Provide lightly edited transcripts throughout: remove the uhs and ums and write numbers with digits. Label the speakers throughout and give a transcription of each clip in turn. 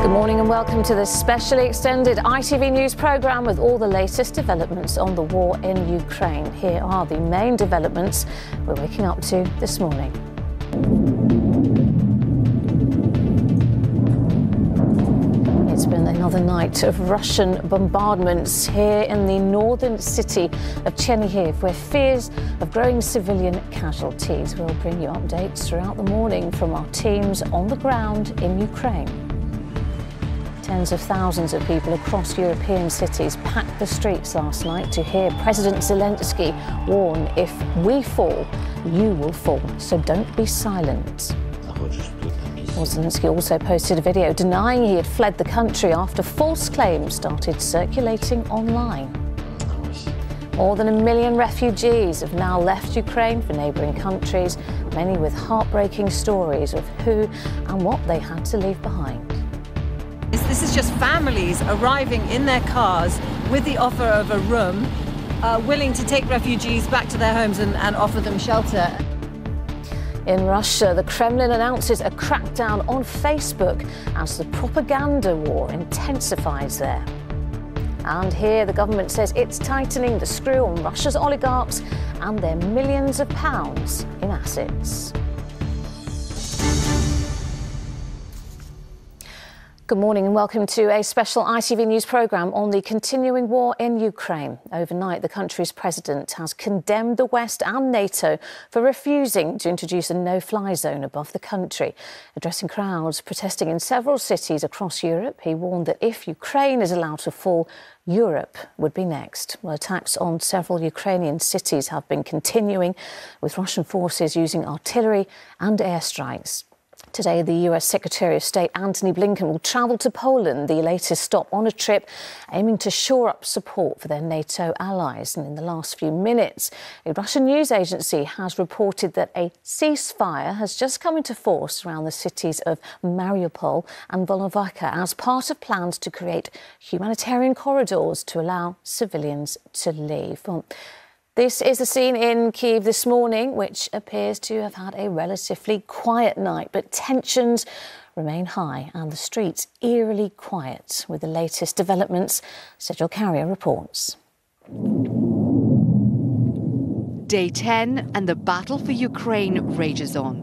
Speaker 1: Good morning and welcome to this specially extended ITV News programme with all the latest developments on the war in Ukraine. Here are the main developments we're waking up to this morning. It's been another night of Russian bombardments here in the northern city of Chernehev, where fears of growing civilian casualties. We'll bring you updates throughout the morning from our teams on the ground in Ukraine. Tens of thousands of people across European cities packed the streets last night to hear President Zelensky warn, if we fall, you will fall, so don't be silent. Well, Zelensky also posted a video denying he had fled the country after false claims started circulating online. More than 1 million refugees have now left Ukraine for neighbouring countries, many with heartbreaking stories of who and what they had to leave behind.
Speaker 2: This is just families arriving in their cars with the offer of a room, willing to take refugees back to their homes and offer them shelter.
Speaker 1: In Russia, the Kremlin announces a crackdown on Facebook as the propaganda war intensifies there. And here, the government says it's tightening the screw on Russia's oligarchs and their millions of pounds in assets. Good morning and welcome to a special ITV News programme on the continuing war in Ukraine. Overnight, the country's president has condemned the West and NATO for refusing to introduce a no-fly zone above the country. Addressing crowds protesting in several cities across Europe, he warned that if Ukraine is allowed to fall, Europe would be next. Well, attacks on several Ukrainian cities have been continuing, with Russian forces using artillery and airstrikes. Today, the US Secretary of State Antony Blinken will travel to Poland, the latest stop on a trip aiming to shore up support for their NATO allies. And in the last few minutes, a Russian news agency has reported that a ceasefire has just come into force around the cities of Mariupol and Volnovakha as part of plans to create humanitarian corridors to allow civilians to leave. Well, this is the scene in Kiev this morning, which appears to have had a relatively quiet night, but tensions remain high and the streets eerily quiet. With the latest developments, Sergey reports.
Speaker 3: Day 10 and the battle for Ukraine rages on.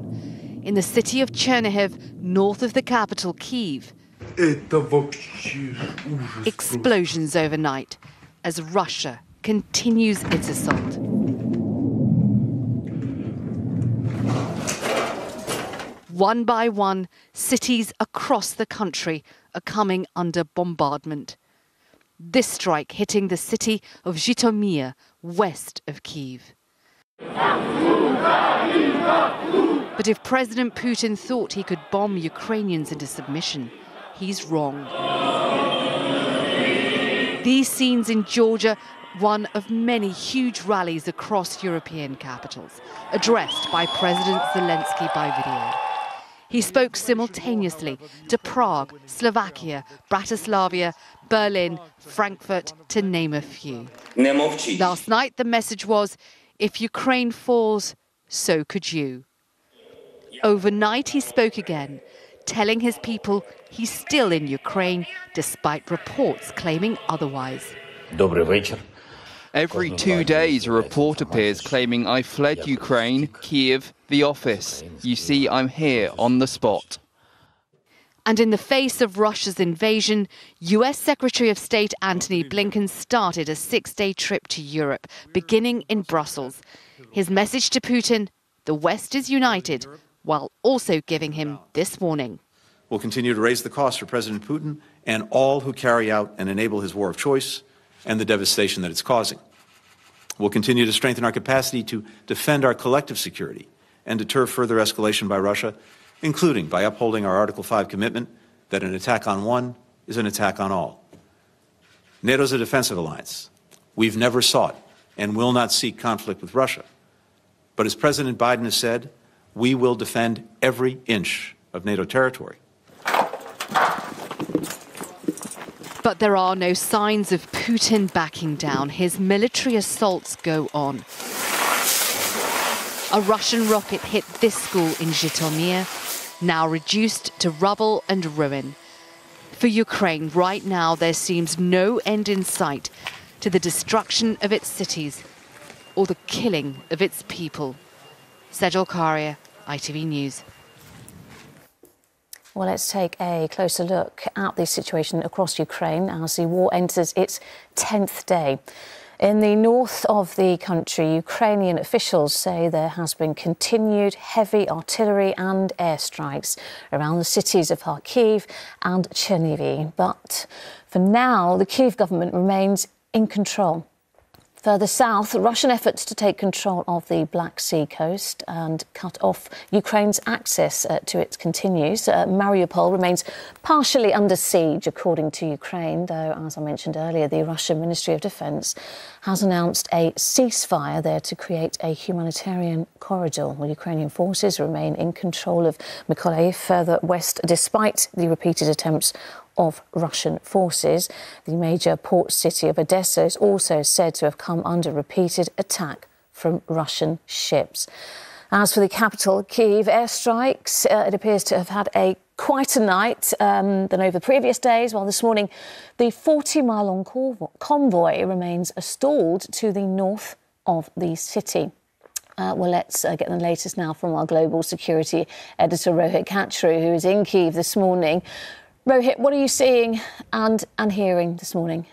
Speaker 3: In the city of Chernehev, north of the capital, Kiev, explosions overnight as Russia continues its assault. One by one, cities across the country are coming under bombardment. This strike hitting the city of Zhytomyr, west of Kiev. But if President Putin thought he could bomb Ukrainians into submission, he's wrong. These scenes in Georgia, one of many huge rallies across European capitals, addressed by President Zelensky by video. He spoke simultaneously to Prague, Slovakia, Bratislava, Berlin, Frankfurt, to name a few. Last night, the message was, if Ukraine falls, so could you. Overnight, he spoke again, telling his people he's still in Ukraine, despite reports claiming otherwise.
Speaker 4: Добрый вечер.
Speaker 5: Every 2 days, a report appears claiming I fled Ukraine, Kiev, the office. You see, I'm here on the spot.
Speaker 3: And in the face of Russia's invasion, US Secretary of State Antony Blinken started a 6-day trip to Europe, beginning in Brussels. His message to Putin, the West is united, while also giving him this warning.
Speaker 6: We'll continue to raise the cost for President Putin and all who carry out and enable his war of choice and the devastation that it's causing. We'll continue to strengthen our capacity to defend our collective security and deter further escalation by Russia, including by upholding our Article 5 commitment that an attack on one is an attack on all. NATO is a defensive alliance. We've never sought and will not seek conflict with Russia. But as President Biden has said, we will defend every inch of NATO territory.
Speaker 3: But there are no signs of Putin backing down. His military assaults go on. A Russian rocket hit this school in Zhytomyr, now reduced to rubble and ruin. For Ukraine, right now, there seems no end in sight to the destruction of its cities or the killing of its people. Sergey, ITV News.
Speaker 1: Well, let's take a closer look at the situation across Ukraine as the war enters its 10th day. In the north of the country, Ukrainian officials say there has been continued heavy artillery and airstrikes around the cities of Kharkiv and Chernehev. But for now, the Kiev government remains in control. Further south, Russian efforts to take control of the Black Sea coast and cut off Ukraine's access to it continues. Mariupol remains partially under siege, according to Ukraine, though, as I mentioned earlier, the Russian Ministry of Defence has announced a ceasefire there to create a humanitarian corridor, while Ukrainian forces remain in control of Mykolaiv further west, despite the repeated attempts of Russian forces. The major port city of Odessa is also said to have come under repeated attack from Russian ships. As for the capital, Kiev, airstrikes, it appears to have had a quieter night than over previous days, while this morning the 40-mile-long convoy remains stalled to the north of the city. Well, let's get the latest now from our global security editor, Rohit Kachru, who is in Kiev this morning. Rohit, what are you seeing and hearing this morning?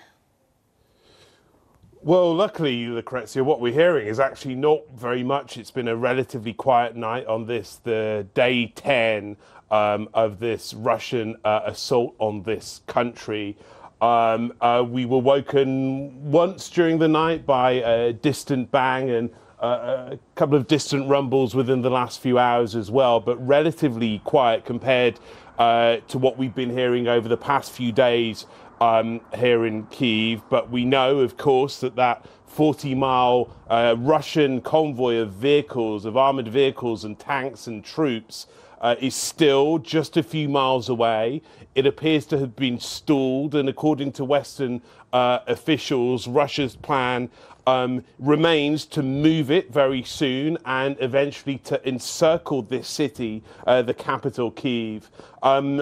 Speaker 4: Well, luckily, Lucrezia, what we're hearing is actually not very much. It's been a relatively quiet night on this, the day 10 of this Russian assault on this country. We were woken once during the night by a distant bang and a couple of distant rumbles within the last few hours as well, but relatively quiet compared to what we've been hearing over the past few days here in Kyiv. But we know, of course, that 40-mile Russian convoy of vehicles, of armoured vehicles and tanks and troops is still just a few miles away. It appears to have been stalled, and according to Western officials, Russia's plan remains to move it very soon and eventually to encircle this city, the capital, Kyiv.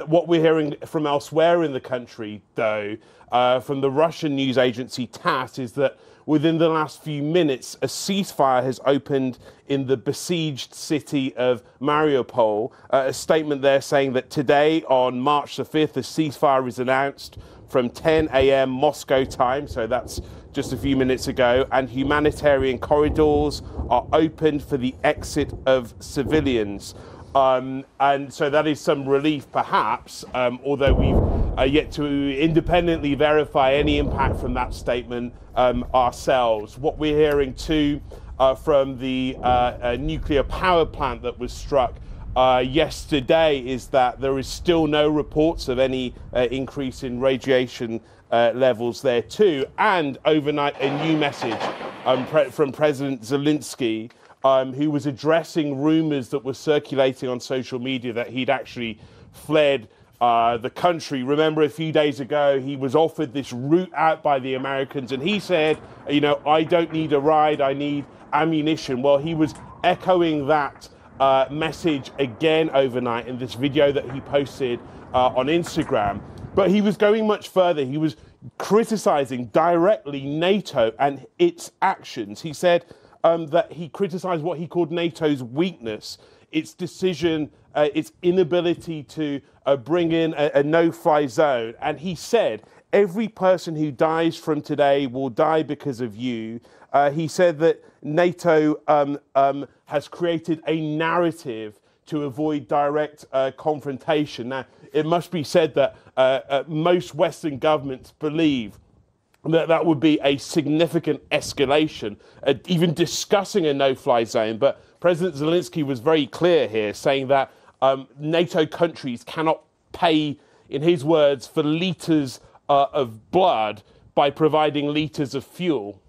Speaker 4: What we're hearing from elsewhere in the country, though, from the Russian news agency TASS, is that within the last few minutes, a ceasefire has opened in the besieged city of Mariupol. A statement there saying that today, on March the 5th, a ceasefire is announced from 10 a.m. Moscow time, so that's just a few minutes ago, and humanitarian corridors are opened for the exit of civilians. And so that is some relief, perhaps, although we've yet to independently verify any impact from that statement ourselves. What we're hearing too from the nuclear power plant that was struck yesterday is that there is still no reports of any increase in radiation levels there too. And overnight, a new message from President Zelensky, who was addressing rumours that were circulating on social media that he'd actually fled the country. Remember, a few days ago, he was offered this route out by the Americans, and he said, you know, I don't need a ride, I need ammunition. Well, he was echoing that message again overnight in this video that he posted on Instagram. But he was going much further. He was criticizing directly NATO and its actions. He said that he criticized what he called NATO's weakness, its decision, its inability to bring in a no-fly zone. And he said, every person who dies from today will die because of you. He said that NATO has created a narrative to avoid direct confrontation. Now, it must be said that most Western governments believe that that would be a significant escalation, even discussing a no-fly zone. But President Zelensky was very clear here, saying that NATO countries cannot pay, in his words, for litres of blood by providing litres of fuel.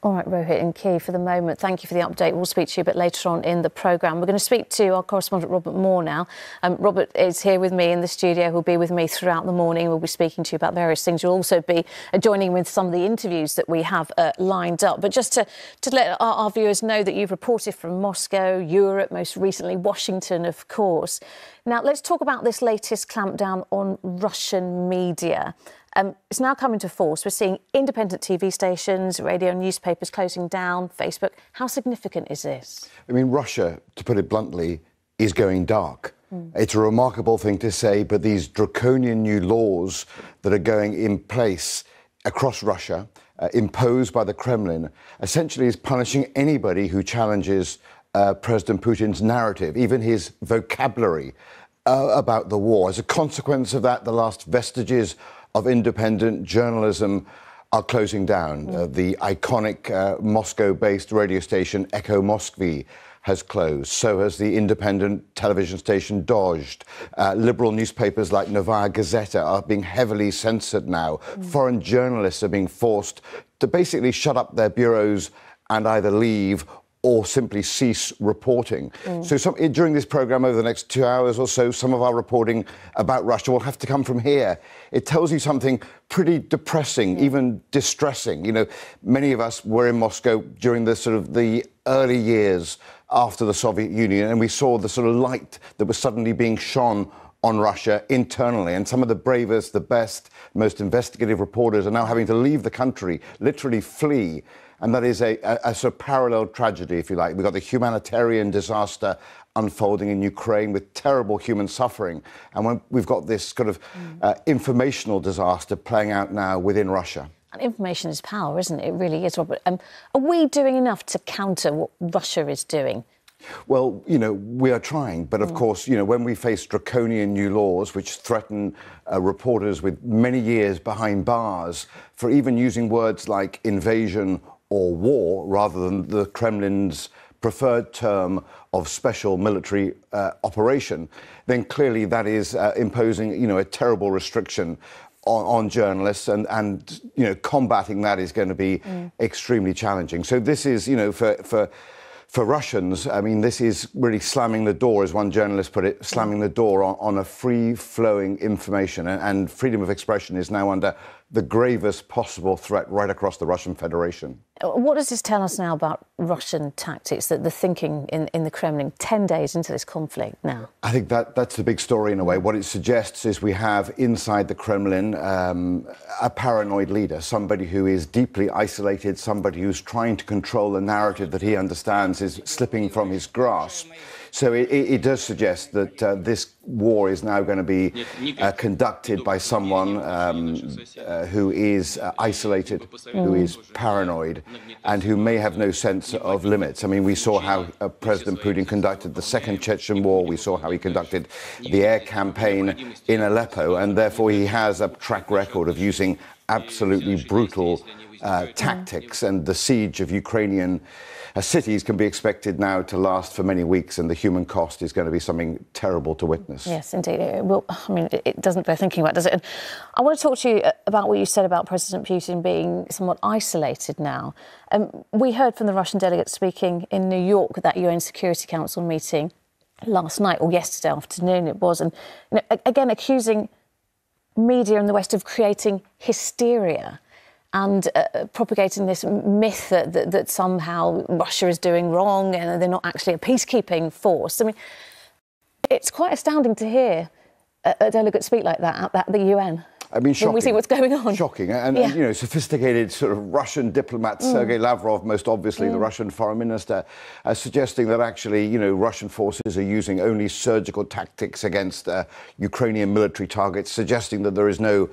Speaker 1: All right, Rohit in Kiev for the moment. Thank you for the update. We'll speak to you a bit later on in the programme. We're going to speak to our correspondent Robert Moore now. Robert is here with me in the studio. He'll be with me throughout the morning. We'll be speaking to you about various things. You'll also be joining with some of the interviews that we have lined up. But just to let our viewers know that you've reported from Moscow, Europe, most recently Washington, of course. Now, let's talk about this latest clampdown on Russian media. It's now come into force. We're seeing independent TV stations, radio and newspapers closing down, Facebook. How significant is this?
Speaker 7: I mean, Russia, to put it bluntly, is going dark. It's a remarkable thing to say, but these draconian new laws that are going in place across Russia, imposed by the Kremlin, essentially is punishing anybody who challenges President Putin's narrative, even his vocabulary about the war. As a consequence of that, the last vestiges of independent journalism are closing down. The iconic Moscow-based radio station Echo Moskvy has closed. So has the independent television station Dozhd. Liberal newspapers like Novaya Gazeta are being heavily censored now. Foreign journalists are being forced to basically shut up their bureaus and either leave or simply cease reporting. So during this programme, over the next 2 hours or so, some of our reporting about Russia will have to come from here. It tells you something pretty depressing, even distressing. You know, many of us were in Moscow during the early years after the Soviet Union, and we saw the sort of light that was suddenly being shone on Russia internally. And some of the bravest, the best, most investigative reporters are now having to leave the country, literally flee. And that is a sort of parallel tragedy, if you like. We've got the humanitarian disaster unfolding in Ukraine with terrible human suffering. And when we've got this sort of informational disaster playing out now within Russia.
Speaker 1: And information is power, isn't it? It really is, Robert. Are we doing enough to counter what Russia is doing?
Speaker 7: Well, you know, we are trying. But of course, you know, when we face draconian new laws which threaten reporters with many years behind bars for even using words like invasion or war, rather than the Kremlin's preferred term of special military operation, then clearly that is imposing, you know, a terrible restriction on journalists, and you know, combating that is going to be extremely challenging. So this is, you know, for Russians, I mean, this is really slamming the door, as one journalist put it, slamming the door on a free-flowing information, and freedom of expression is now under the gravest possible threat right across the Russian Federation.
Speaker 1: What does this tell us now about Russian tactics, the thinking in the Kremlin 10 days into this conflict now?
Speaker 7: I think that's the big story in a way. What it suggests is we have inside the Kremlin a paranoid leader, somebody who is deeply isolated, somebody who's trying to control the narrative that he understands is slipping from his grasp. So it does suggest that this war is now going to be conducted by someone who is isolated, who is paranoid, and who may have no sense of limits. I mean, we saw how President Putin conducted the second Chechen war. We saw how he conducted the air campaign in Aleppo, and therefore he has a track record of using absolutely brutal tactics, and the siege of Ukrainian cities can be expected now to last for many weeks, and the human cost is going to be something terrible to witness.
Speaker 1: Yes, indeed. Well, I mean, it doesn't bear thinking about, does it? And I want to talk to you about what you said about President Putin being somewhat isolated now. We heard from the Russian delegate speaking in New York at that UN Security Council meeting last night, or yesterday afternoon it was, and you know, again accusing media in the West of creating hysteria and propagating this myth that somehow Russia is doing wrong and they're not actually a peacekeeping force. I mean, it's quite astounding to hear a delegate speak like that at the UN.
Speaker 7: I mean, shocking.
Speaker 1: When we see what's going on.
Speaker 7: Shocking. And you know, sophisticated sort of Russian diplomat, Sergey Lavrov, most obviously the Russian foreign minister, suggesting that actually, you know, Russian forces are using only surgical tactics against Ukrainian military targets, suggesting that there is no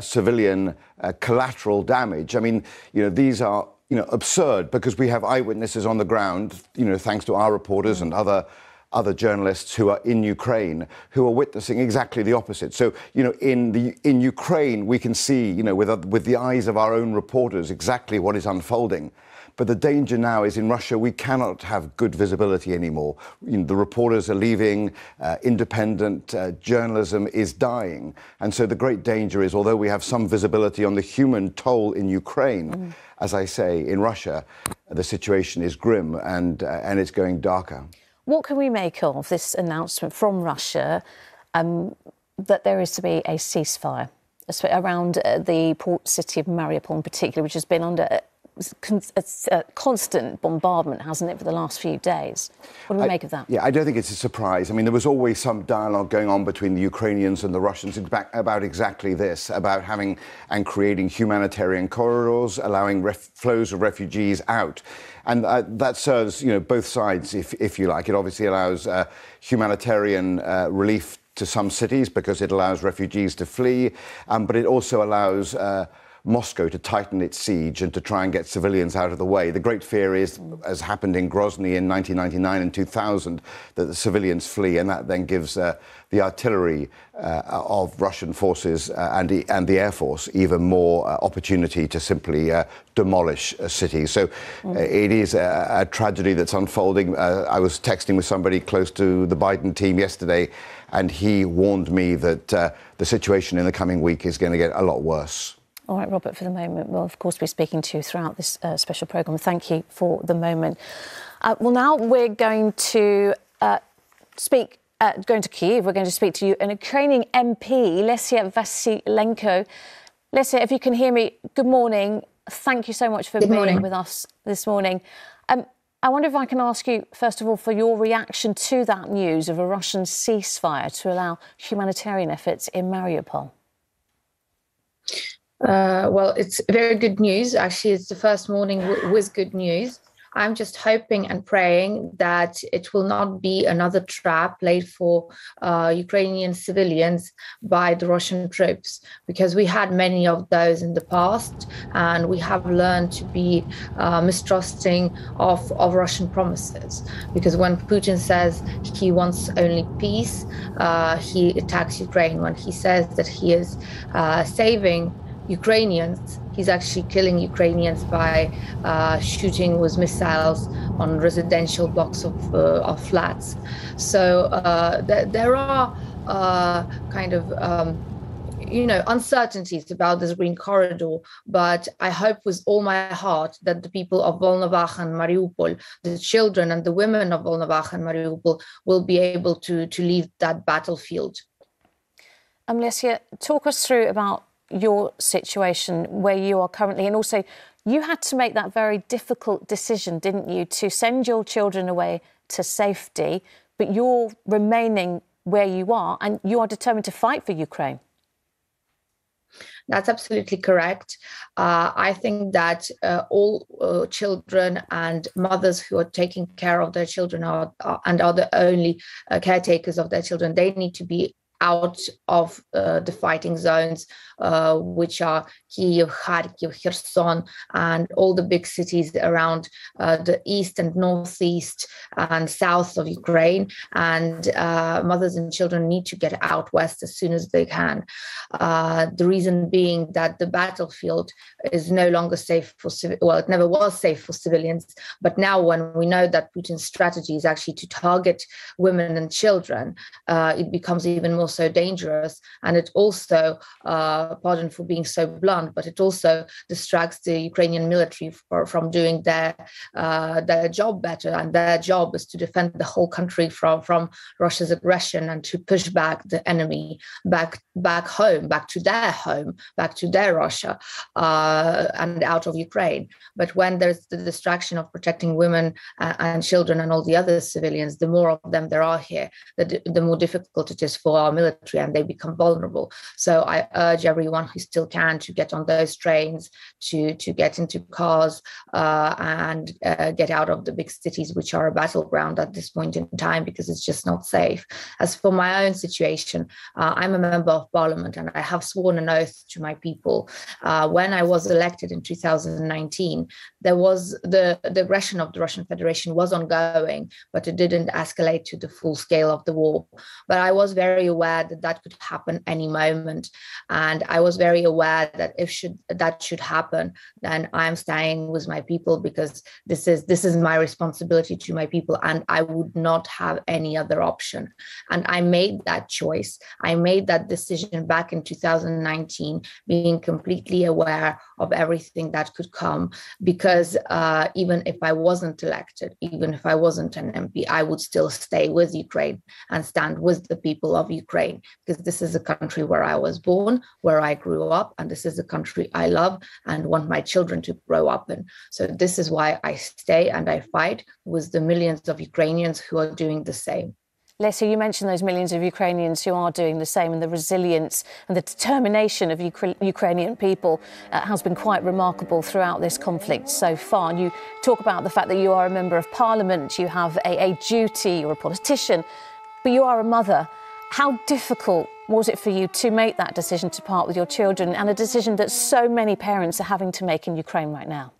Speaker 7: civilian collateral damage. I mean, you know, these are, you know, absurd, because we have eyewitnesses on the ground, you know, thanks to our reporters and other journalists who are in Ukraine who are witnessing exactly the opposite. So, you know, in Ukraine, we can see, you know, with the eyes of our own reporters exactly what is unfolding. But the danger now is in Russia, we cannot have good visibility anymore. The reporters are leaving, independent journalism is dying. And so the great danger is, although we have some visibility on the human toll in Ukraine, as I say, in Russia, the situation is grim and it's going darker.
Speaker 1: What can we make of this announcement from Russia that there is to be a ceasefire around the port city of Mariupol in particular, which has been under a constant bombardment, hasn't it, for the last few days? What do we make of that?
Speaker 7: Yeah, I don't think it's a surprise. I mean, there was always some dialogue going on between the Ukrainians and the Russians about exactly this, about having and creating humanitarian corridors, allowing flows of refugees out. And that serves, both sides, if you like. It obviously allows humanitarian relief to some cities because it allows refugees to flee, but it also allows Moscow to tighten its siege and to try and get civilians out of the way. The great fear is, as happened in Grozny in 1999 and 2000, that the civilians flee, and that then gives the artillery of Russian forces and the Air Force even more opportunity to simply demolish cities. So it is a tragedy that's unfolding. I was texting with somebody close to the Biden team yesterday, and he warned me that the situation in the coming week is going to get a lot worse.
Speaker 1: All right, Robert, for the moment, we'll, of course, be speaking to you throughout this special programme. Thank you for the moment. Well, now we're going to going to Kiev. We're going to speak to you, an Ukrainian MP, Lesia Vasilenko. Lesia, if you can hear me, good morning. Thank you so much for being with us this morning. I wonder if I can ask you, first of all, for your reaction to that news of a Russian ceasefire to allow humanitarian efforts in Mariupol.
Speaker 8: Well, it's very good news. Actually, it's the first morning with good news. I'm just hoping and praying that it will not be another trap laid for Ukrainian civilians by the Russian troops, because we had many of those in the past, and we have learned to be mistrusting of Russian promises. Because when Putin says he wants only peace, he attacks Ukraine. When he says that he is saving Ukrainians, he's actually killing Ukrainians by shooting with missiles on residential blocks of flats. So there are uncertainties about this green corridor, but I hope with all my heart that the people of Volnovakh and Mariupol, the children and the women of Volnovakh and Mariupol, will be able to leave that battlefield.
Speaker 1: Lesia, talk us through about your situation where you are currently, and also you had to make that very difficult decision, didn't you, to send your children away to safety, but you're remaining where you are and you are determined to fight for Ukraine.
Speaker 8: That's absolutely correct. I think that all children and mothers who are taking care of their children and are the only caretakers of their children, they need to be out of the fighting zones, which are Kiev, Kharkiv, Kherson, and all the big cities around the east and northeast and south of Ukraine. And mothers and children need to get out west as soon as they can. The reason being that the battlefield is no longer safe for it never was safe for civilians. But now, when we know that Putin's strategy is actually to target women and children, it becomes even more so dangerous. And it also, pardon for being so blunt, but it also distracts the Ukrainian military from doing their job better. And their job is to defend the whole country from Russia's aggression and to push back the enemy back home, back to their Russia, and out of Ukraine. But when there's the distraction of protecting women and children and all the other civilians, the more of them there are here, the more difficult it is for our military, and they become vulnerable. So I urge everyone who still can to get on those trains, to get into cars and get out of the big cities, which are a battleground at this point in time, because it's just not safe. As for my own situation, I'm a member of parliament and I have sworn an oath to my people. When I was elected in 2019, there was the aggression of the Russian Federation was ongoing, but it didn't escalate to the full scale of the war. But I was very aware aware that that could happen any moment. And I was very aware that if that should happen, then I'm staying with my people, because this is my responsibility to my people, and I would not have any other option. And I made that choice. I made that decision back in 2019, being completely aware of everything that could come, because even if I wasn't elected, even if I wasn't an MP, I would still stay with Ukraine and stand with the people of Ukraine, because this is a country where I was born, where I grew up, and this is a country I love and want my children to grow up in. So this is why I stay and I fight with the millions of Ukrainians who are doing the same.
Speaker 1: Lesia, you mentioned those millions of Ukrainians who are doing the same, and the resilience and the determination of Ukrainian people has been quite remarkable throughout this conflict so far. You talk about the fact that you are a member of parliament, you have a duty, you're a politician, but you are a mother. How difficult was it for you to make that decision to part with your children, and a decision that so many parents are having to make in Ukraine right now?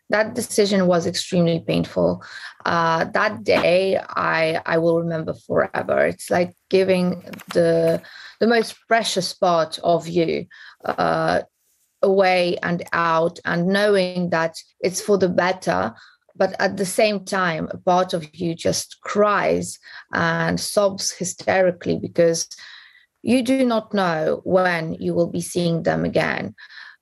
Speaker 8: That decision was extremely painful. That day, I will remember forever. It's like giving the most precious part of you away and out, and knowing that it's for the better. But at the same time, a part of you just cries and sobs hysterically, because you do not know when you will be seeing them again.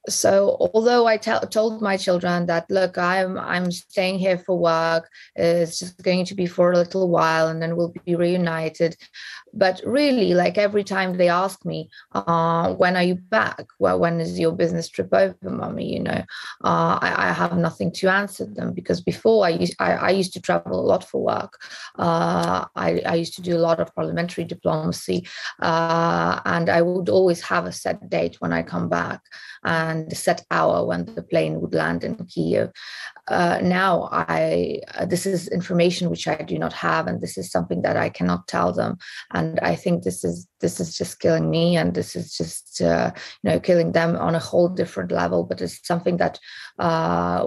Speaker 8: So although I told my children that, look, I'm staying here for work, it's just going to be for a little while and then we'll be reunited. But really, like, every time they ask me, when are you back? Well, when is your business trip over, mommy? I have nothing to answer them, because before I used to travel a lot for work. I used to do a lot of parliamentary diplomacy, and I would always have a set date when I come back and a set hour when the plane would land in Kiev. Now this is information which I do not have, and this is something that I cannot tell them. And I think this is just killing me, and this is just killing them on a whole different level. But it's something that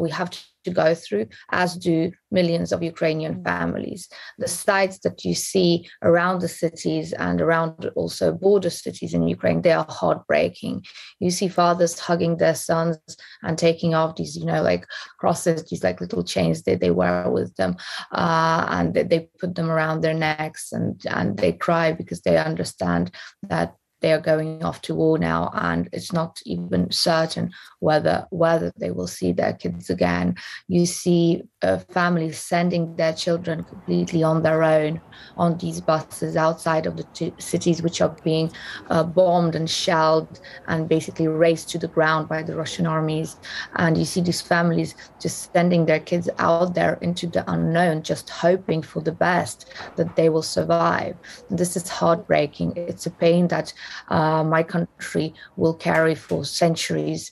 Speaker 8: we have to go through, as do millions of Ukrainian families. The sights that you see around the cities and around also border cities in Ukraine, they are heartbreaking. You see fathers hugging their sons and taking off these, like crosses, these like little chains that they wear with them, and they put them around their necks, and they cry because they understand that they are going off to war now, and it's not even certain whether they will see their kids again. You see families sending their children completely on their own on these buses outside of the cities which are being bombed and shelled and basically razed to the ground by the Russian armies. And you see these families just sending their kids out there into the unknown, just hoping for the best, that they will survive. And this is heartbreaking. It's a pain that my country will carry for centuries,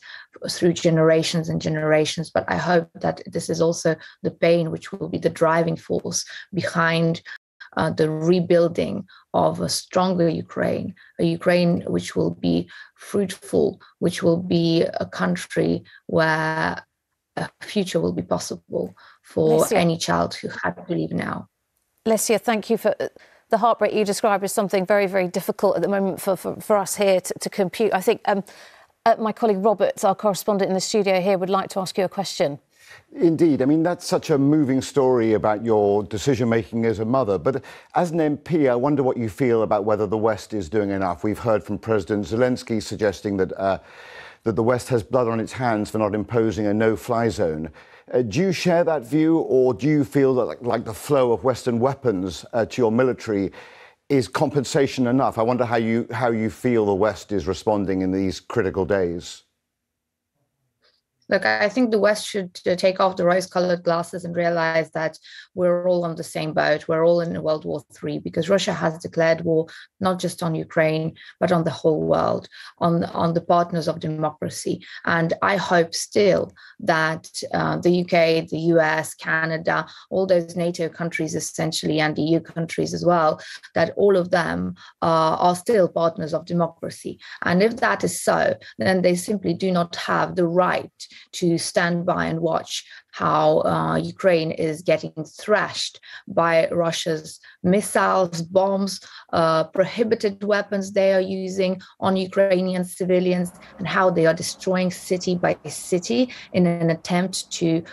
Speaker 8: through generations and generations. But I hope that this is also the pain which will be the driving force behind the rebuilding of a stronger Ukraine, a Ukraine which will be fruitful, which will be a country where a future will be possible for any child who had to leave now.
Speaker 1: Lesia, thank you for the heartbreak you describe as something very, very difficult at the moment for us here to compute. I think my colleague Robert, our correspondent in the studio here, would like to ask you a question.
Speaker 7: Indeed. I mean, that's such a moving story about your decision-making as a mother. But as an MP, I wonder what you feel about whether the West is doing enough. We've heard from President Zelensky suggesting that that the West has blood on its hands for not imposing a no-fly zone. Do you share that view, or do you feel that like the flow of Western weapons to your military is compensation enough? I wonder how you feel the West is responding in these critical days.
Speaker 8: Look, I think the West should take off the rose-colored glasses and realize that we're all on the same boat. We're all in World War III, because Russia has declared war not just on Ukraine, but on the whole world, on the partners of democracy. And I hope still that the UK, the US, Canada, all those NATO countries essentially, and EU countries as well, that all of them are still partners of democracy. And if that is so, then they simply do not have the right to stand by and watch how Ukraine is getting thrashed by Russia's missiles, bombs, prohibited weapons they are using on Ukrainian civilians, and how they are destroying city by city in an attempt to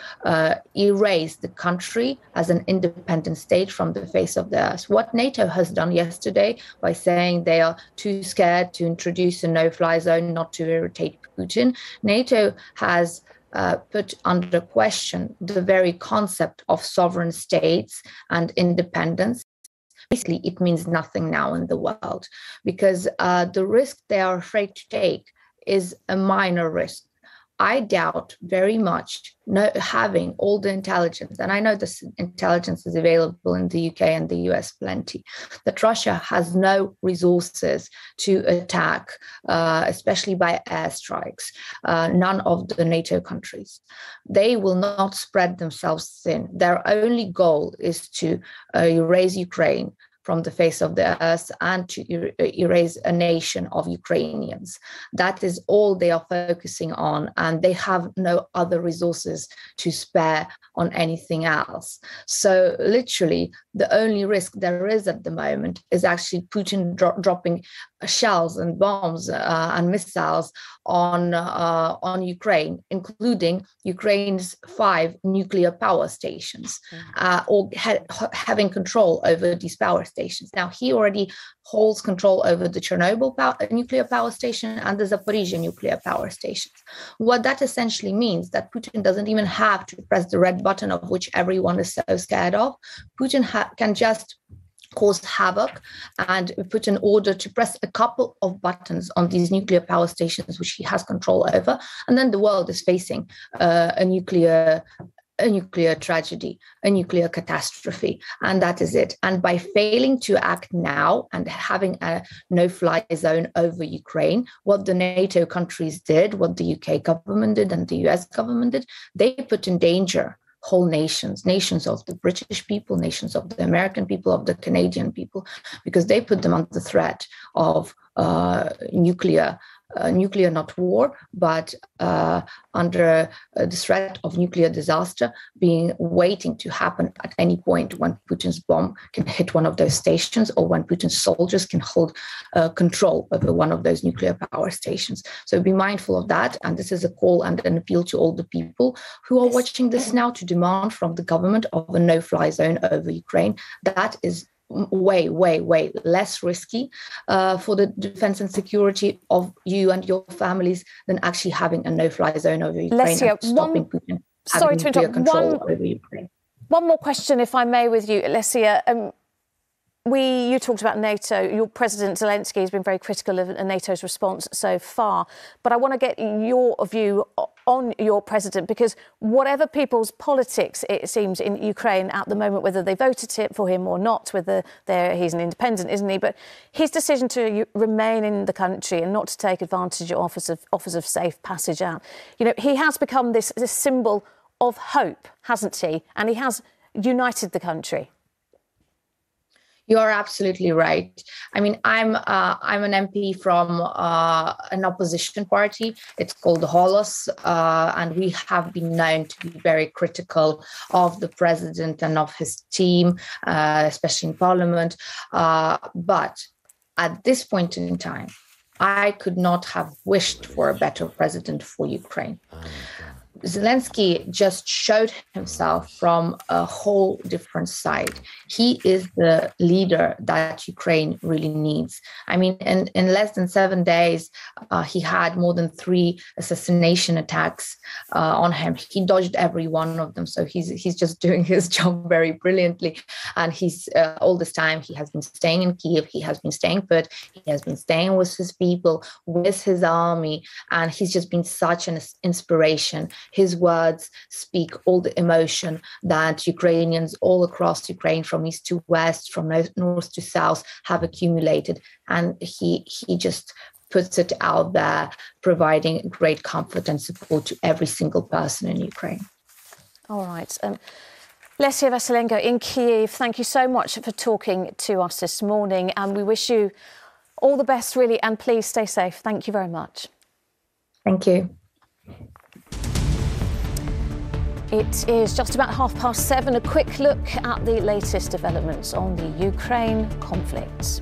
Speaker 8: erase the country as an independent state from the face of the earth. What NATO has done yesterday by saying they are too scared to introduce a no-fly zone, not to irritate Putin, NATO has put under question the very concept of sovereign states and independence. Basically, it means nothing now in the world, because the risk they are afraid to take is a minor risk. I doubt very much having all the intelligence, and I know this intelligence is available in the UK and the US plenty, that Russia has no resources to attack, especially by airstrikes, none of the NATO countries. They will not spread themselves thin. Their only goal is to erase Ukraine from the face of the earth and to erase a nation of Ukrainians. That is all they are focusing on, and they have no other resources to spare on anything else. So literally, the only risk there is at the moment is actually Putin dropping shells and bombs and missiles on Ukraine, including Ukraine's 5 nuclear power stations, or having control over these power stations. Now, he already holds control over the Chernobyl nuclear power station and the Zaporizhia nuclear power stations. What that essentially means that Putin doesn't even have to press the red button of which everyone is so scared of. Putin can just cause havoc and put an order to press a couple of buttons on these nuclear power stations, which he has control over. And then the world is facing a nuclear tragedy, a nuclear catastrophe, and that is it. And by failing to act now and having a no-fly zone over Ukraine, what the NATO countries did, what the UK government did and the US government did, they put in danger whole nations of the British people, nations of the American people, of the Canadian people, because they put them under threat of nuclear, not war, but under the threat of nuclear disaster waiting to happen at any point when Putin's bomb can hit one of those stations, or when Putin's soldiers can hold control over one of those nuclear power stations. So be mindful of that. And this is a call and an appeal to all the people who are watching this now to demand from the government of a no-fly zone over Ukraine. That is way less risky for the defense and security of you and your families than actually having a no-fly zone over Ukraine and stopping Putin having nuclear control over Ukraine.
Speaker 1: One more question, if I may, with you, Lesia. You talked about NATO. Your President Zelensky has been very critical of NATO's response so far. But I want to get your view on your president, because whatever people's politics, it seems, in Ukraine at the moment, whether they voted for him or not, whether he's an independent, isn't he? But his decision to remain in the country and not to take advantage of offers of safe passage out, he has become this symbol of hope, hasn't he? And he has united the country.
Speaker 8: You are absolutely right. I mean, I'm an MP from an opposition party. It's called the Holos, and we have been known to be very critical of the president and of his team, especially in parliament. But at this point in time, I could not have wished for a better president for Ukraine. Zelensky just showed himself from a whole different side. He is the leader that Ukraine really needs. I mean, in less than 7 days, he had more than 3 assassination attacks on him. He dodged every one of them. So he's just doing his job very brilliantly. And he's all this time, he has been staying in Kiev. He has been staying put. He has been staying with his people, with his army. And he's just been such an inspiration. His words speak all the emotion that Ukrainians all across Ukraine, from east to west, from north to south, have accumulated. And he just puts it out there, providing great comfort and support to every single person in Ukraine.
Speaker 1: All right. Lesia Vasylenko in Kiev, thank you so much for talking to us this morning. And we wish you all the best, really, and please stay safe. Thank you very much.
Speaker 8: Thank you.
Speaker 1: It is just about 7:30. A quick look at the latest developments on the Ukraine conflict.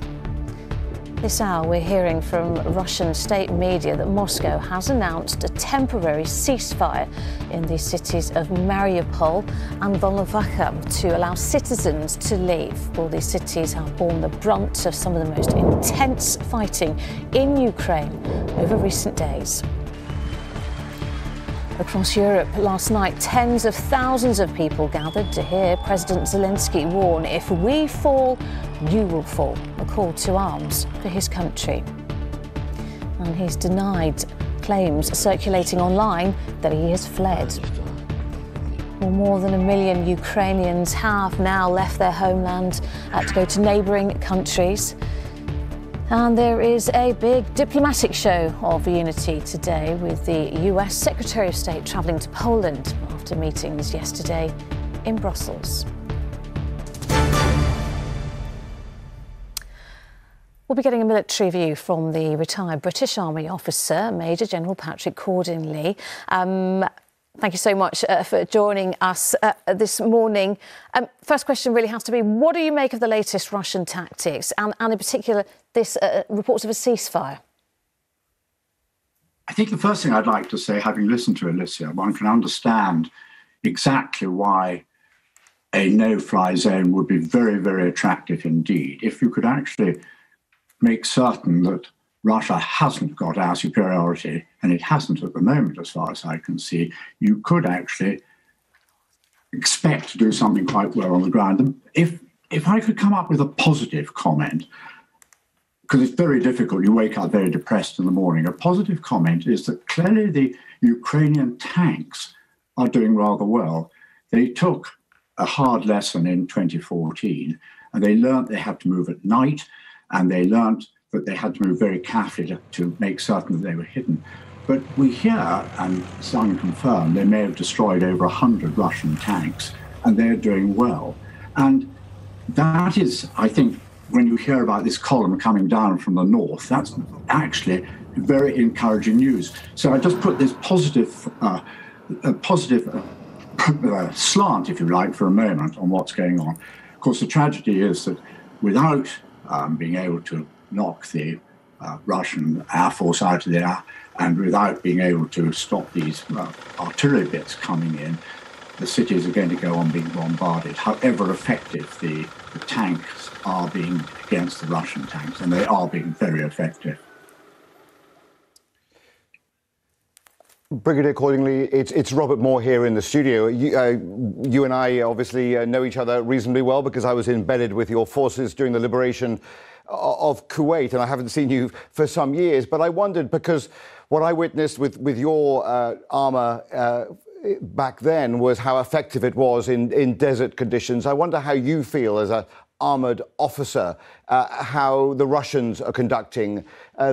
Speaker 1: This hour, we're hearing from Russian state media that Moscow has announced a temporary ceasefire in the cities of Mariupol and Volnovakha to allow citizens to leave. All these cities have borne the brunt of some of the most intense fighting in Ukraine over recent days. Across Europe last night, tens of thousands of people gathered to hear President Zelensky warn, "If we fall, you will fall," a call to arms for his country. And he's denied claims circulating online that he has fled. Well, more than 1 million Ukrainians have now left their homeland to go to neighbouring countries. And there is a big diplomatic show of unity today, with the US Secretary of State travelling to Poland after meetings yesterday in Brussels. We'll be getting a military view from the retired British Army officer, Major General Patrick Cordingley. Thank you so much for joining us this morning. First question really has to be, what do you make of the latest Russian tactics and in particular this reports of a ceasefire?
Speaker 9: I think the first thing I'd like to say, having listened to Alicia, one can understand exactly why a no-fly zone would be very, very attractive indeed. If you could actually make certain that Russia hasn't got our superiority, and it hasn't at the moment, as far as I can see, you could actually expect to do something quite well on the ground. And if I could come up with a positive comment, because it's very difficult, you wake up very depressed in the morning, a positive comment is that clearly the Ukrainian tanks are doing rather well. They took a hard lesson in 2014, and they learnt they had to move at night, and they learnt that they had to move very carefully to make certain that they were hidden. But we hear, and it's unconfirmed, they may have destroyed over 100 Russian tanks, and they're doing well. And that is, I think, when you hear about this column coming down from the north, that's actually very encouraging news. So I just put this positive slant, if you like, for a moment on what's going on. Of course, the tragedy is that without being able to knock the Russian Air Force out of the air, and without being able to stop these artillery bits coming in, the cities are going to go on being bombarded, however effective the tanks are being against the Russian tanks, and they are being very effective.
Speaker 7: Brigadier Cordingley, it's Robert Moore here in the studio. You and I obviously know each other reasonably well because I was embedded with your forces during the liberation of Kuwait, and I haven't seen you for some years. But I wondered, because what I witnessed with your armour back then was how effective it was in desert conditions. I wonder how you feel as an armoured officer, how the Russians are conducting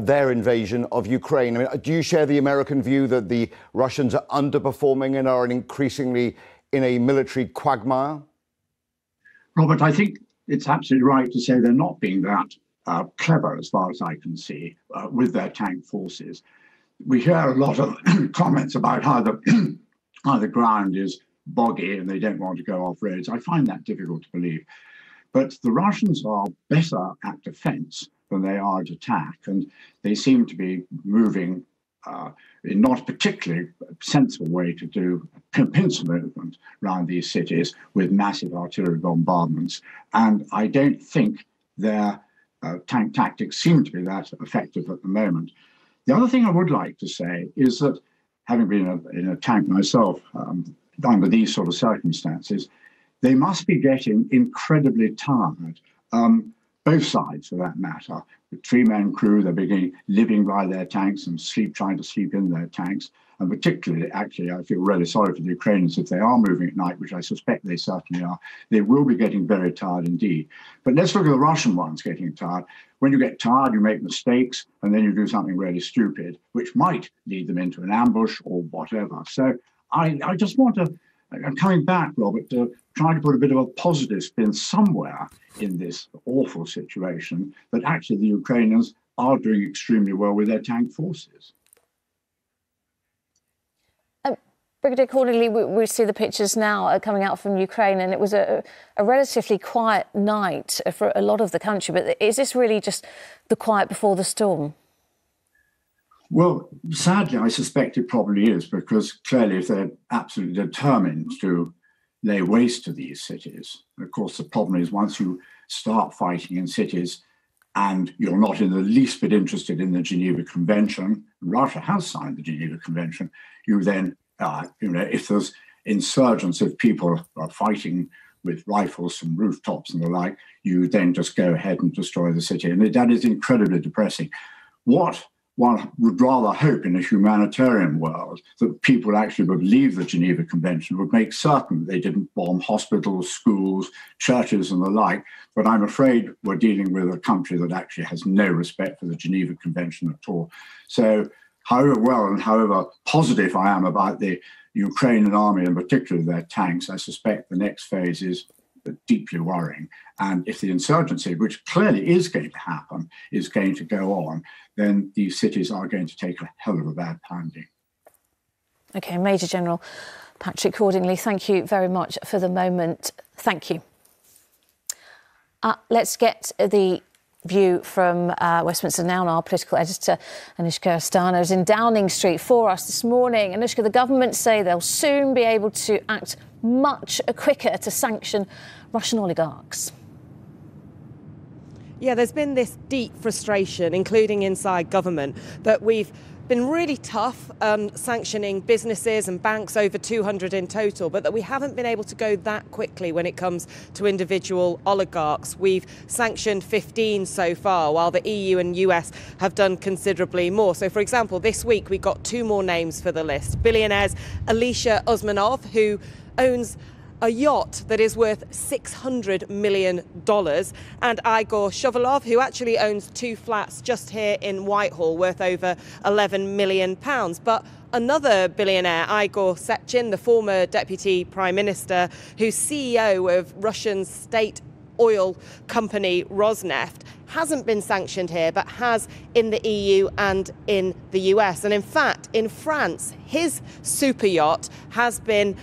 Speaker 7: their invasion of Ukraine. I mean, do you share the American view that the Russians are underperforming and are increasingly in a military quagmire?
Speaker 9: Robert, I think it's absolutely right to say they're not being that clever, as far as I can see, with their tank forces. We hear a lot of comments about how the ground is boggy and they don't want to go off roads. I find that difficult to believe. But the Russians are better at defense than they are at attack, and they seem to be moving in not a particularly sensible way to do pincer movement around these cities with massive artillery bombardments. And I don't think their tank tactics seem to be that effective at the moment. The other thing I would like to say is that, having been in a tank myself under these sort of circumstances, they must be getting incredibly tired, both sides for that matter. The three-man crew, they're living by their tanks and trying to sleep in their tanks. And particularly, actually, I feel really sorry for the Ukrainians if they are moving at night, which I suspect they certainly are. They will be getting very tired indeed. But let's look at the Russian ones getting tired. When you get tired, you make mistakes, and then you do something really stupid, which might lead them into an ambush or whatever. So I just want to, I'm coming back, Robert, to try to put a bit of a positive spin somewhere in this awful situation, that actually the Ukrainians are doing extremely well with their tank forces.
Speaker 1: Brigadier Cornelly, we see the pictures now coming out from Ukraine, and it was a relatively quiet night for a lot of the country. But is this really just the quiet before the storm?
Speaker 9: Well, sadly, I suspect it probably is, because clearly if they're absolutely determined to lay waste to these cities, of course, the problem is once you start fighting in cities and you're not in the least bit interested in the Geneva Convention, Russia has signed the Geneva Convention, you then, if there's insurgents, if people are fighting with rifles from rooftops and the like, you then just go ahead and destroy the city. And that is incredibly depressing. What one would rather hope in a humanitarian world that people actually would leave the Geneva Convention, would make certain that they didn't bomb hospitals, schools, churches and the like. But I'm afraid we're dealing with a country that actually has no respect for the Geneva Convention at all. So however well and however positive I am about the Ukrainian army, and particularly their tanks, I suspect the next phase is deeply worrying. And if the insurgency, which clearly is going to happen, is going to go on, then these cities are going to take a hell of a bad pounding.
Speaker 1: OK, Major General Patrick Cordingley, thank you very much for the moment. Thank you. Let's get the view from Westminster Now. Our political editor, Anushka Astana, is in Downing Street for us this morning. Anushka, the government say they'll soon be able to act much quicker to sanction Russian oligarchs.
Speaker 10: Yeah, there's been this deep frustration, including inside government, that we've been really tough sanctioning businesses and banks, over 200 in total, but that we haven't been able to go that quickly when it comes to individual oligarchs. We've sanctioned 15 so far, while the EU and US have done considerably more. So, for example, this week we got 2 more names for the list. Billionaires Alisher Usmanov, who owns a yacht that is worth $600 million, and Igor Shovalov, who actually owns 2 flats just here in Whitehall worth over £11 million. But another billionaire, Igor Sechin, the former deputy prime minister, who's CEO of Russian state oil company Rosneft, hasn't been sanctioned here, but has in the EU and in the US. And in fact, in France, his super yacht has been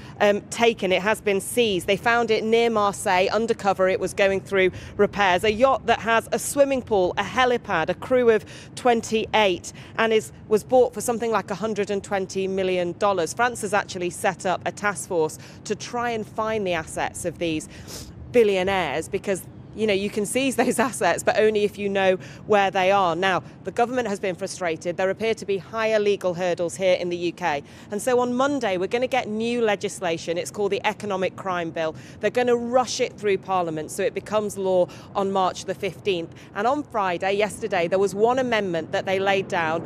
Speaker 10: taken. It has been seized. They found it near Marseille, undercover. It was going through repairs. A yacht that has a swimming pool, a helipad, a crew of 28, and was bought for something like $120 million. France has actually set up a task force to try and find the assets of these billionaires, because you can seize those assets, but only if you know where they are. Now, the government has been frustrated. There appear to be higher legal hurdles here in the UK. And so on Monday, we're going to get new legislation. It's called the Economic Crime Bill. They're going to rush it through Parliament so it becomes law on March the 15th. And on Friday, yesterday, there was one amendment that they laid down,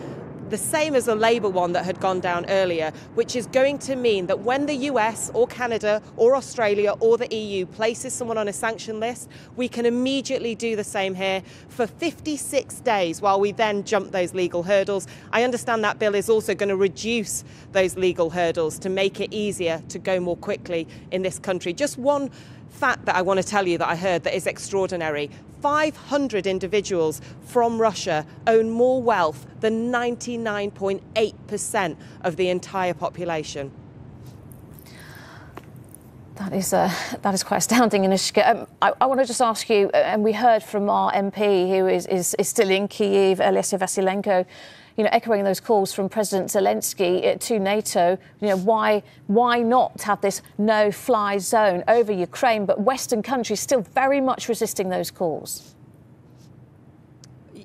Speaker 10: the same as the Labour one that had gone down earlier, which is going to mean that when the US or Canada or Australia or the EU places someone on a sanction list, we can immediately do the same here for 56 days while we then jump those legal hurdles. I understand that bill is also going to reduce those legal hurdles to make it easier to go more quickly in this country. Just one fact that I want to tell you that I heard that is extraordinary. 500 individuals from Russia own more wealth than 99.8% of the entire population.
Speaker 1: That is quite astounding, Anushka. I want to just ask you, and we heard from our MP who is still in Kiev, Alessia Vasilenko, echoing those calls from President Zelensky to NATO, why not have this no-fly zone over Ukraine, but Western countries still very much resisting those calls?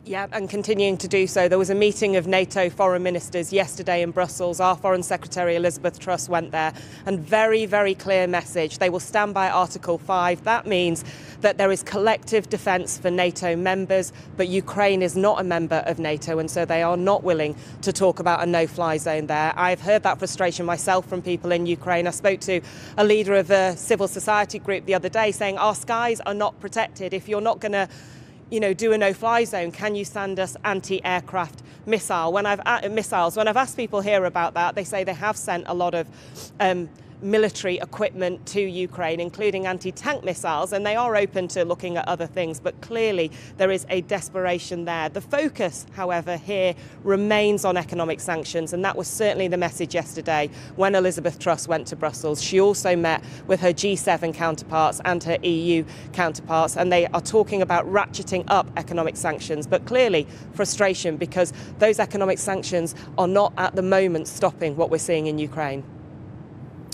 Speaker 10: Yeah, and continuing to do so. There was a meeting of NATO foreign ministers yesterday in Brussels. Our Foreign Secretary Elizabeth Truss went there, and very, very clear message. They will stand by Article 5. That means that there is collective defence for NATO members, but Ukraine is not a member of NATO, and so they are not willing to talk about a no-fly zone there. I've heard that frustration myself from people in Ukraine. I spoke to a leader of a civil society group the other day saying our skies are not protected. If you're not going to do a no-fly zone, can you send us anti-aircraft missiles? When I've asked people here about that, they say they have sent a lot of military equipment to Ukraine, including anti-tank missiles, and they are open to looking at other things, but clearly there is a desperation there. The focus, however, here remains on economic sanctions, and that was certainly the message yesterday when Elizabeth Truss went to Brussels. She also met with her G7 counterparts and her EU counterparts, and they are talking about ratcheting up economic sanctions, but clearly frustration because those economic sanctions are not at the moment stopping what we're seeing in Ukraine.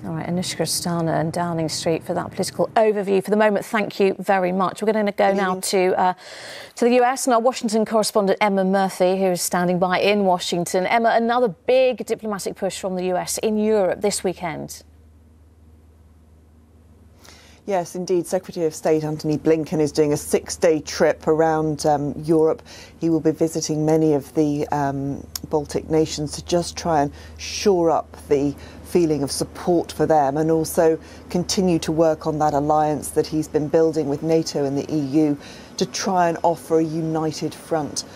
Speaker 1: All right, Anushka Astana and Downing Street for that political overview. For the moment, thank you very much. We're going to go now to the US and our Washington correspondent Emma Murphy, who is standing by in Washington. Emma, another big diplomatic push from the US in Europe this weekend.
Speaker 11: Yes, indeed. Secretary of State Antony Blinken is doing a 6-day trip around Europe. He will be visiting many of the Baltic nations to just try and shore up the feeling of support for them and also continue to work on that alliance that he's been building with NATO and the EU to try and offer a united front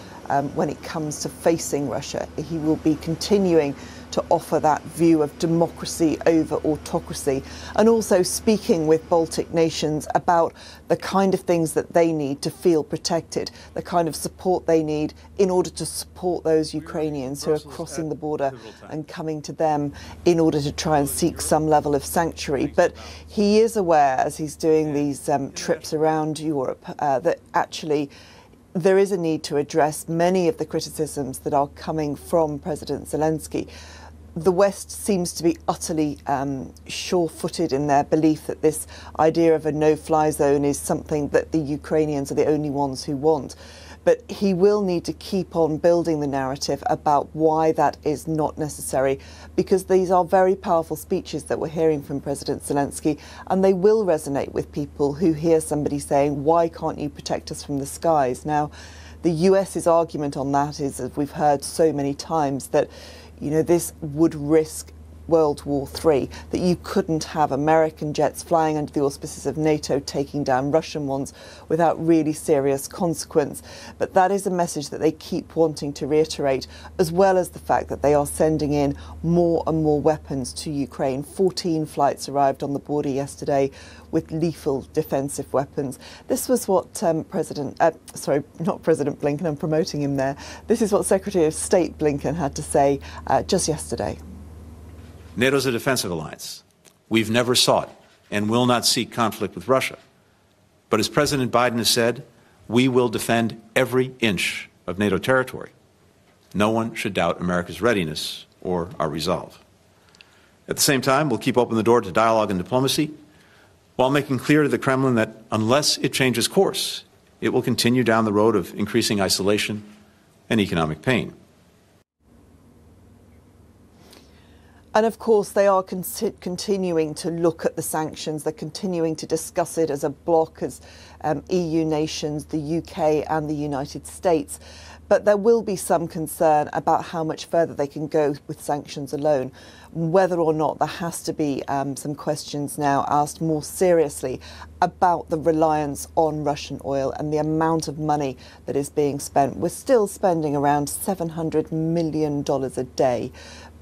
Speaker 11: when it comes to facing Russia. He will be continuing to offer that view of democracy over autocracy and also speaking with Baltic nations about the kind of things that they need to feel protected, the kind of support they need in order to support those Ukrainians who are crossing the border and coming to them in order to try and seek some level of sanctuary. But he is aware, as he's doing these trips around Europe, that actually there is a need to address many of the criticisms that are coming from President Zelensky. The West seems to be utterly sure-footed in their belief that this idea of a no-fly zone is something that the Ukrainians are the only ones who want. But he will need to keep on building the narrative about why that is not necessary, because these are very powerful speeches that we're hearing from President Zelensky, and they will resonate with people who hear somebody saying, why can't you protect us from the skies? Now, the US's argument on that is, as we've heard so many times, that this would risk World War III, that you couldn't have American jets flying under the auspices of NATO taking down Russian ones without really serious consequence. But that is a message that they keep wanting to reiterate, as well as the fact that they are sending in more and more weapons to Ukraine. 14 flights arrived on the border yesterday with lethal defensive weapons. This was what not President Blinken, I'm promoting him there. This is what Secretary of State Blinken had to say just yesterday.
Speaker 6: NATO's a defensive alliance. We've never sought and will not seek conflict with Russia. But as President Biden has said, we will defend every inch of NATO territory. No one should doubt America's readiness or our resolve. At the same time, we'll keep open the door to dialogue and diplomacy, while making clear to the Kremlin that unless it changes course, it will continue down the road of increasing isolation and economic pain.
Speaker 11: And of course, they are continuing to look at the sanctions. They're continuing to discuss it as a bloc, as EU nations, the UK and the United States. But there will be some concern about how much further they can go with sanctions alone, whether or not there has to be some questions now asked more seriously about the reliance on Russian oil and the amount of money that is being spent. We're still spending around $700 million a day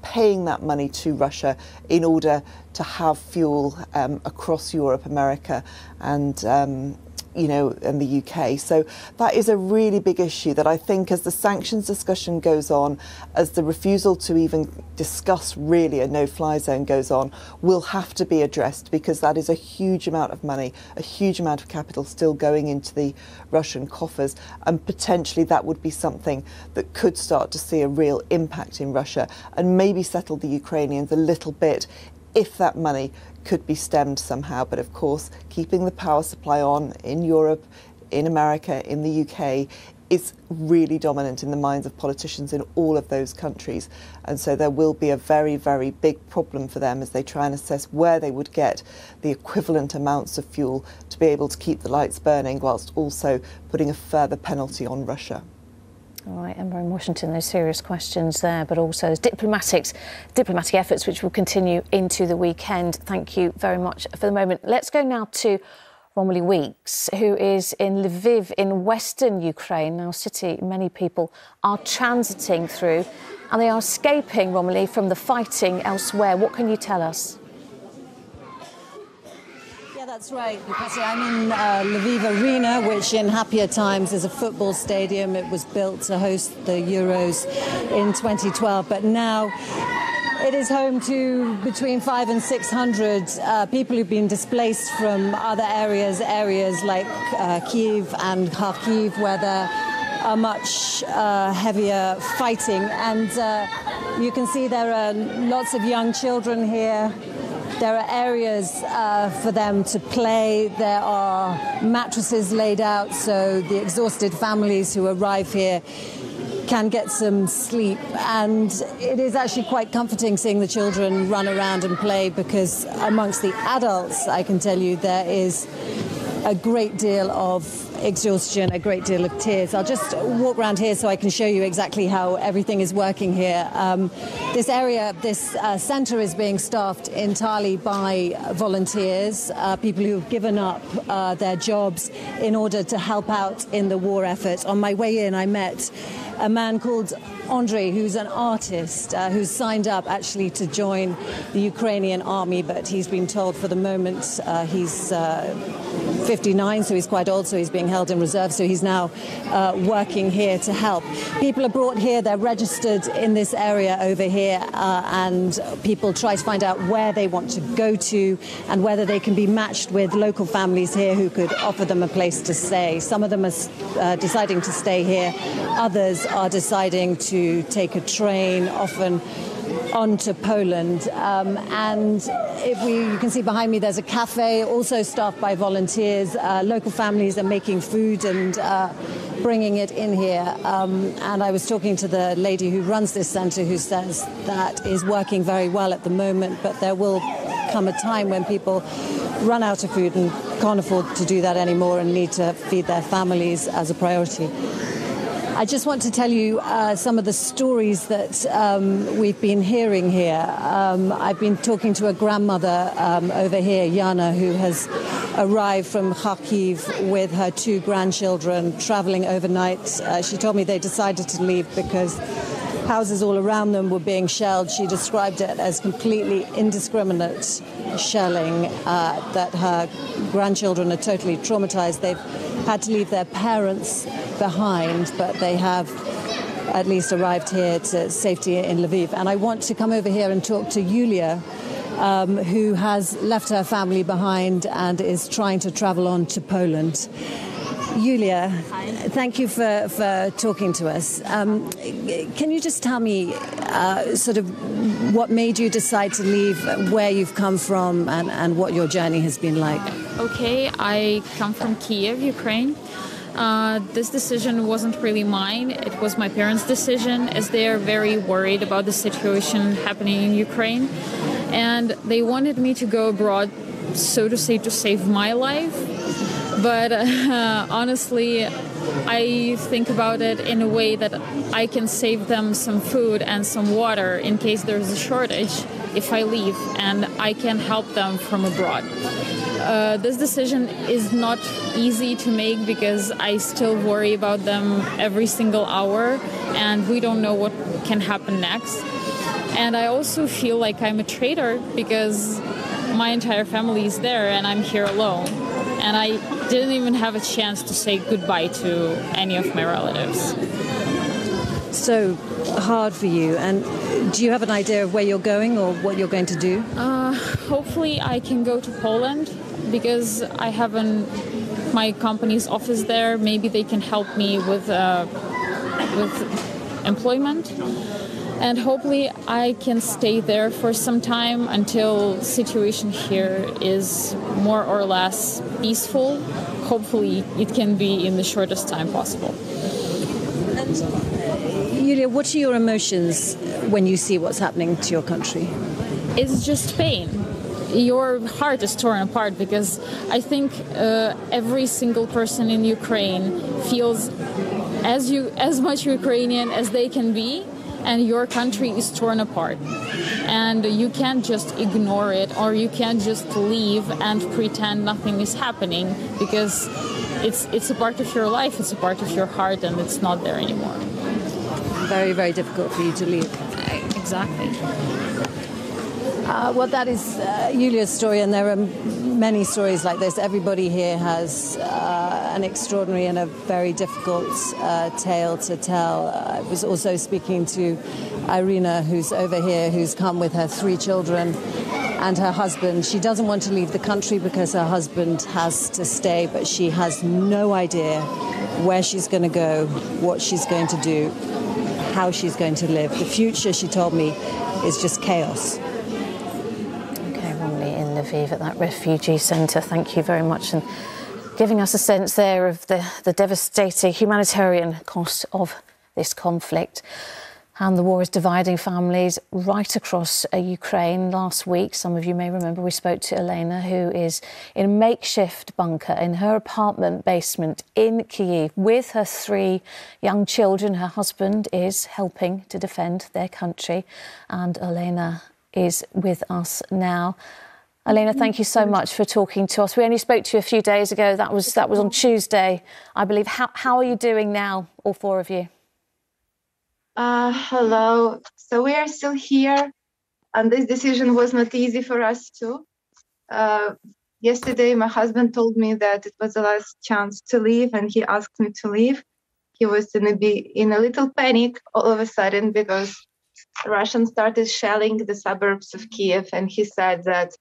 Speaker 11: paying that money to Russia in order to have fuel across Europe, America and and the UK. So that is a really big issue that I think as the sanctions discussion goes on, as the refusal to even discuss really a no-fly zone goes on, will have to be addressed, because that is a huge amount of money, a huge amount of capital still going into the Russian coffers, and potentially that would be something that could start to see a real impact in Russia and maybe settle the Ukrainians a little bit if that money could be stemmed somehow. But of course, keeping the power supply on in Europe, in America, in the UK is really dominant in the minds of politicians in all of those countries. And so there will be a very, very big problem for them as they try and assess where they would get the equivalent amounts of fuel to be able to keep the lights burning whilst also putting a further penalty on Russia.
Speaker 1: All right, Emma in Washington, those serious questions there, but also those diplomatic efforts which will continue into the weekend. Thank you very much for the moment. Let's go now to Romilly Weeks, who is in Lviv in western Ukraine, now a city many people are transiting through, and they are escaping, Romilly, from the fighting elsewhere. What can you tell us?
Speaker 2: That's right, because I'm in Lviv Arena, which in happier times is a football stadium. It was built to host the Euros in 2012, but now it is home to between 500 and 600 people who've been displaced from other areas like Kiev and Kharkiv, where there are much heavier fighting. And you can see there are lots of young children here. There are areas for them to play. There are mattresses laid out so the exhausted families who arrive here can get some sleep. And it is actually quite comforting seeing the children run around and play, because amongst the adults, I can tell you, there is a great deal of exhaustion, a great deal of tears. I'll just walk around here so I can show you exactly how everything is working here. This area, this centre is being staffed entirely by volunteers, people who've given up their jobs in order to help out in the war effort. On my way in, I met a man called Andrei, who's an artist, who's signed up actually to join the Ukrainian army, but he's been told for the moment he's 59, so he's quite old, so he's being held in reserve, so he's now working here to help. People are brought here, they're registered in this area over here, and people try to find out where they want to go to and whether they can be matched with local families here who could offer them a place to stay. Some of them are deciding to stay here, others are deciding to take a train, often on to Poland. And you can see behind me there's a cafe, also staffed by volunteers. Local families are making food and bringing it in here. And I was talking to the lady who runs this centre, who says that is working very well at the moment, but there will come a time when people run out of food and can't afford to do that anymore and need to feed their families as a priority. I just want to tell you some of the stories that we've been hearing here. I've been talking to a grandmother over here, Yana, who has arrived from Kharkiv with her 2 grandchildren, travelling overnight. She told me they decided to leave because houses all around them were being shelled. She described it as completely indiscriminate shelling, that her grandchildren are totally traumatized. They've had to leave their parents behind, but they have at least arrived here to safety in Lviv. And I want to come over here and talk to Yulia, who has left her family behind and is trying to travel on to Poland. Yulia, thank you for talking to us. Can you just tell me sort of what made you decide to leave, where you've come from, and what your journey has been like?
Speaker 12: Okay, I come from Kiev, Ukraine. This decision wasn't really mine. It was my parents' decision, as they are very worried about the situation happening in Ukraine. And they wanted me to go abroad, so to say, to save my life. But honestly, I think about it in a way that I can save them some food and some water in case there's a shortage if I leave, and I can help them from abroad. This decision is not easy to make because I still worry about them every single hour, and we don't know what can happen next. And I also feel like I'm a traitor because my entire family is there and I'm here alone. And I didn't even have a chance to say goodbye to any of my relatives.
Speaker 2: So hard for you. And do you have an idea of where you're going or what you're going to do?
Speaker 12: Hopefully I can go to Poland because I have my company's office there. Maybe they can help me with employment. And hopefully I can stay there for some time until the situation here is more or less peaceful. Hopefully it can be in the shortest time possible.
Speaker 2: And Yulia, what are your emotions when you see what's happening to your country?
Speaker 12: It's just pain. Your heart is torn apart because I think every single person in Ukraine feels as much Ukrainian as they can be. And your country is torn apart. And you can't just ignore it, or you can't just leave and pretend nothing is happening, because it's a part of your life, it's a part of your heart, and it's not there anymore.
Speaker 2: Very, very difficult for you to leave.
Speaker 12: Exactly.
Speaker 2: Well, that is Yulia's story, and there are many stories like this. Everybody here has an extraordinary and a very difficult tale to tell. I was also speaking to Irina, who's over here, who's come with her 3 children and her husband. She doesn't want to leave the country because her husband has to stay, but she has no idea where she's going to go, what she's going to do, how she's going to live. The future, she told me, is just chaos.
Speaker 1: Lviv at that refugee centre. Thank you very much, and giving us a sense there of the devastating humanitarian cost of this conflict. And the war is dividing families right across Ukraine. Last week, some of you may remember, we spoke to Elena, who is in a makeshift bunker in her apartment basement in Kiev with her 3 young children. Her husband is helping to defend their country, and Elena is with us now. Elena, thank you so much for talking to us. We only spoke to you a few days ago. That was on Tuesday, I believe. How are you doing now, all 4 of you?
Speaker 13: Hello. So we are still here, and this decision was not easy for us too. Yesterday, my husband told me that it was the last chance to leave, and he asked me to leave. He was going to be in a little panic all of a sudden because Russians started shelling the suburbs of Kiev, and he said that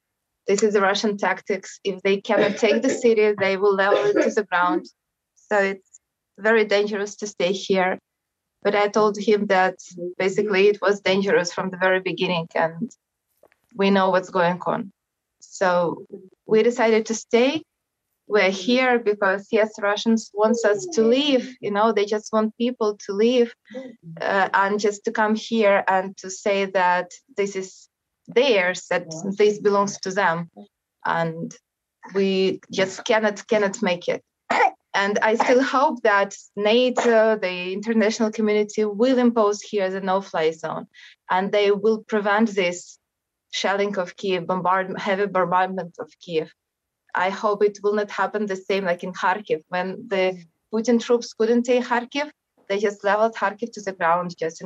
Speaker 13: this is the Russian tactics. If they cannot take the city, they will level it to the ground. So it's very dangerous to stay here. But I told him that basically it was dangerous from the very beginning, and we know what's going on. So we decided to stay. We're here because, yes, Russians want us to leave. You know, they just want people to leave and just to come here and to say that this is theirs, that this belongs to them, and we just cannot make it. And I still hope that NATO, the international community, will impose here the no-fly zone, and they will prevent this shelling of Kiev, heavy bombardment of Kiev. I hope it will not happen the same like in Kharkiv. When the Putin troops couldn't take Kharkiv, they just leveled Kharkiv to the ground, just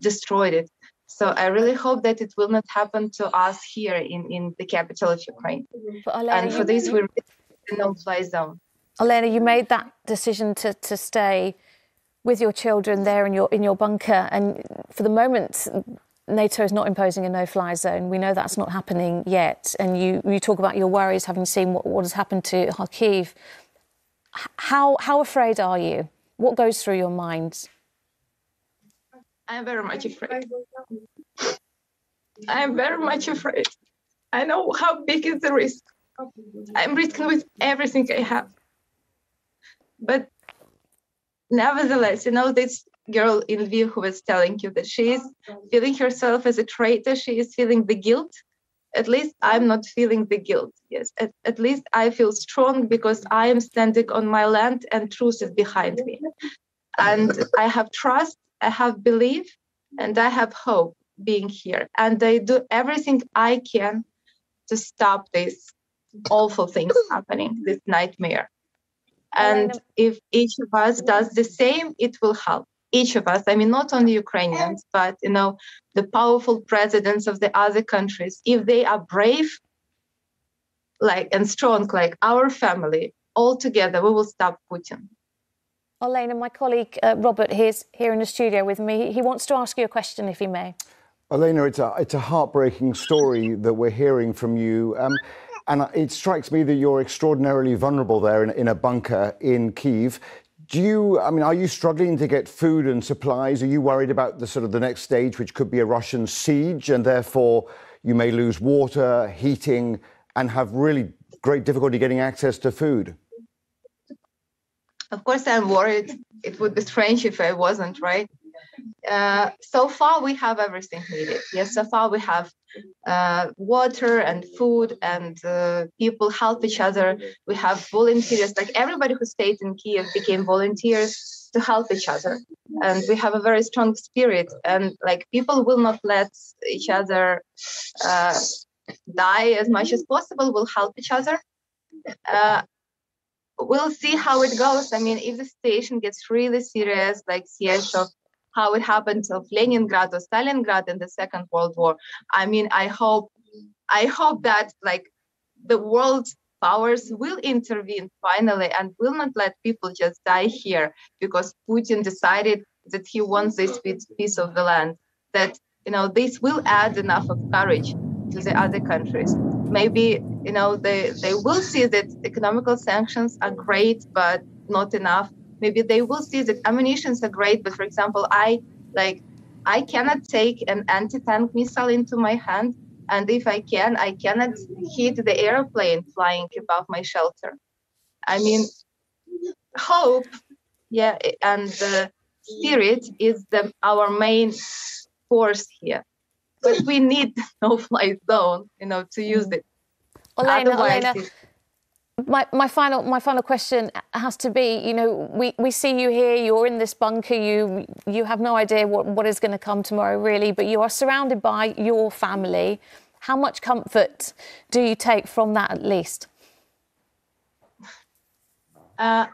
Speaker 13: destroyed it. So I really hope that it will not happen to us here in the capital of Ukraine. And for this, we're in a no-fly zone.
Speaker 1: Elena, you made that decision to stay with your children there in your bunker, and for the moment, NATO is not imposing a no-fly zone. We know that's not happening yet, and you talk about your worries, having seen what has happened to Kharkiv. How afraid are you? What goes through your mind?
Speaker 13: I'm very much afraid. I'm very much afraid. I know how big is the risk. I'm risking with everything I have. But nevertheless, this girl in Lviv who was telling you that she is feeling herself as a traitor, she is feeling the guilt. At least I'm not feeling the guilt. Yes, at least I feel strong because I am standing on my land and truth is behind me. And I have trust, I have belief, and I have hope being here. And I do everything I can to stop these awful things happening, this nightmare. And if each of us does the same, it will help. Each of us, I mean, not only Ukrainians, but, the powerful presidents of the other countries, if they are brave, and strong, like our family, all together, we will stop Putin.
Speaker 1: Elena, my colleague Robert is here in the studio with me. He wants to ask you a question, if he may.
Speaker 7: Elena, it's a heartbreaking story that we're hearing from you. And it strikes me that you're extraordinarily vulnerable there in a bunker in Kyiv. Are you struggling to get food and supplies? Are you worried about the next stage, which could be a Russian siege, and therefore you may lose water, heating, and have really great difficulty getting access to food?
Speaker 13: Of course, I'm worried. It would be strange if I wasn't, right? So far, we have everything needed. Yes, so far we have water and food, and people help each other. We have volunteers, like everybody who stayed in Kiev became volunteers to help each other. And we have a very strong spirit, and people will not let each other die as much as possible. We'll help each other. We'll see how it goes. I mean, if the situation gets really serious, like siege of how it happened of Leningrad or Stalingrad in the Second World War. I mean, I hope that like the world powers will intervene finally and will not let people just die here because Putin decided that he wants this piece of the land, that, you know, this will add enough of courage to the other countries. Maybe, you know, they will see that economical sanctions are great, but not enough. Maybe they will see that ammunitions are great, but for example, I cannot take an anti-tank missile into my hand. And if I cannot hit the airplane flying above my shelter. I mean, hope, yeah, and the spirit is our main force here. But we need no-fly zone, you know, to use it.
Speaker 1: Olena, my final question has to be, you know, we see you here, you're in this bunker, you have no idea what is going to come tomorrow, really, but you are surrounded by your family. How much comfort do you take from that, at least?
Speaker 13: A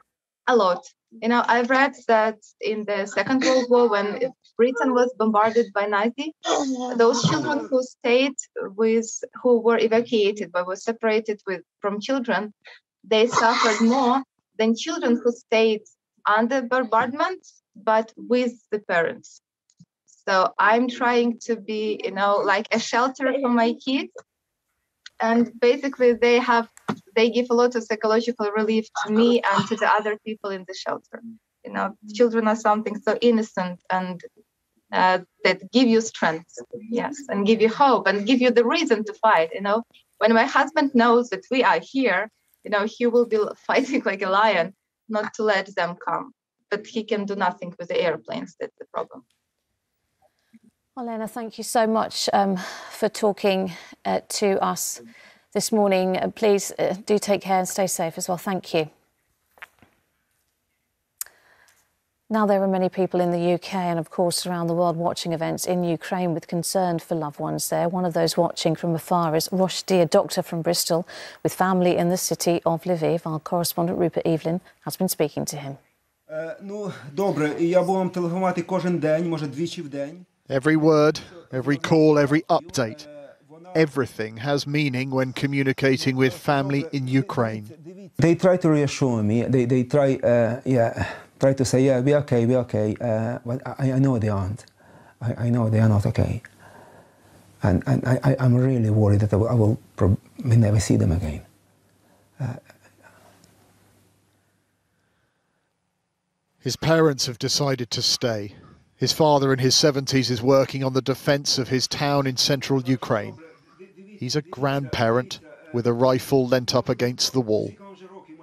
Speaker 13: lot. You know, I've read that in the Second World War, when Britain was bombarded by Nazi, those children who were evacuated but were separated from children, they suffered more than children who stayed under bombardment but with the parents. So I'm trying to be, you know, like a shelter for my kids. And basically they give a lot of psychological relief to me and to the other people in the shelter. You know, children are something so innocent and that give you strength, yes, and give you hope and give you the reason to fight. You know, when my husband knows that we are here, you know, he will be fighting like a lion, not to let them come. But he can do nothing with the airplanes. That's the problem.
Speaker 1: Olena, thank you so much for talking to us this morning. Please do take care and stay safe as well. Thank you. Now, there are many people in the UK and, of course, around the world watching events in Ukraine with concern for loved ones there. One of those watching from afar is Roshdi, a doctor from Bristol with family in the city of Lviv. Our correspondent Rupert Evelyn has been speaking to him.
Speaker 14: Every word, every call, every update, everything has meaning when communicating with family in Ukraine.
Speaker 15: They try to reassure me. They try, try to say, yeah, we're okay, we're okay. But I know they aren't. I know they are not okay. And I'm really worried that I will never see them again.
Speaker 14: His parents have decided to stay. His father in his 70s is working on the defence of his town in central Ukraine. He's a grandparent with a rifle leant up against the wall.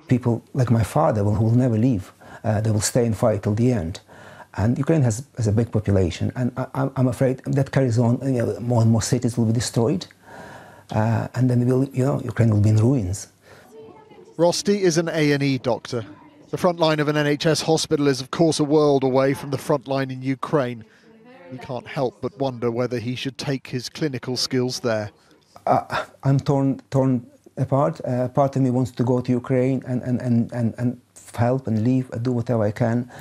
Speaker 15: People like my father will never leave. They will stay and fight till the end. And Ukraine has a big population, and I'm afraid that carries on. You know, more and more cities will be destroyed, and then Ukraine will be in ruins.
Speaker 14: Rosti is an A&E doctor. The front line of an NHS hospital is, of course, a world away from the front line in Ukraine. He can't help but wonder whether he should take his clinical skills there.
Speaker 15: I'm torn apart. Part of me wants to go to Ukraine and help and leave, do whatever I can.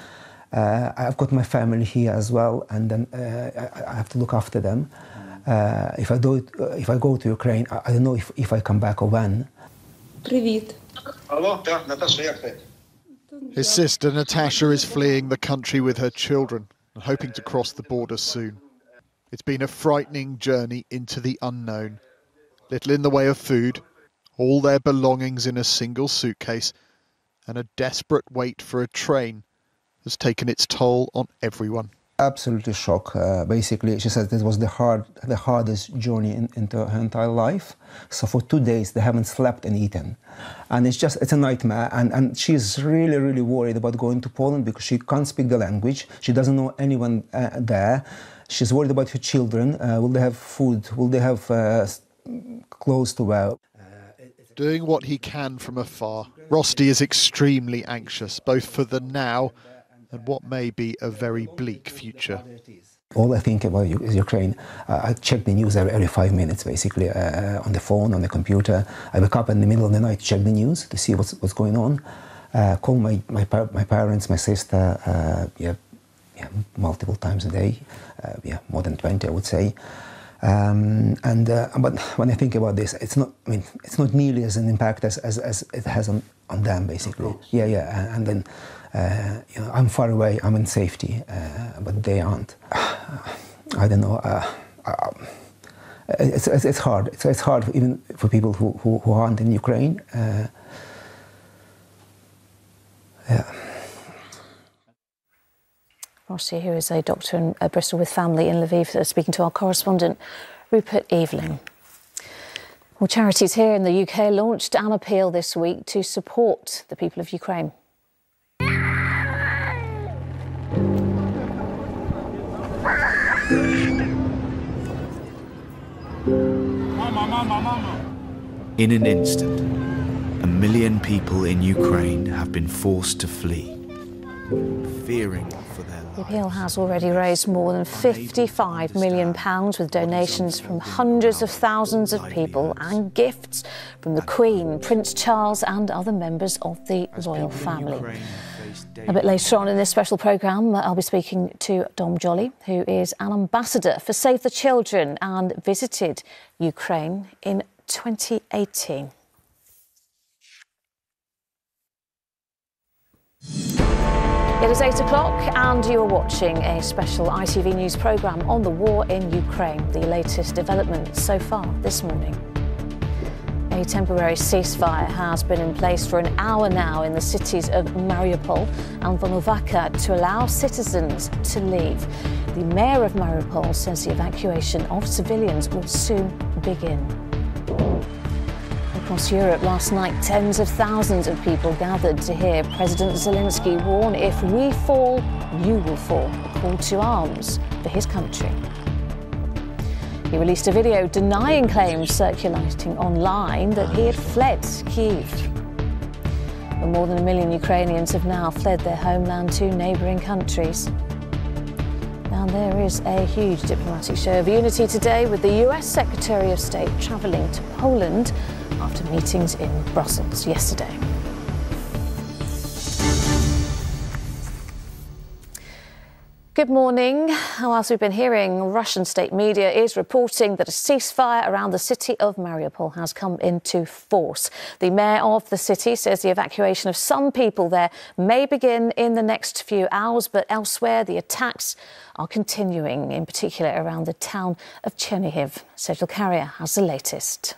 Speaker 15: I've got my family here as well, and then I have to look after them. If I go to Ukraine, I don't know if I come back or when.
Speaker 16: Привіт.
Speaker 17: Алло, так, Наташа, як ти?
Speaker 14: His sister Natasha is fleeing the country with her children and hoping to cross the border soon. It's been a frightening journey into the unknown. Little in the way of food, all their belongings in a single suitcase, and a desperate wait for a train has taken its toll on everyone.
Speaker 15: Absolutely shocked. Basically, she said this was the hardest journey into her entire life. So for 2 days, they haven't slept and eaten. And it's a nightmare. And she's really, really worried about going to Poland because she can't speak the language. She doesn't know anyone there. She's worried about her children. Will they have food? Will they have clothes to wear?
Speaker 14: Doing what he can from afar, Rosti is extremely anxious, both for the now and what may be a very bleak future.
Speaker 15: All I think about is Ukraine. I check the news every 5 minutes, basically, on the phone, on the computer. I wake up in the middle of the night to check the news to see what's going on. Call my parents, my sister. multiple times a day, more than 20, I would say. But when I think about this, it's not nearly as an impact as it has on them, basically. And then I'm far away, I'm in safety, but they aren't. I don't know. It's hard. It's hard even for people who aren't in Ukraine.
Speaker 1: Rossi, who is a doctor in Bristol with family in Lviv, speaking to our correspondent Rupert Evelyn. Well, charities here in the UK launched an appeal this week to support the people of Ukraine.
Speaker 16: In an instant, 1 million people in Ukraine have been forced to flee, fearing for their lives.
Speaker 1: The appeal has already raised more than £55 million with donations from hundreds of thousands of people and gifts from the Queen, Prince Charles and other members of the royal family. A bit later on in this special programme, I'll be speaking to Dom Jolly, who is an ambassador for Save the Children and visited Ukraine in 2018. It is 8 o'clock and you are watching a special ITV News programme on the war in Ukraine, the latest developments so far this morning. A temporary ceasefire has been in place for an hour now in the cities of Mariupol and Volnovakha to allow citizens to leave. The mayor of Mariupol says the evacuation of civilians will soon begin. Across Europe last night, tens of thousands of people gathered to hear President Zelensky warn, "If we fall, you will fall," a call to arms for his country. He released a video denying claims circulating online that he had fled Kiev. But more than 1 million Ukrainians have now fled their homeland to neighbouring countries. Now there is a huge diplomatic show of unity today, with the US Secretary of State travelling to Poland after meetings in Brussels yesterday. Good morning. Well, as we've been hearing, Russian state media is reporting that a ceasefire around the city of Mariupol has come into force. The mayor of the city says the evacuation of some people there may begin in the next few hours, but elsewhere the attacks are continuing, in particular around the town of Chernehev. Sergey has the latest.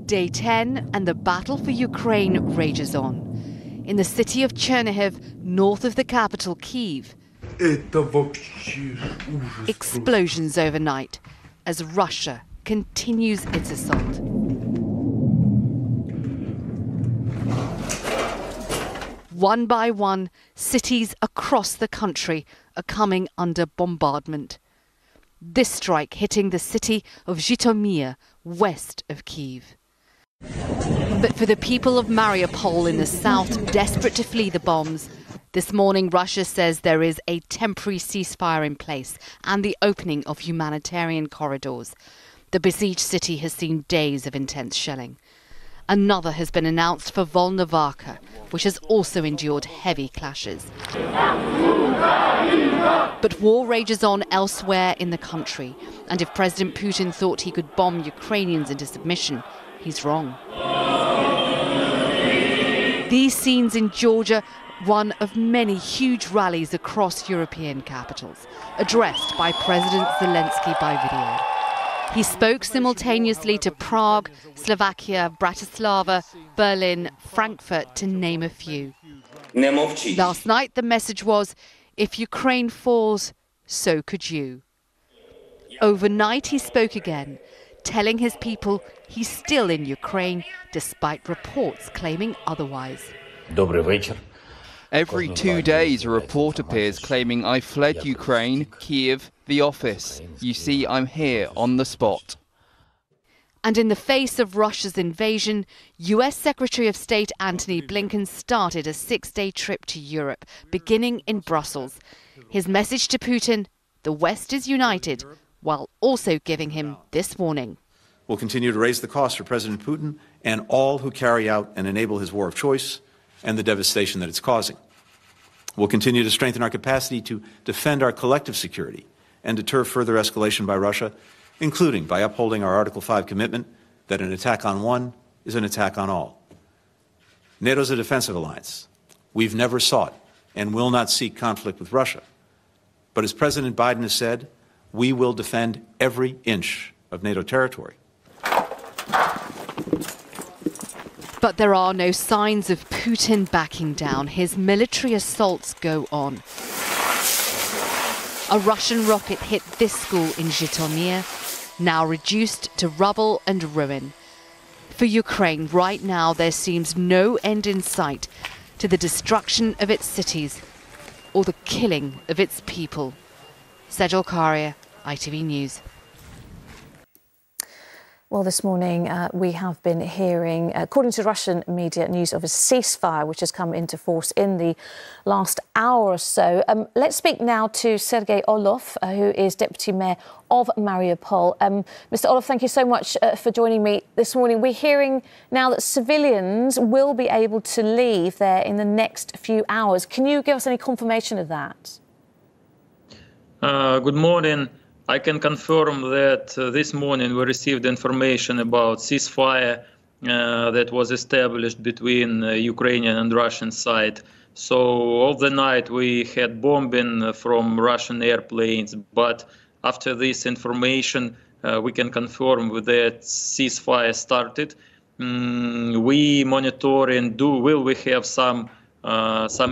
Speaker 3: Day 10 and the battle for Ukraine rages on. In the city of Chernehev, north of the capital, Kiev. Explosions overnight as Russia continues its assault. One by one, cities across the country are coming under bombardment. This strike hitting the city of Zhytomyr, west of Kiev. But for the people of Mariupol in the south, desperate to flee the bombs, this morning Russia says there is a temporary ceasefire in place and the opening of humanitarian corridors. The besieged city has seen days of intense shelling. Another has been announced for Volnovakha, which has also endured heavy clashes. But war rages on elsewhere in the country, and if President Putin thought he could bomb Ukrainians into submission, he's wrong. These scenes in Georgia, one of many huge rallies across European capitals, addressed by President Zelensky by video. He spoke simultaneously to Prague, Slovakia, Bratislava, Berlin, Frankfurt, to name a few. Last night the message was, "If Ukraine falls, so could you." Overnight he spoke again, telling his people he's still in Ukraine, despite reports claiming otherwise.
Speaker 5: Every 2 days, a report appears claiming I fled Ukraine, Kiev, the office. You see, I'm here on the spot.
Speaker 3: And in the face of Russia's invasion, US Secretary of State Antony Blinken started a 6-day trip to Europe, beginning in Brussels. His message to Putin, the West is united, while also giving him this warning.
Speaker 6: We'll continue to raise the cost for President Putin and all who carry out and enable his war of choice and the devastation that it's causing. We'll continue to strengthen our capacity to defend our collective security and deter further escalation by Russia, including by upholding our Article 5 commitment that an attack on one is an attack on all. NATO is a defensive alliance. We've never sought and will not seek conflict with Russia. But as President Biden has said, we will defend every inch of NATO territory.
Speaker 3: But there are no signs of Putin backing down. His military assaults go on. A Russian rocket hit this school in Zhytomyr, now reduced to rubble and ruin. For Ukraine, right now, there seems no end in sight to the destruction of its cities or the killing of its people. Sergey, ITV News.
Speaker 1: Well, this morning we have been hearing, according to Russian media, news of a ceasefire which has come into force in the last hour or so. Let's speak now to Sergey Orlov, who is Deputy Mayor of Mariupol. Mr. Orlov, thank you so much for joining me this morning. We're hearing now that civilians will be able to leave there in the next few hours. Can you give us any confirmation of that?
Speaker 18: Good morning. I can confirm that this morning we received information about ceasefire that was established between Ukrainian and Russian side. So all the night we had bombing from Russian airplanes, but after this information we can confirm that ceasefire started. We monitoring will we have some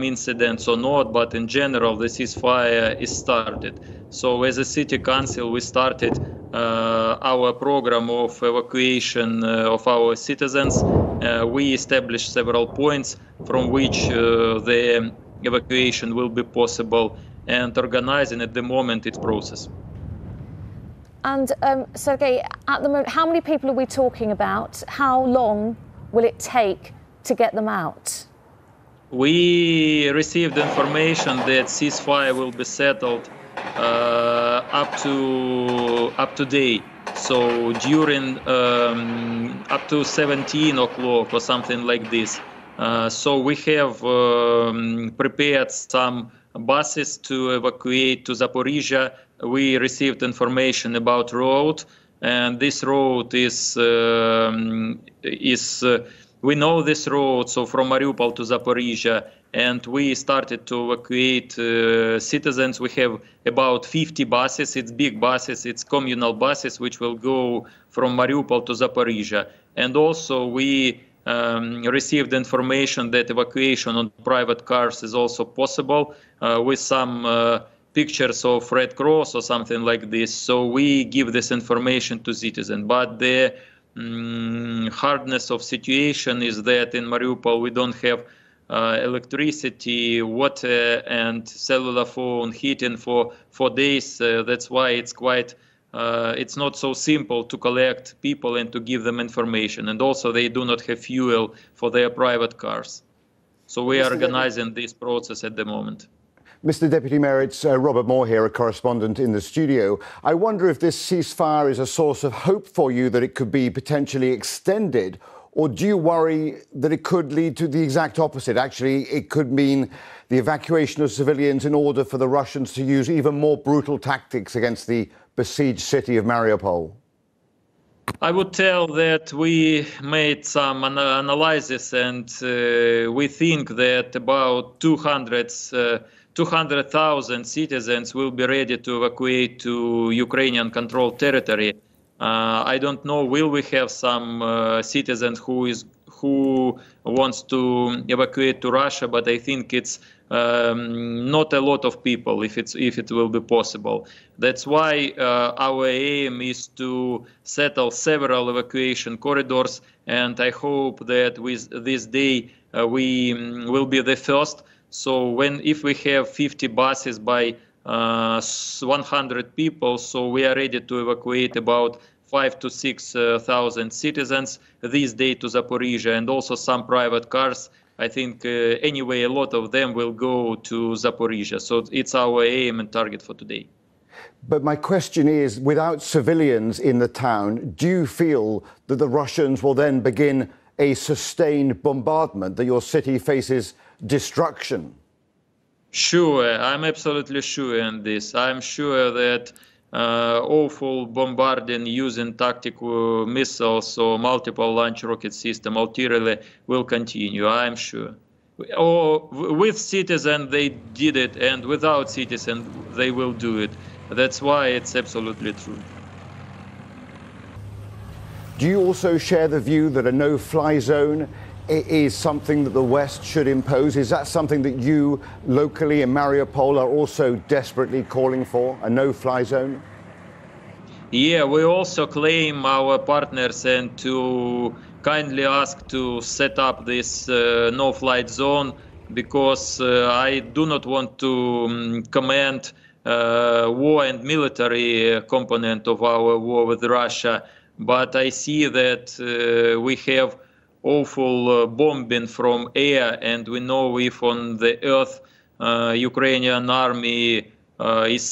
Speaker 18: incidents or not, but in general the ceasefire is started. So as a city council we started our program of evacuation of our citizens. We established several points from which the evacuation will be possible, and organizing at the moment its process.
Speaker 1: And Sergey, at the moment, how many people are we talking about? How long will it take to get them out?
Speaker 18: We received information that ceasefire will be settled up to date. So during up to 17 o'clock or something like this. So we have prepared some buses to evacuate to Zaporizhia. We received information about road, and this road is we know this road, so from Mariupol to Zaporizhia, and we started to evacuate citizens. We have about 50 buses. It's big buses, it's communal buses, which will go from Mariupol to Zaporizhia. And also we received information that evacuation on private cars is also possible with some pictures of Red Cross or something like this. So we give this information to citizens. But the hardness of situation is that in Mariupol we don't have electricity, water and cellular phone heating for days. That's why it's quite it's not so simple to collect people and to give them information. And also they do not have fuel for their private cars. So we are organizing this process at the moment.
Speaker 7: Mr. Deputy Mayor, it's Robert Moore here, a correspondent in the studio. I wonder if this ceasefire is a source of hope for you that it could be potentially extended, or do you worry that it could lead to the exact opposite? Actually, it could mean the evacuation of civilians in order for the Russians to use even more brutal tactics against the besieged city of Mariupol.
Speaker 18: I would tell that we made some analysis, and we think that about 200,000 citizens will be ready to evacuate to Ukrainian controlled territory. I don't know, will we have some citizens who wants to evacuate to Russia, but I think it's not a lot of people if it will be possible. That's why our aim is to settle several evacuation corridors, and I hope that with this day we will be the first. So if we have 50 buses by 100 people, so we are ready to evacuate about 5,000 to 6,000 citizens this day to Zaporizhia, and also some private cars. I think anyway a lot of them will go to Zaporizhia. So it's our aim and target for today.
Speaker 7: But my question is, without civilians in the town, do you feel that the Russians will then begin a sustained bombardment, that your city faces destruction?
Speaker 18: Sure, I'm absolutely sure in this. I'm sure that awful bombarding using tactical missiles or multiple launch rocket system ulteriorly will continue, I'm sure. Or with citizens they did it, and without citizens they will do it. That's why it's absolutely true.
Speaker 7: Do you also share the view that a no-fly zone is something that the West should impose? Is that something that you locally in Mariupol are also desperately calling for, a no-fly zone?
Speaker 18: Yeah, we also claim our partners and to kindly ask to set up this no-flight zone, because I do not want to comment war and military component of our war with Russia, but I see that we have awful bombing from air, and we know if on the earth Ukrainian army has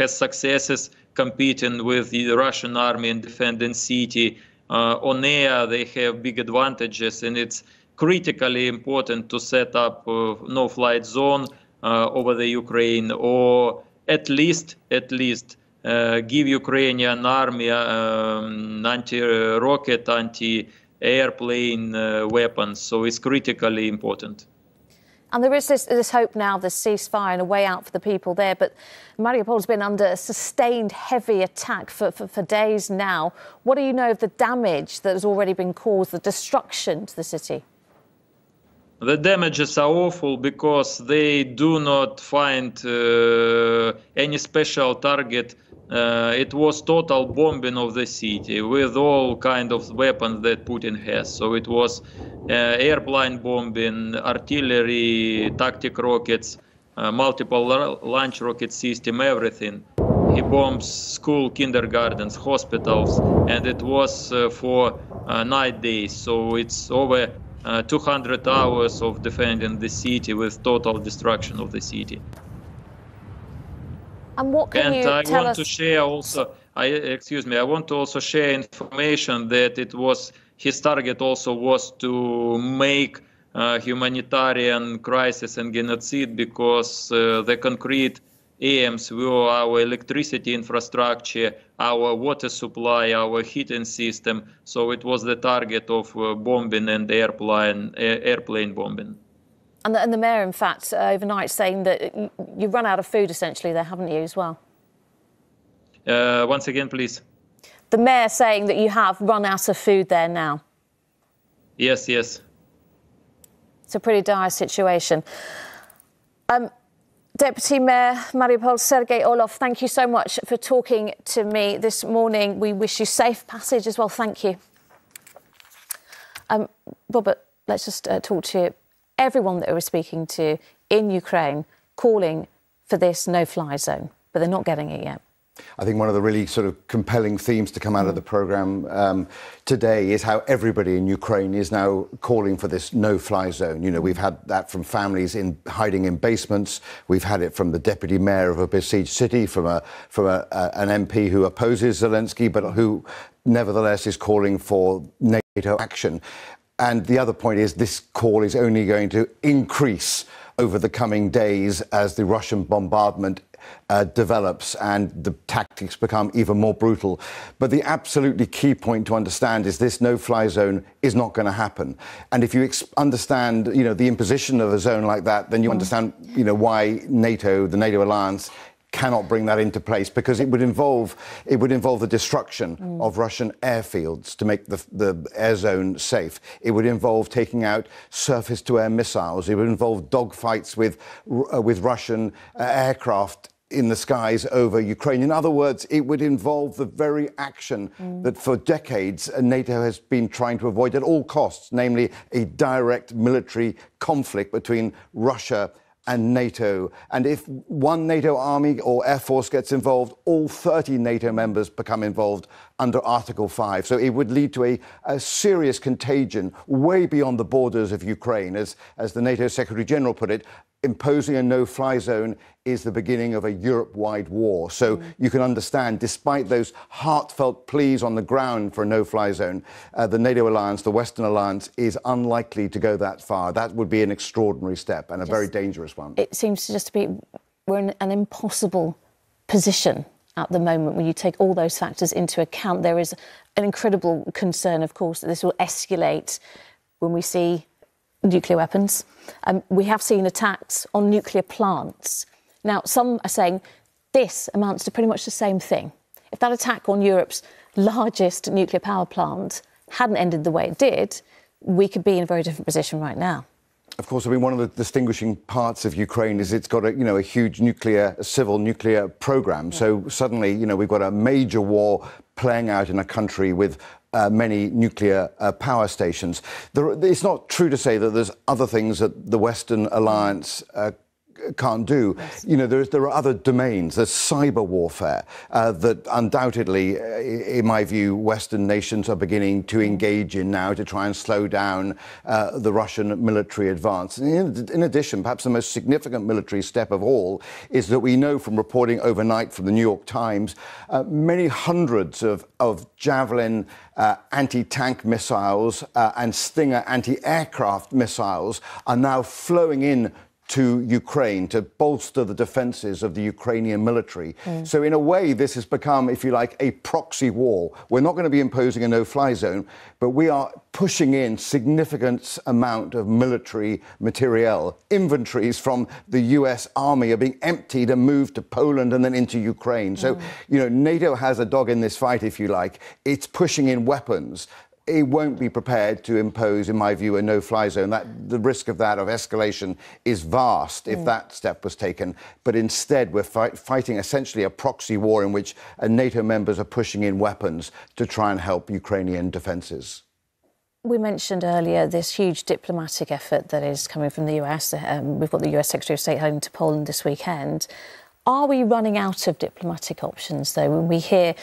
Speaker 18: successes competing with the Russian army and defending city. On air they have big advantages, and it's critically important to set up a no-flight zone over the Ukraine, or at least give Ukrainian army anti-rocket, anti-airplane weapons. So it's critically important.
Speaker 1: And there is this hope now, the ceasefire and a way out for the people there. But Mariupol's been under a sustained heavy attack for days now. What do you know of the damage that has already been caused, the destruction to the city?
Speaker 18: The damages are awful because they do not find any special target. It was total bombing of the city with all kinds of weapons that Putin has. So it was airplane bombing, artillery, tactic rockets, multiple launch rocket system, everything. He bombs school, kindergartens, hospitals, and it was for 9 days. So it's over 200 hours of defending the city with total destruction of the city.
Speaker 1: And what can you tell us?
Speaker 18: I want to share also, I want to also share information that it was, his target also was to make humanitarian crisis and genocide, because the concrete aims were our electricity infrastructure, our water supply, our heating system. So it was the target of bombing and airplane bombing.
Speaker 1: And the mayor, in fact, overnight saying that you've run out of food, essentially, there, haven't you, as well?
Speaker 18: Once again, please.
Speaker 1: The mayor saying that you have run out of food there now.
Speaker 18: Yes, yes.
Speaker 1: It's a pretty dire situation. Deputy Mayor Mariupol, Sergey Orlov, thank you so much for talking to me this morning. We wish you safe passage as well. Thank you. Robert, let's just talk to you. Everyone that we're speaking to in Ukraine calling for this no-fly zone, but they're not getting it yet.
Speaker 7: I think one of the really sort of compelling themes to come out of the programme today is how everybody in Ukraine is now calling for this no-fly zone. You know, we've had that from families hiding in basements. We've had it from the deputy mayor of a besieged city, from an MP who opposes Zelensky, but who nevertheless is calling for NATO action. And the other point is this call is only going to increase over the coming days as the Russian bombardment develops and the tactics become even more brutal. But the absolutely key point to understand is this no-fly zone is not going to happen. And if you understand, you know, the imposition of a zone like that, then you understand, you know, why NATO, the NATO alliance, cannot bring that into place, because it would involve the destruction of Russian airfields to make the air zone safe. It would involve taking out surface-to-air missiles. It would involve dogfights with Russian aircraft in the skies over Ukraine. In other words, it would involve the very action that for decades NATO has been trying to avoid at all costs, namely a direct military conflict between Russia and NATO. And if one NATO army or air force gets involved, all 30 NATO members become involved under Article 5. So it would lead to a serious contagion way beyond the borders of Ukraine, as the NATO Secretary General put it. imposing a no-fly zone is the beginning of a Europe-wide war. So you can understand, despite those heartfelt pleas on the ground for a no-fly zone, the NATO alliance, the Western alliance, is unlikely to go that far. That would be an extraordinary step and a very dangerous one.
Speaker 1: It seems to just be, we're in an impossible position at the moment when you take all those factors into account. There is an incredible concern, of course, that this will escalate when we see nuclear weapons. We have seen attacks on nuclear plants. Now, some are saying this amounts to pretty much the same thing. If that attack on Europe's largest nuclear power plant hadn't ended the way it did, we could be in a very different position right now.
Speaker 7: Of course, I mean, one of the distinguishing parts of Ukraine is it's got a huge civil nuclear program. So suddenly, we've got a major war playing out in a country with many nuclear power stations. It's not true to say that there's other things that the Western alliance can't do. There are other domains. There's cyber warfare that undoubtedly, in my view, Western nations are beginning to engage in now to try and slow down the Russian military advance. In addition, perhaps the most significant military step of all is that we know from reporting overnight from the New York Times, many hundreds of Javelin anti-tank missiles and Stinger anti-aircraft missiles are now flowing in to Ukraine to bolster the defences of the Ukrainian military. So in a way, this has become, if you like, a proxy war. We're not going to be imposing a no-fly zone, but we are pushing in significant amount of military materiel. Inventories from the US Army are being emptied and moved to Poland and then into Ukraine. So, NATO has a dog in this fight, if you like. It's pushing in weapons. It won't be prepared to impose, in my view, a no-fly zone. The risk of escalation is vast if that step was taken. But instead, we're fighting essentially a proxy war in which NATO members are pushing in weapons to try and help Ukrainian defences.
Speaker 1: We mentioned earlier this huge diplomatic effort that is coming from the US. We've got the US Secretary of State heading to Poland this weekend. Are we running out of diplomatic options, though? When we hear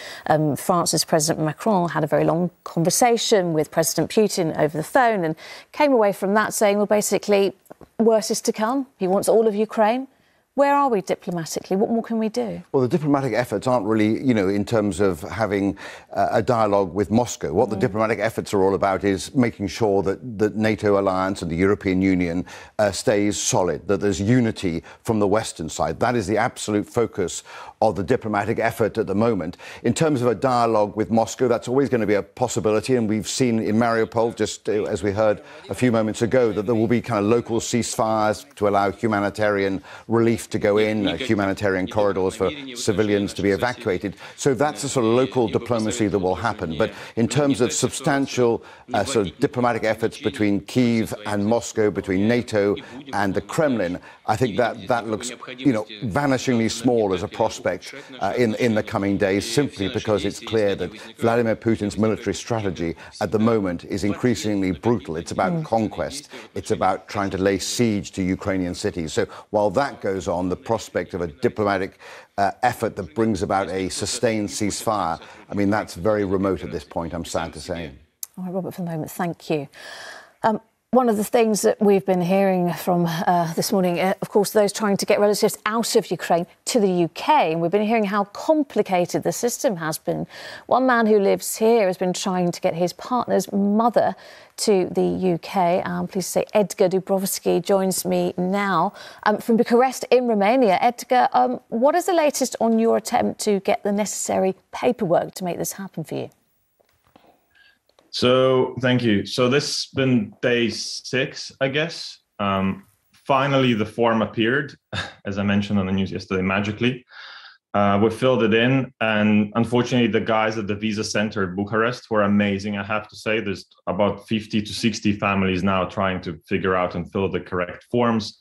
Speaker 1: France's President Macron had a very long conversation with President Putin over the phone and came away from that saying, well, basically, worse is to come. He wants all of Ukraine. Where are we diplomatically? What more can we do?
Speaker 7: Well, the diplomatic efforts aren't really, in terms of having a dialogue with Moscow. What the diplomatic efforts are all about is making sure that the NATO alliance and the European Union stays solid, that there's unity from the Western side. That is the absolute focus of the diplomatic effort at the moment. In terms of a dialogue with Moscow, that's always going to be a possibility. And we've seen in Mariupol, just as we heard a few moments ago, that there will be kind of local ceasefires to allow humanitarian relief to go in, humanitarian corridors for civilians to be evacuated. So that's the sort of local diplomacy that will happen. But in terms of substantial sort of diplomatic efforts between Kiev and Moscow, between NATO and the Kremlin, I think that looks, vanishingly small as a prospect in the coming days, simply because it's clear that Vladimir Putin's military strategy at the moment is increasingly brutal. It's about conquest. It's about trying to lay siege to Ukrainian cities. So while that goes on, the prospect of a diplomatic effort that brings about a sustained ceasefire, I mean, that's very remote at this point, I'm sad to say.
Speaker 1: All right, Robert, for the moment, thank you. One of the things that we've been hearing from this morning, of course, those trying to get relatives out of Ukraine to the UK. And we've been hearing how complicated the system has been. One man who lives here has been trying to get his partner's mother to the UK. I'm pleased to say Edgar Dubrovsky joins me now from Bucharest in Romania. Edgar, what is the latest on your attempt to get the necessary paperwork to make this happen for you?
Speaker 19: So, thank you. So this has been day 6, I guess. Finally, the form appeared, as I mentioned on the news yesterday, magically. We filled it in, and unfortunately, the guys at the visa center in Bucharest were amazing, I have to say. There's about 50 to 60 families now trying to figure out and fill the correct forms.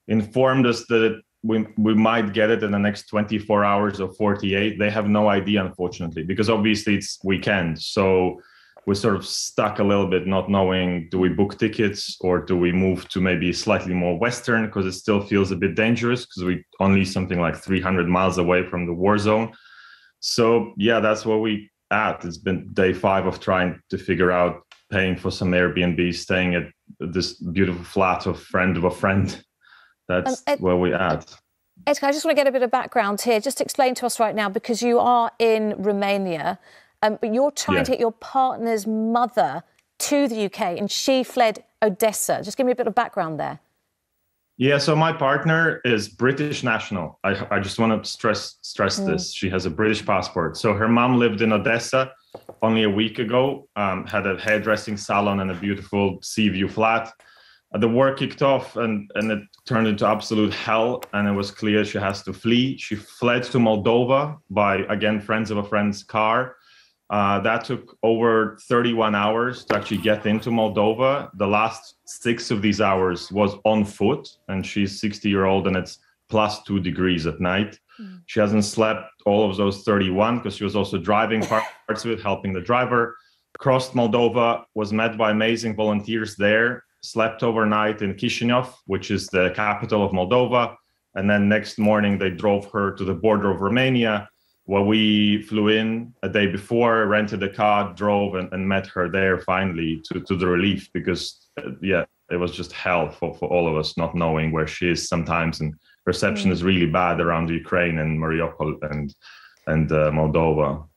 Speaker 19: Informed us that we might get it in the next 24 hours or 48. They have no idea, unfortunately, because obviously it's weekend. So we're sort of stuck a little bit not knowing, do we book tickets or do we move to maybe slightly more Western, because it still feels a bit dangerous because we're only something like 300 miles away from the war zone. So yeah, that's where we at. It's been day 5 of trying to figure out paying for some Airbnb, staying at this beautiful flat of friend of a friend. That's where we're at.
Speaker 1: Edgar, I just want to get a bit of background here. Just explain to us right now, because you are in Romania, but you're trying to get your partner's mother to the UK, and she fled Odessa. Just give me a bit of background there.
Speaker 19: Yeah, so my partner is British national. I just want to stress this. She has a British passport. So her mom lived in Odessa only a week ago, had a hairdressing salon and a beautiful sea view flat. The war kicked off and it turned into absolute hell, and it was clear she has to flee. She fled to Moldova by, again, friends of a friend's car. That took over 31 hours to actually get into Moldova. The last 6 of these hours was on foot, and she's 60-year-old, and it's +2 degrees at night. She hasn't slept all of those 31 because she was also driving parts of it, helping the driver. Crossed Moldova, was met by amazing volunteers there, slept overnight in Chisinau, which is the capital of Moldova. And then next morning, they drove her to the border of Romania, where we flew in a day before, rented a car, drove, and met her there finally to the relief, because, it was just hell for all of us not knowing where she is sometimes. And reception is really bad around Ukraine and Mariupol and Moldova.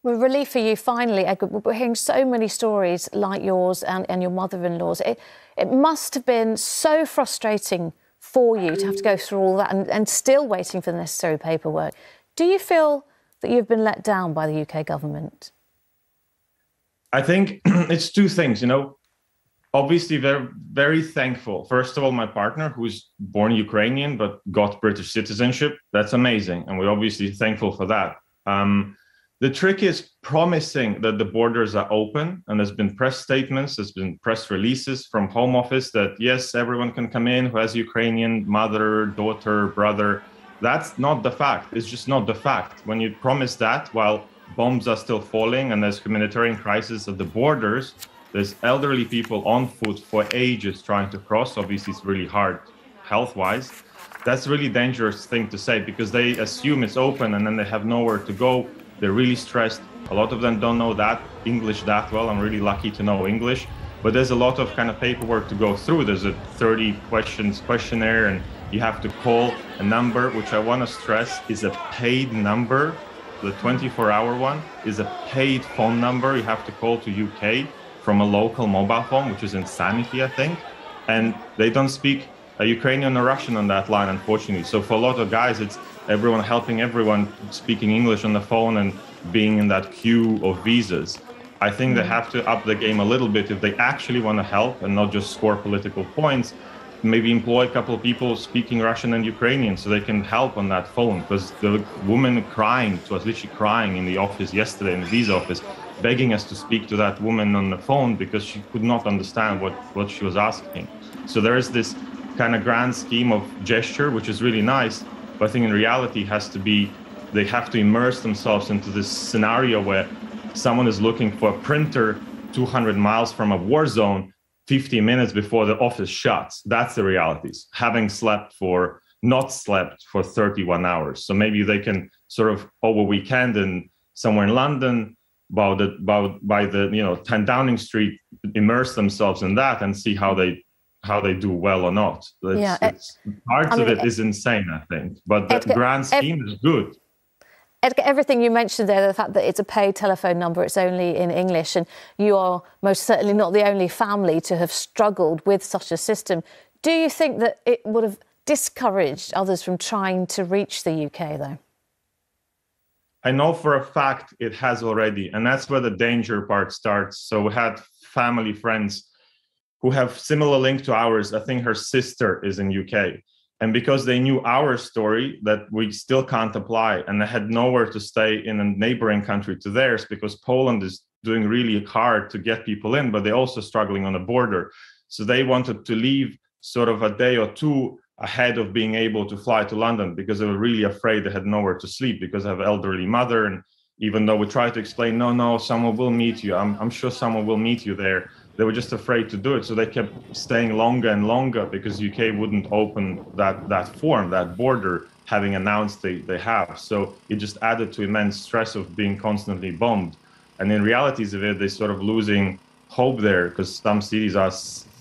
Speaker 1: Well, relief for you, finally, Edgar. We're hearing so many stories like yours and your mother-in-law's. It must have been so frustrating for you to have to go through all that and still waiting for the necessary paperwork. Do you feel that you've been let down by the UK government?
Speaker 19: I think it's two things, Obviously, they're very thankful. First of all, my partner, who's born Ukrainian but got British citizenship. That's amazing. And we're obviously thankful for that. The trick is promising that the borders are open, and there's been press statements, there's been press releases from Home Office that, yes, everyone can come in who has Ukrainian mother, daughter, brother. That's not the fact. It's just not the fact. When you promise that while bombs are still falling and there's humanitarian crisis at the borders, there's elderly people on foot for ages trying to cross. Obviously, it's really hard health-wise. That's a really dangerous thing to say, because they assume it's open and then they have nowhere to go. They're really stressed. A lot of them don't know English that well. I'm really lucky to know English. But there's a lot of kind of paperwork to go through. There's a 30 questions questionnaire, and you have to call a number, which I want to stress is a paid number. The 24-hour one is a paid phone number you have to call to UK from a local mobile phone, which is insanity, I think. And they don't speak Ukrainian or Russian on that line, unfortunately. So for a lot of guys, it's everyone helping everyone speaking English on the phone and being in that queue of visas. I think they have to up the game a little bit if they actually want to help and not just score political points. Maybe employ a couple of people speaking Russian and Ukrainian so they can help on that phone. Because the woman was literally crying in the office yesterday, in the visa office, begging us to speak to that woman on the phone because she could not understand what she was asking. So there is this kind of grand scheme of gesture, which is really nice. But I think in reality they have to immerse themselves into this scenario where someone is looking for a printer 200 miles from a war zone 50 minutes before the office shuts. That's the realities. Having not slept for 31 hours. So maybe they can sort of over weekend and somewhere in London by the 10 Downing Street, immerse themselves in that and see how they do well or not. Parts of it is insane, I think, but the grand scheme is good.
Speaker 1: Edgar, everything you mentioned there, the fact that it's a paid telephone number, it's only in English, and you are most certainly not the only family to have struggled with such a system. Do you think that it would have discouraged others from trying to reach the UK, though?
Speaker 19: I know for a fact it has already, and that's where the danger part starts. So we had family friends who have similar link to ours. I think her sister is in UK. And because they knew our story, that we still can't apply, and they had nowhere to stay in a neighboring country to theirs, because Poland is doing really hard to get people in, but they're also struggling on the border. So they wanted to leave sort of a day or two ahead of being able to fly to London, because they were really afraid they had nowhere to sleep because I have an elderly mother. And even though we tried to explain, no, someone will meet you. I'm sure someone will meet you there. They were just afraid to do it. So they kept staying longer and longer because UK wouldn't open that form, that border, having announced they have. So it just added to immense stress of being constantly bombed. And in realities of it, they're sort of losing hope there, because some cities are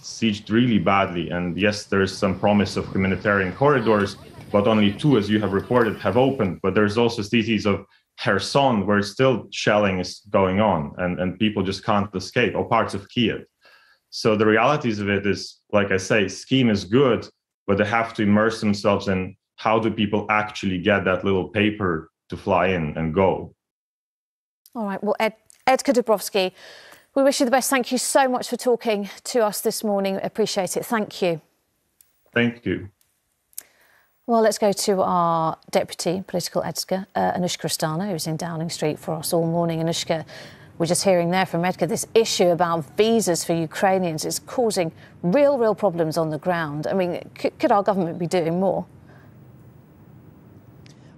Speaker 19: sieged really badly. And yes, there's some promise of humanitarian corridors, but only 2, as you have reported, have opened. But there's also cities of Kherson where still shelling is going on and people just can't escape, or parts of Kiev. So the realities of it is, like I say, scheme is good, but they have to immerse themselves in how do people actually get that little paper to fly in and go.
Speaker 1: All right, well, Edgar Dubrovsky, we wish you the best. Thank you so much for talking to us this morning. Appreciate it. Thank you.
Speaker 19: Thank you.
Speaker 1: Well, let's go to our deputy political editor, Anushka Rastana, who's in Downing Street for us all morning. Anushka, we're just hearing there from Edgar, this issue about visas for Ukrainians is causing real problems on the ground. I mean, could our government be doing more?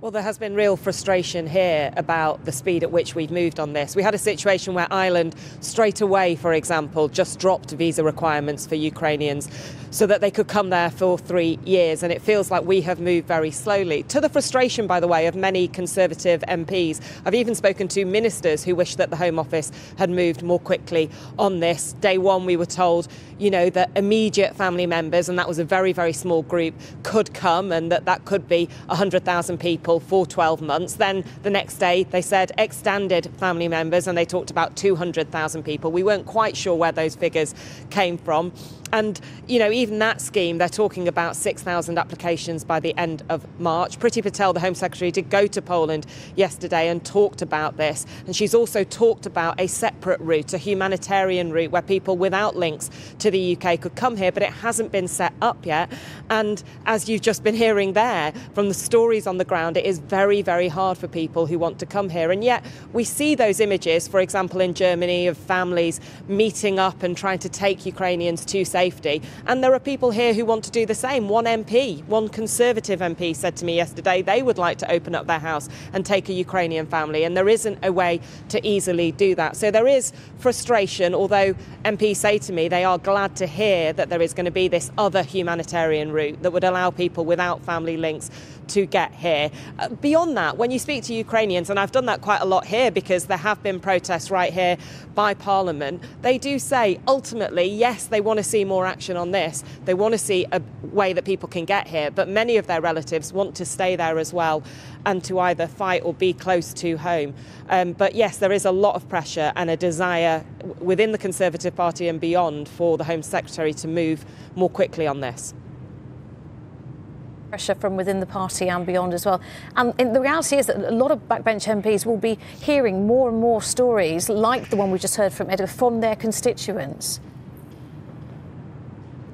Speaker 10: Well, there has been real frustration here about the speed at which we've moved on this. We had a situation where Ireland straight away, for example, just dropped visa requirements for Ukrainians so that they could come there for 3 years. And it feels like we have moved very slowly, to the frustration, by the way, of many Conservative MPs. I've even spoken to ministers who wish that the Home Office had moved more quickly on this. Day one, we were told, you know, that immediate family members, and that was a very small group, could come, and that could be 100,000 people for 12 months. Then the next day they said extended family members, and they talked about 200,000 people. We weren't quite sure where those figures came from. And, you know, even that scheme, they're talking about 6,000 applications by the end of March. Priti Patel, the Home Secretary, did go to Poland yesterday and talked about this. And she's also talked about a separate route, a humanitarian route, where people without links to the UK could come here, but it hasn't been set up yet. And as you've just been hearing there from the stories on the ground, it is very hard for people who want to come here. And yet we see those images, for example, in Germany, of families meeting up and trying to take Ukrainians to safety. And there are people here who want to do the same. One Conservative MP said to me yesterday they would like to open up their house and take a Ukrainian family, and there isn't a way to easily do that. So there is frustration, although MPs say to me they are glad to hear that there is going to be this other humanitarian route that would allow people without family links to get here. Beyond that, when you speak to Ukrainians, and I've done that quite a lot here because there have been protests right here by Parliament, they do say ultimately, yes, they want to see more action on this. They want to see a way that people can get here, but many of their relatives want to stay there as well and to either fight or be close to home. But yes, there is a lot of pressure and a desire within the Conservative Party and beyond for the Home Secretary to move more quickly on this.
Speaker 1: Pressure from within the party and beyond as well. And the reality is that a lot of backbench MPs will be hearing more and more stories like the one we just heard from Edgar from their constituents.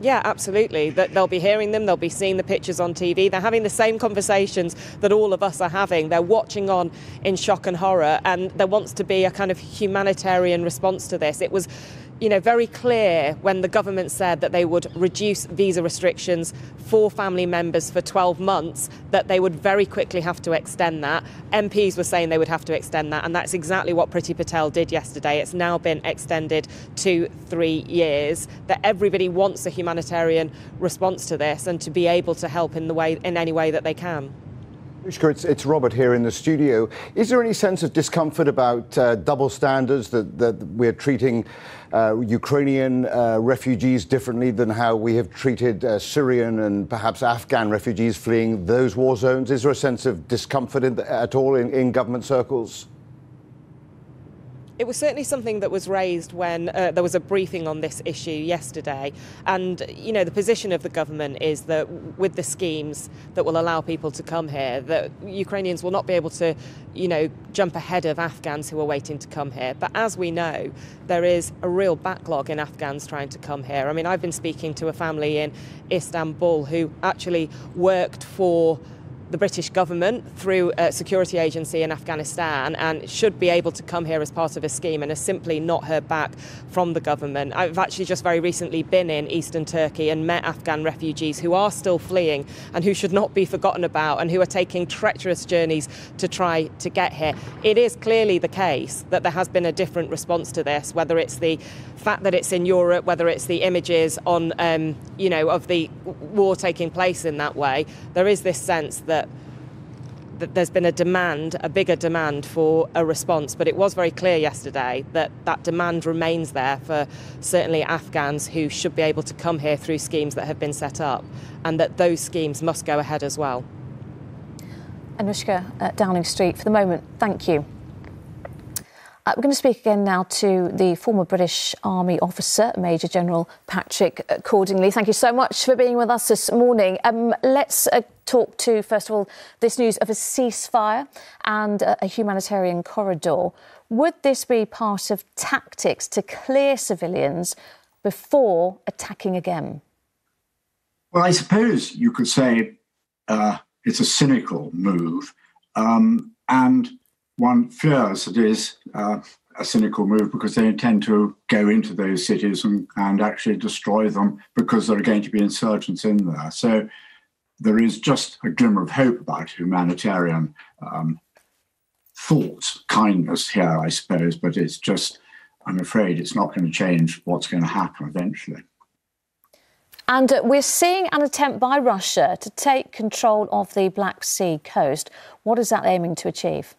Speaker 10: Yeah, absolutely. That they'll be hearing them, they'll be seeing the pictures on TV. They're having the same conversations that all of us are having. They're watching on in shock and horror, and there wants to be a kind of humanitarian response to this. It was, you know, very clear when the government said that they would reduce visa restrictions for family members for 12 months, that they would very quickly have to extend that. MPs were saying they would have to extend that, and that's exactly what Priti Patel did yesterday. It's now been extended to 3 years. That everybody wants a humanitarian response to this and to be able to help in any way that they can.
Speaker 7: It's Robert here in the studio. Is there any sense of discomfort about double standards, that we're treating Ukrainian refugees differently than how we have treated Syrian and perhaps Afghan refugees fleeing those war zones? Is there a sense of discomfort at all in government circles?
Speaker 10: It was certainly something that was raised when there was a briefing on this issue yesterday. And, you know, the position of the government is that with the schemes that will allow people to come here, that Ukrainians will not be able to, you know, jump ahead of Afghans who are waiting to come here. But as we know, there is a real backlog in Afghans trying to come here. I mean, I've been speaking to a family in Istanbul who actually worked for the British government through a security agency in Afghanistan and should be able to come here as part of a scheme and has simply not heard back from the government. I've actually just very recently been in eastern Turkey and met Afghan refugees who are still fleeing and who should not be forgotten about and who are taking treacherous journeys to try to get here. It is clearly the case that there has been a different response to this, whether it's the fact that it's in Europe, whether it's the images on, you know, of the war taking place in that way. There is this sense that that there's been a bigger demand for a response. But it was very clear yesterday that that demand remains there for certainly Afghans who should be able to come here through schemes that have been set up, and that those schemes must go ahead as well.
Speaker 1: Anushka at Downing Street for the moment. Thank you. We're going to speak again now to the former British Army officer, Major General Patrick Cordingley. Thank you so much for being with us this morning. Let's talk to, first of all, this news of a ceasefire and a humanitarian corridor. Would this be part of tactics to clear civilians before attacking again?
Speaker 9: Well, I suppose you could say it's a cynical move, and one fears it is a cynical move because they intend to go into those cities and actually destroy them because there are going to be insurgents in there. So there is just a glimmer of hope about humanitarian thoughts, kindness here, I suppose, but it's just, I'm afraid it's not going to change what's going to happen eventually.
Speaker 1: And we're seeing an attempt by Russia to take control of the Black Sea coast. What is that aiming to achieve?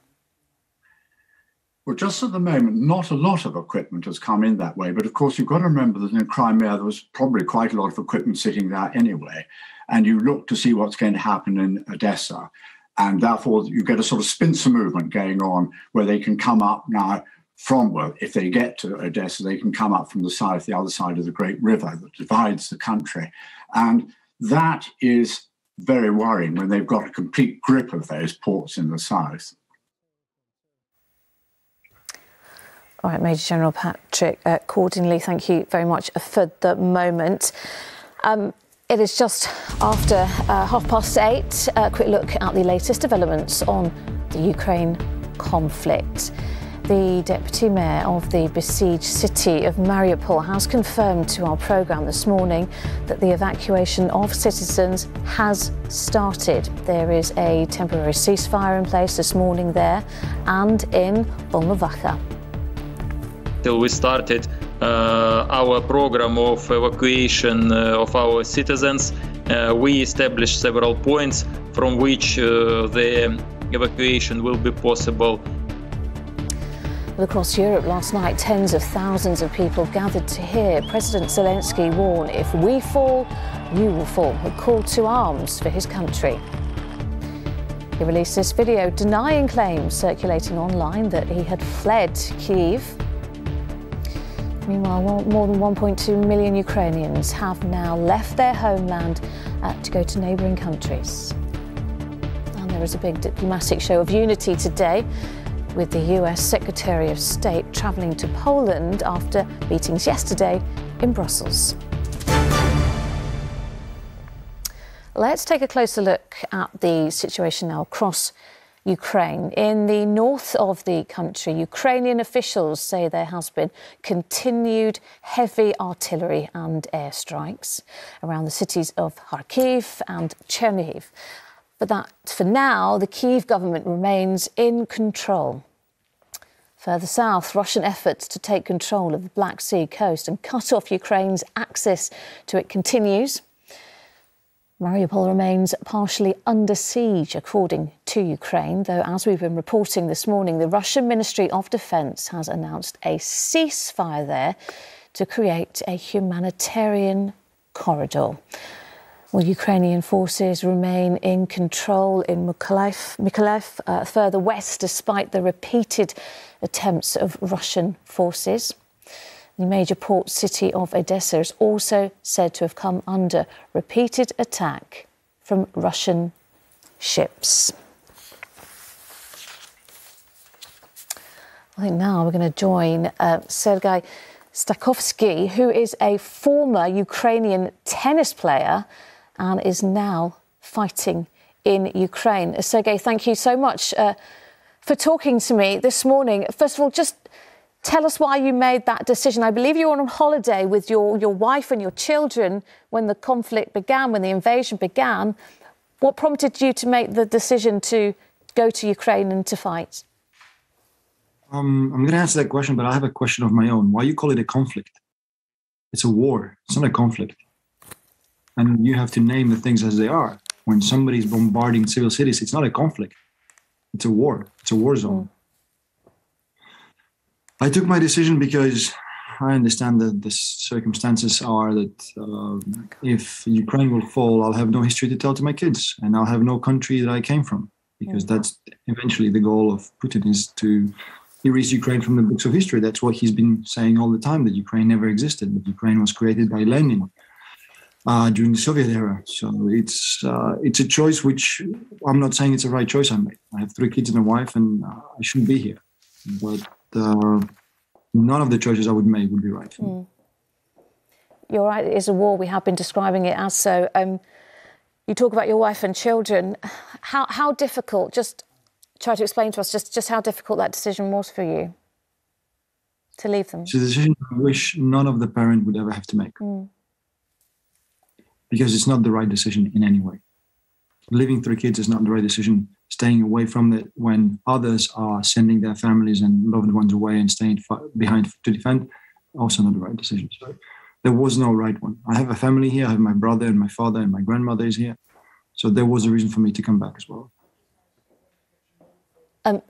Speaker 9: Well, just at the moment, not a lot of equipment has come in that way. But of course, you've got to remember that in Crimea, there was probably quite a lot of equipment sitting there anyway. And you look to see what's going to happen in Odessa. And therefore, you get a sort of pincer movement going on where they can come up now from, well, if they get to Odessa, they can come up from the south, the other side of the great river that divides the country. And that is very worrying when they've got a complete grip of those ports in the south.
Speaker 1: All right, Major General Patrick Cordingley, thank you very much for the moment. It is just after 8:30. A quick look at the latest developments on the Ukraine conflict. The Deputy Mayor of the besieged city of Mariupol has confirmed to our programme this morning that the evacuation of citizens has started. There is a temporary ceasefire in place this morning there and in Volnovakha.
Speaker 18: Till we started our program of evacuation of our citizens, we established several points from which the evacuation will be possible.
Speaker 1: Across Europe last night, tens of thousands of people gathered to hear President Zelensky warn, if we fall, you will fall, a call to arms for his country. He released this video denying claims circulating online that he had fled Kiev. Meanwhile, more than 1.2 million Ukrainians have now left their homeland to go to neighbouring countries. And there is a big diplomatic show of unity today, with the US Secretary of State travelling to Poland after meetings yesterday in Brussels. Let's take a closer look at the situation now across Ukraine. In the north of the country, Ukrainian officials say there has been continued heavy artillery and airstrikes around the cities of Kharkiv and Chernehev. But that, for now, the Kiev government remains in control. Further south, Russian efforts to take control of the Black Sea coast and cut off Ukraine's access to it continues. Mariupol remains partially under siege, according to Ukraine, though, as we've been reporting this morning, the Russian Ministry of Defence has announced a ceasefire there to create a humanitarian corridor. Well, Ukrainian forces remain in control in Mykolaiv, further west, despite the repeated attempts of Russian forces. The major port city of Odessa is also said to have come under repeated attack from Russian ships. I think now we're going to join Sergey Stakovsky, who is a former Ukrainian tennis player and is now fighting in Ukraine. Sergey, thank you so much for talking to me this morning. First of all, just tell us why you made that decision. I believe you were on holiday with your wife and your children when the conflict began, when the invasion began. What prompted you to make the decision to go to Ukraine and to fight?
Speaker 20: I'm going to answer that question, but I have a question of my own. Why you call it a conflict? It's a war. It's not a conflict. And you have to name the things as they are. When somebody's bombarding civil cities, it's not a conflict. It's a war. It's a war zone. I took my decision because I understand that the circumstances are that if Ukraine will fall, I'll have no history to tell to my kids, and I'll have no country that I came from, because that's eventually the goal of Putin, is to erase Ukraine from the books of history. That's what he's been saying all the time, that Ukraine never existed, that Ukraine was created by Lenin during the Soviet era. So it's a choice which I'm not saying it's a right choice I made. I have 3 kids and a wife, and I shouldn't be here. But none of the choices I would make would be right for me.
Speaker 1: You're right, it is a war. We have been describing it as so. You talk about your wife and children. How difficult, just try to explain to us just how difficult that decision was for you to leave them.
Speaker 20: It's a decision I wish none of the parent would ever have to make. Because it's not the right decision in any way. Leaving 3 kids is not the right decision. Staying away from it when others are sending their families and loved ones away and staying behind to defend, also not the right decision. So there was no right one. I have a family here. I have my brother and my father and my grandmother is here. So there was a reason for me to come back as well.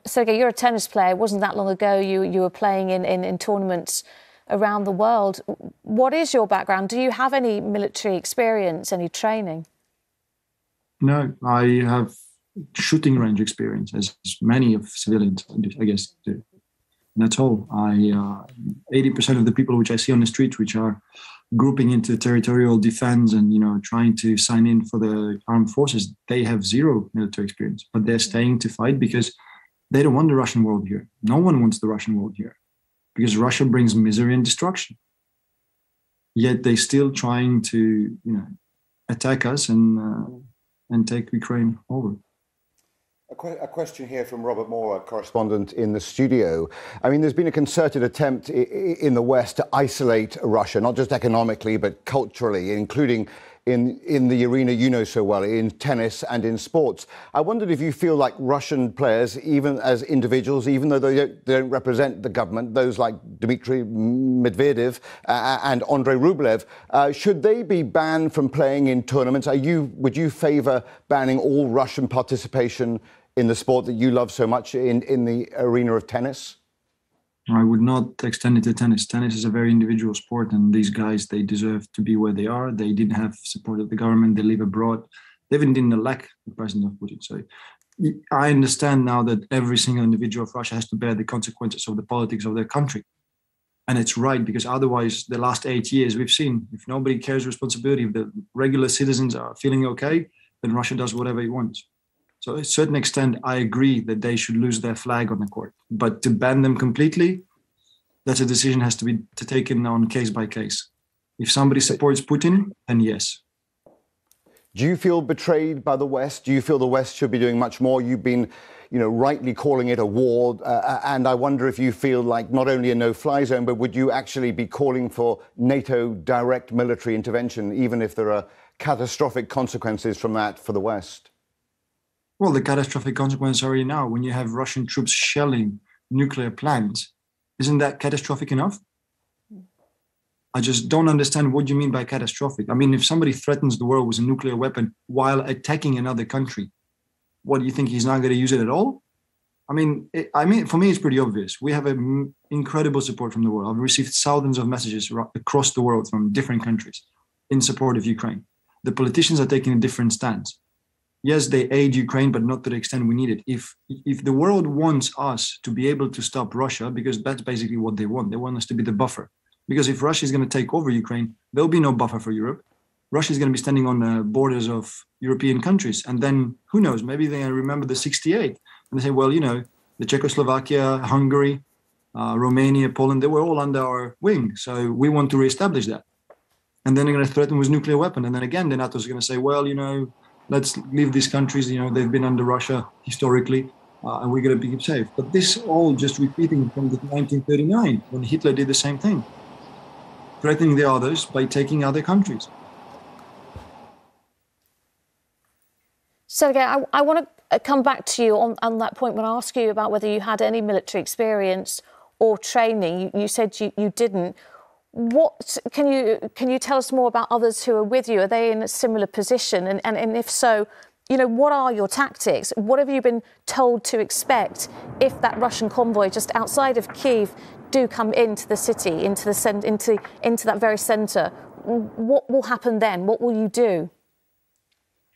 Speaker 1: Sergey, you're a tennis player. It wasn't that long ago you were playing in tournaments around the world. What is your background? Do you have any military experience, any training?
Speaker 20: No, I have shooting range experience, as many of civilians, I guess, do. And that's all. 80% of the people which I see on the streets, which are grouping into territorial defense and, trying to sign in for the armed forces, they have 0 military experience, but they're staying to fight because they don't want the Russian world here. No one wants the Russian world here because Russia brings misery and destruction. Yet they're still trying to, attack us and take Ukraine over.
Speaker 7: A question here from Robert Moore, a correspondent in the studio. I mean, there's been a concerted attempt in the West to isolate Russia, not just economically, but culturally, including in the arena you know so well, in tennis and in sports. I wondered if you feel like Russian players, even as individuals, even though they don't represent the government, those like Dmitry Medvedev and Andrei Rublev, should they be banned from playing in tournaments? Would you favour banning all Russian participation in the sport that you love so much in the arena of tennis?
Speaker 20: I would not extend it to tennis. Tennis is a very individual sport, and these guys, they deserve to be where they are. They didn't have support of the government. They live abroad. They even didn't elect the president of Putin. So I understand now that every single individual of Russia has to bear the consequences of the politics of their country. And it's right, because otherwise, the last 8 years, we've seen, if nobody carries responsibility, if the regular citizens are feeling okay, then Russia does whatever it wants. So to a certain extent, I agree that they should lose their flag on the court. But to ban them completely, that's a decision has to be taken on case by case. If somebody supports Putin, then yes.
Speaker 7: Do you feel betrayed by the West? Do you feel the West should be doing much more? You've been, rightly calling it a war. And I wonder if you feel like not only a no-fly zone, but would you actually be calling for NATO direct military intervention, even if there are catastrophic consequences from that for the West?
Speaker 20: Well, the catastrophic consequences are now. When you have Russian troops shelling nuclear plants, isn't that catastrophic enough? I just don't understand what you mean by catastrophic. I mean, if somebody threatens the world with a nuclear weapon while attacking another country, what do you think, he's not going to use it at all? I mean, for me, it's pretty obvious. We have an incredible support from the world. I've received thousands of messages across the world from different countries in support of Ukraine. The politicians are taking a different stance. Yes, they aid Ukraine, but not to the extent we need it. If the world wants us to be able to stop Russia, because that's basically what they want us to be the buffer. Because if Russia is going to take over Ukraine, there'll be no buffer for Europe. Russia is going to be standing on the borders of European countries. And then, who knows, maybe they remember the 68. And they say, well, the Czechoslovakia, Hungary, Romania, Poland, they were all under our wing. So we want to reestablish that. And then they're going to threaten with nuclear weapon. And then again, the NATO is going to say, well, let's leave these countries, they've been under Russia historically, and we're going to be safe. But this all just repeating from the 1939, when Hitler did the same thing, threatening the others by taking other countries.
Speaker 1: Sergey, I want to come back to you on that point when I ask you about whether you had any military experience or training. You said you didn't. What can you tell us more about others who are with you? Are they in a similar position? And if so, you know, what are your tactics? What have you been told to expect if that Russian convoy just outside of Kiev do come into the city, into that very centre? What will happen then? What will you do?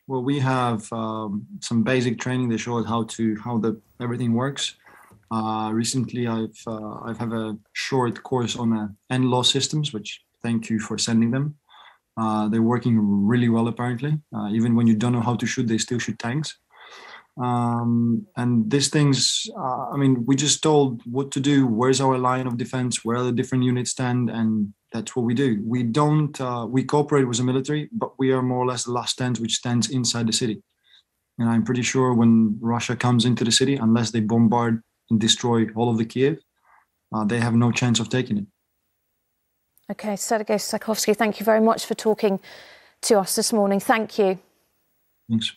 Speaker 20: Well, we have some basic training that shows how everything works. Recently, I've have a short course on end-law systems, which thank you for sending them. They're working really well, apparently. Even when you don't know how to shoot, they still shoot tanks. And these things, I mean, we just told what to do. Where's our line of defense? Where the different units stand? And that's what we do. We don't, we cooperate with the military, but we are more or less the last stand which stands inside the city. And I'm pretty sure when Russia comes into the city, unless they bombard and destroy all of the Kiev, they have no chance of taking it.
Speaker 1: Okay, Sergey Stakovsky, thank you very much for talking to us this morning. Thank you.
Speaker 20: Thanks.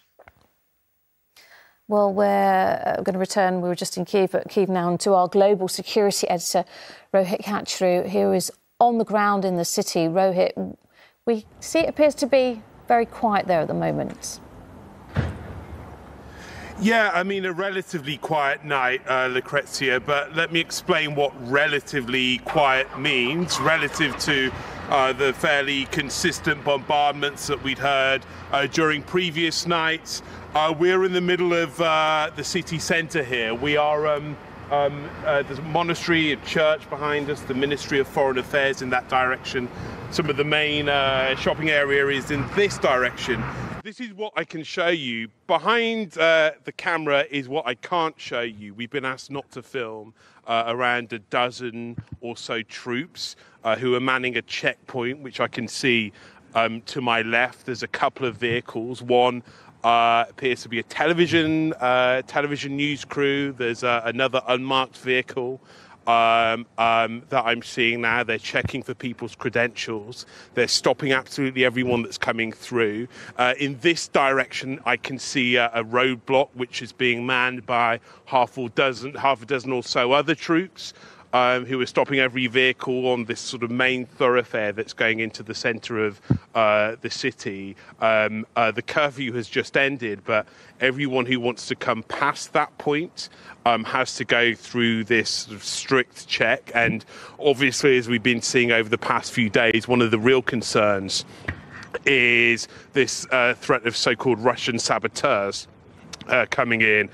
Speaker 1: Well, we're going to return. We were just in Kiev, but Kiev now, to our global security editor, Rohit Kachru, who is on the ground in the city. Rohit, we see it appears to be very quiet there at the moment.
Speaker 4: Yeah, I mean, a relatively quiet night, Lucrezia, but let me explain what relatively quiet means relative to the fairly consistent bombardments that we'd heard during previous nights. We're in the middle of the city centre here. We are, there's a monastery, a church behind us, the Ministry of Foreign Affairs in that direction. Some of the main shopping area is in this direction. This is what I can show you. Behind the camera is what I can't show you. We've been asked not to film around a dozen or so troops who are manning a checkpoint, which I can see to my left. There's a couple of vehicles. One appears to be a television news crew. There's another unmarked vehicle that I'm seeing now. They're checking for people's credentials. They're stopping absolutely everyone that's coming through. In this direction, I can see a roadblock which is being manned by half a dozen or so other troops who are stopping every vehicle on this sort of main thoroughfare that's going into the centre of the city. The curfew has just ended, but everyone who wants to come past that point has to go through this sort of strict check. And obviously, as we've been seeing over the past few days, one of the real concerns is this threat of so-called Russian saboteurs coming in.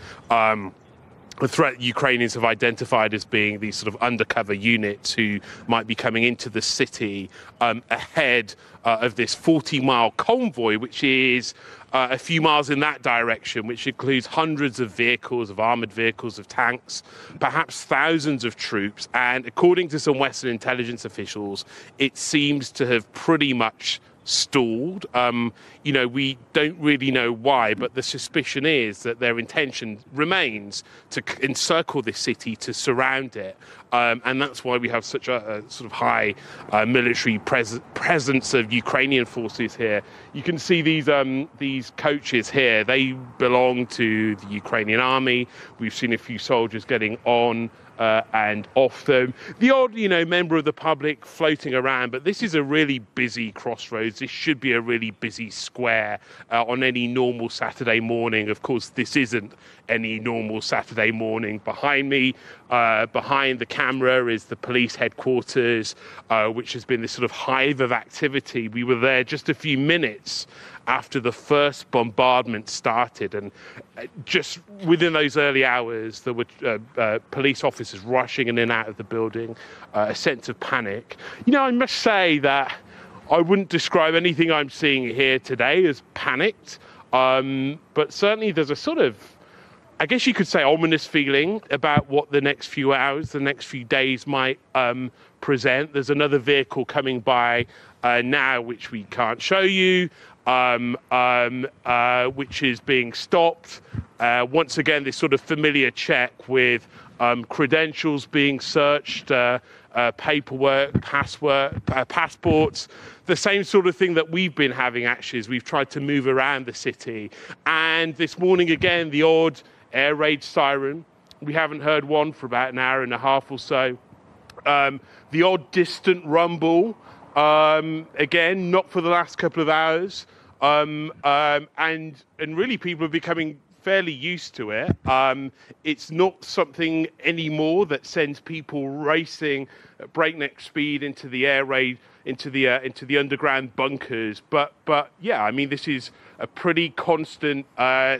Speaker 4: The threat Ukrainians have identified as being these sort of undercover units who might be coming into the city ahead of this 40-mile convoy, which is a few miles in that direction, which includes hundreds of vehicles, of armoured vehicles, of tanks, perhaps thousands of troops. And according to some Western intelligence officials, it seems to have pretty much stalled. You know, we don't really know why, but the suspicion is that their intention remains to encircle this city, to surround it. And that's why we have such a sort of high military presence of Ukrainian forces here. You can see these coaches here. They belong to the Ukrainian army. We've seen a few soldiers getting on and off them. The odd, member of the public floating around, but this is a really busy crossroads. This should be a really busy square on any normal Saturday morning. Of course, this isn't any normal Saturday morning. Behind me, behind the camera, is the police headquarters, which has been this sort of hive of activity. We were there just a few minutes after the first bombardment started, and just within those early hours there were police officers rushing in and out of the building, a sense of panic. I must say that I wouldn't describe anything I'm seeing here today as panicked, but certainly there's a sort of, I guess you could say, ominous feeling about what the next few hours, the next few days might present. There's another vehicle coming by now, which we can't show you, which is being stopped. Once again, this sort of familiar check with credentials being searched, paperwork, passports, the same sort of thing that we've been having actually as we've tried to move around the city. And this morning again, the odd air raid siren. We haven't heard one for about an hour and a half or so. The odd distant rumble, again, not for the last couple of hours. and really people are becoming fairly used to it. It's not something anymore that sends people racing at breakneck speed into the air raid, into the underground bunkers. But yeah, I mean, this is a pretty constant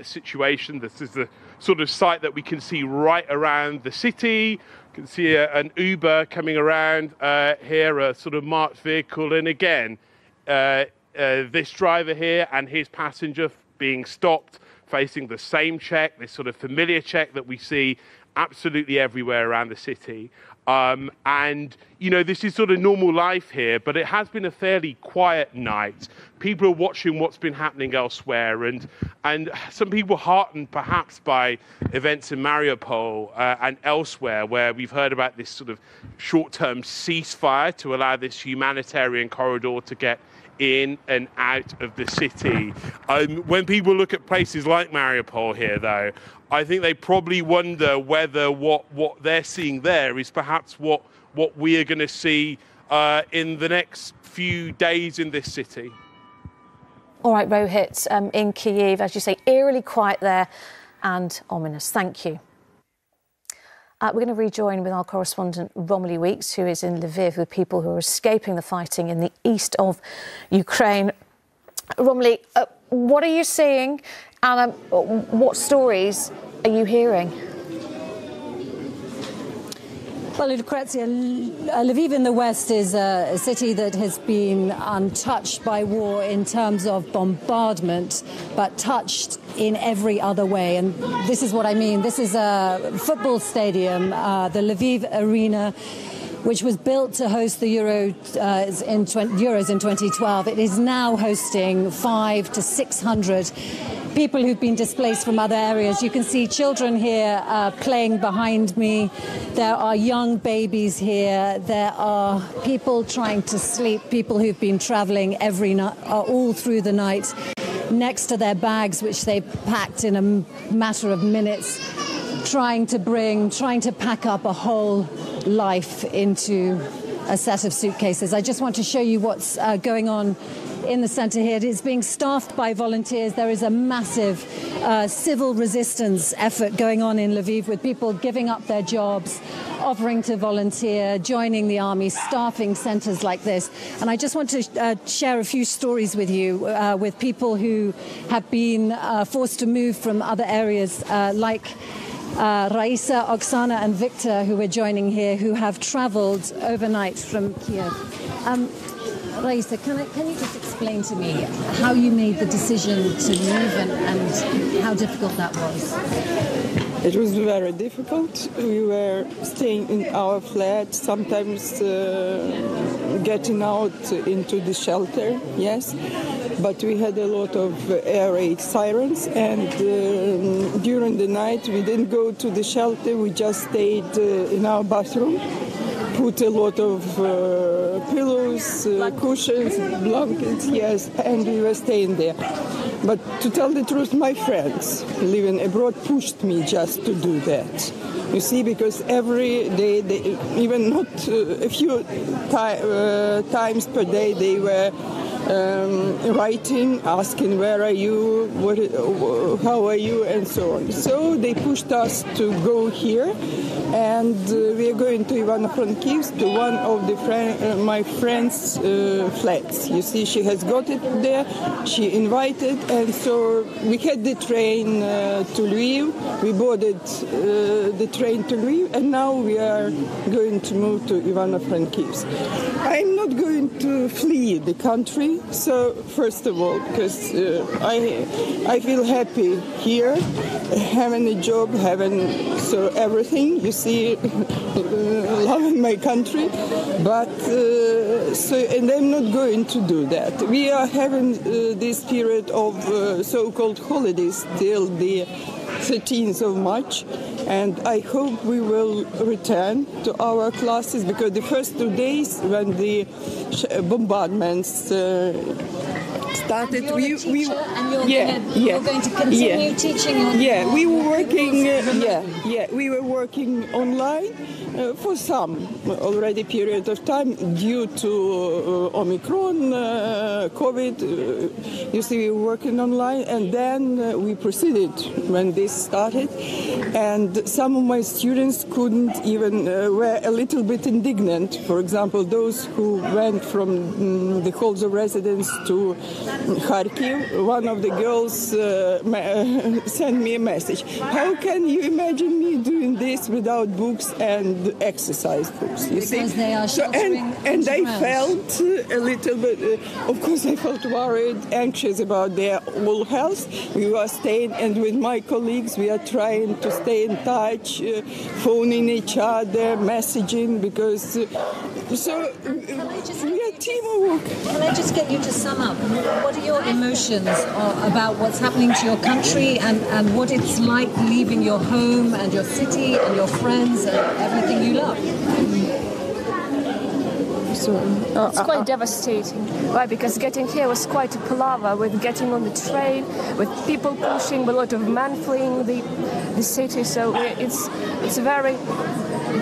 Speaker 4: situation. This is the sort of sight that we can see right around the city. You can see an Uber coming around here, a sort of marked vehicle, and again, this driver here and his passenger being stopped, facing the same check, this sort of familiar check that we see absolutely everywhere around the city. And, you know, this is sort of normal life here, but it has been a fairly quiet night. People are watching what's been happening elsewhere, and some people heartened perhaps by events in Mariupol and elsewhere, where we've heard about this sort of short-term ceasefire to allow this humanitarian corridor to get in and out of the city. When people look at places like Mariupol here, though, I think they probably wonder whether what they're seeing there is perhaps what we are going to see in the next few days in this city.
Speaker 1: All right, Rohit, in Kiev, as you say, eerily quiet there and ominous. Thank you. We're going to rejoin with our correspondent Romilly Weeks, who is in Lviv with people who are escaping the fighting in the east of Ukraine. Romilly, what are you seeing and what stories are you hearing?
Speaker 2: Well, Lucrezia, Lviv in the west is a city that has been untouched by war in terms of bombardment, but touched in every other way. And this is what I mean. This is a football stadium, the Lviv Arena, which was built to host the Euros in 2012. It is now hosting 500 to 600 people who've been displaced from other areas. You can see children here playing behind me. There are young babies here. There are people trying to sleep, people who've been traveling every night, all through the night, next to their bags, which they packed in a matter of minutes, trying to pack up a whole life into a set of suitcases. I just want to show you what's going on in the centre here. It is being staffed by volunteers. There is a massive civil resistance effort going on in Lviv, with people giving up their jobs, offering to volunteer, joining the army, staffing centres like this. And I just want to share a few stories with you, with people who have been forced to move from other areas, like Raisa, Oksana and Victor, who are joining here, who have travelled overnight from Kiev. Raisa, can you just explain to me how you made the decision to move and how difficult that was?
Speaker 21: It was very difficult. We were staying in our flat, sometimes getting out into the shelter, yes. But we had a lot of air raid sirens, and during the night we didn't go to the shelter, we just stayed in our bathroom, put a lot of pillows, cushions, blankets, yes, and we were staying there. But to tell the truth, my friends living abroad pushed me just to do that. You see, because every day, even not a few times per day, they were writing, asking where are you, how are you, and so on. So they pushed us to go here, and we are going to Ivano-Frankivsk, to one of my friend's flats. You see, she has got it there, she invited, and so we had the train to Lviv, we boarded the train to Lviv, and now we are going to move to Ivano-Frankivsk. I'm not going to flee the country. So first of all, because I feel happy here, having a job, having everything. You see, loving my country, but and I'm not going to do that. We are having this period of so-called holidays till the 13th of March, and I hope we will return to our classes, because the first 2 days when the bombardments started.
Speaker 2: And you're going to continue teaching.
Speaker 21: We were working. We were working online for some already period of time due to Omicron, COVID. You see, we were working online, and then we proceeded when this started. And some of my students couldn't even were a little bit indignant. For example, those who went from the halls of residence to Kharkiv, one of the girls sent me a message. How can you imagine me doing this without books and exercise books? You see,
Speaker 2: they are
Speaker 21: and I felt a little bit. Of course, I felt worried, anxious about their whole health. We were staying, and with my colleagues, we are trying to stay in touch, phoning each other, messaging, because we are teamwork.
Speaker 2: Can I just get you to sum up? What are your emotions about what's happening to your country and what it's like leaving your home and your city and your friends and everything you love?
Speaker 8: It's quite devastating, right? Because getting here was quite a palaver with getting on the train, with people pushing, a lot of men fleeing the city. So it's very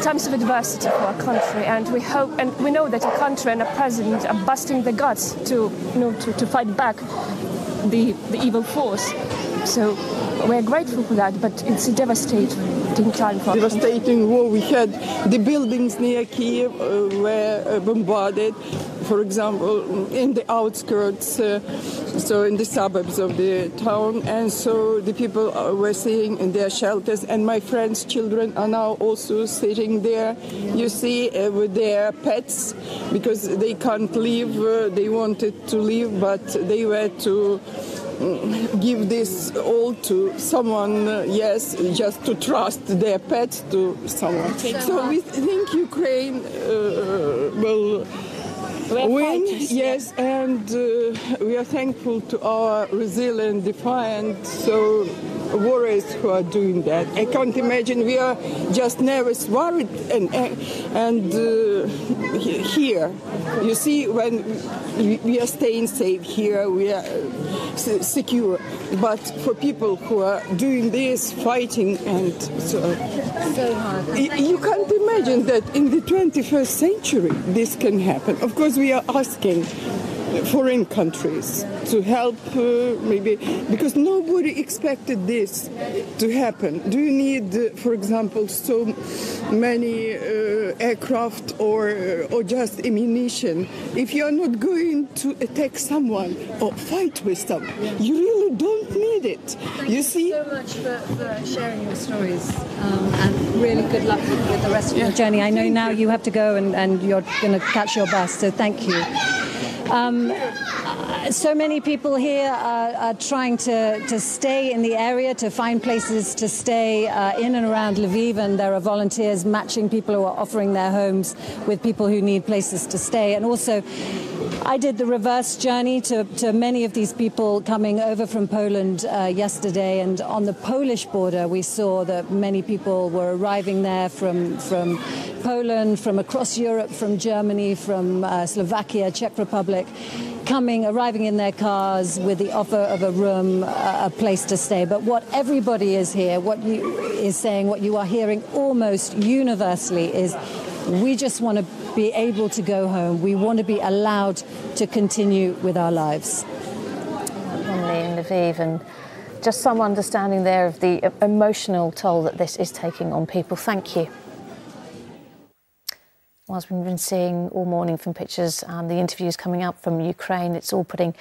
Speaker 8: times of adversity for our country, and we hope and we know that a country and a president are busting the guts to fight back the evil force. So we're grateful for that, but it's a devastating time for us.
Speaker 21: Devastating war. We had the buildings near Kiev were bombarded. For example, in the outskirts, so in the suburbs of the town, and so the people were sitting in their shelters, and my friends' children are now also sitting there, you see, with their pets, because they can't leave. They wanted to leave, but they were to give this all to someone, just to trust their pets to someone. So we think Ukraine will win, yes, and we are thankful to our resilient, defiant, warriors who are doing that. I can't imagine. We are just nervous, worried, and here, you see, when we are staying safe here, we are secure. But for people who are doing this, fighting, and so hard. You can't imagine that in the 21st century this can happen. Of course, we are asking foreign countries to help, maybe, because nobody expected this to happen. Do you need, for example, so many aircraft or just ammunition? If you are not going to attack someone or fight with someone, you really don't need it. You see?
Speaker 2: Thank you so much for sharing your stories, and really good luck with the rest of your journey. I know now you have to go and you're going to catch your bus, so thank you. So many people here are trying to stay in the area, to find places to stay in and around Lviv, and there are volunteers matching people who are offering their homes with people who need places to stay. And also, I did the reverse journey to many of these people coming over from Poland yesterday, and on the Polish border we saw that many people were arriving there from Poland, from across Europe, from Germany, from Slovakia, Czech Republic, arriving in their cars with the offer of a room, a place to stay. But what everybody is here, what you are hearing almost universally is, we just want to be able to go home. We want to be allowed to continue with our lives.
Speaker 1: In Lviv, and just some understanding there of the emotional toll that this is taking on people. Thank you. As we've been seeing all morning from pictures and the interviews coming out from Ukraine, it's all putting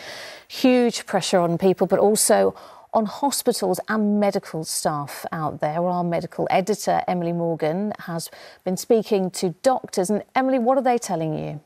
Speaker 1: huge pressure on people, but also on hospitals and medical staff out there. Our medical editor, Emily Morgan, has been speaking to doctors. And Emily, what are they telling you?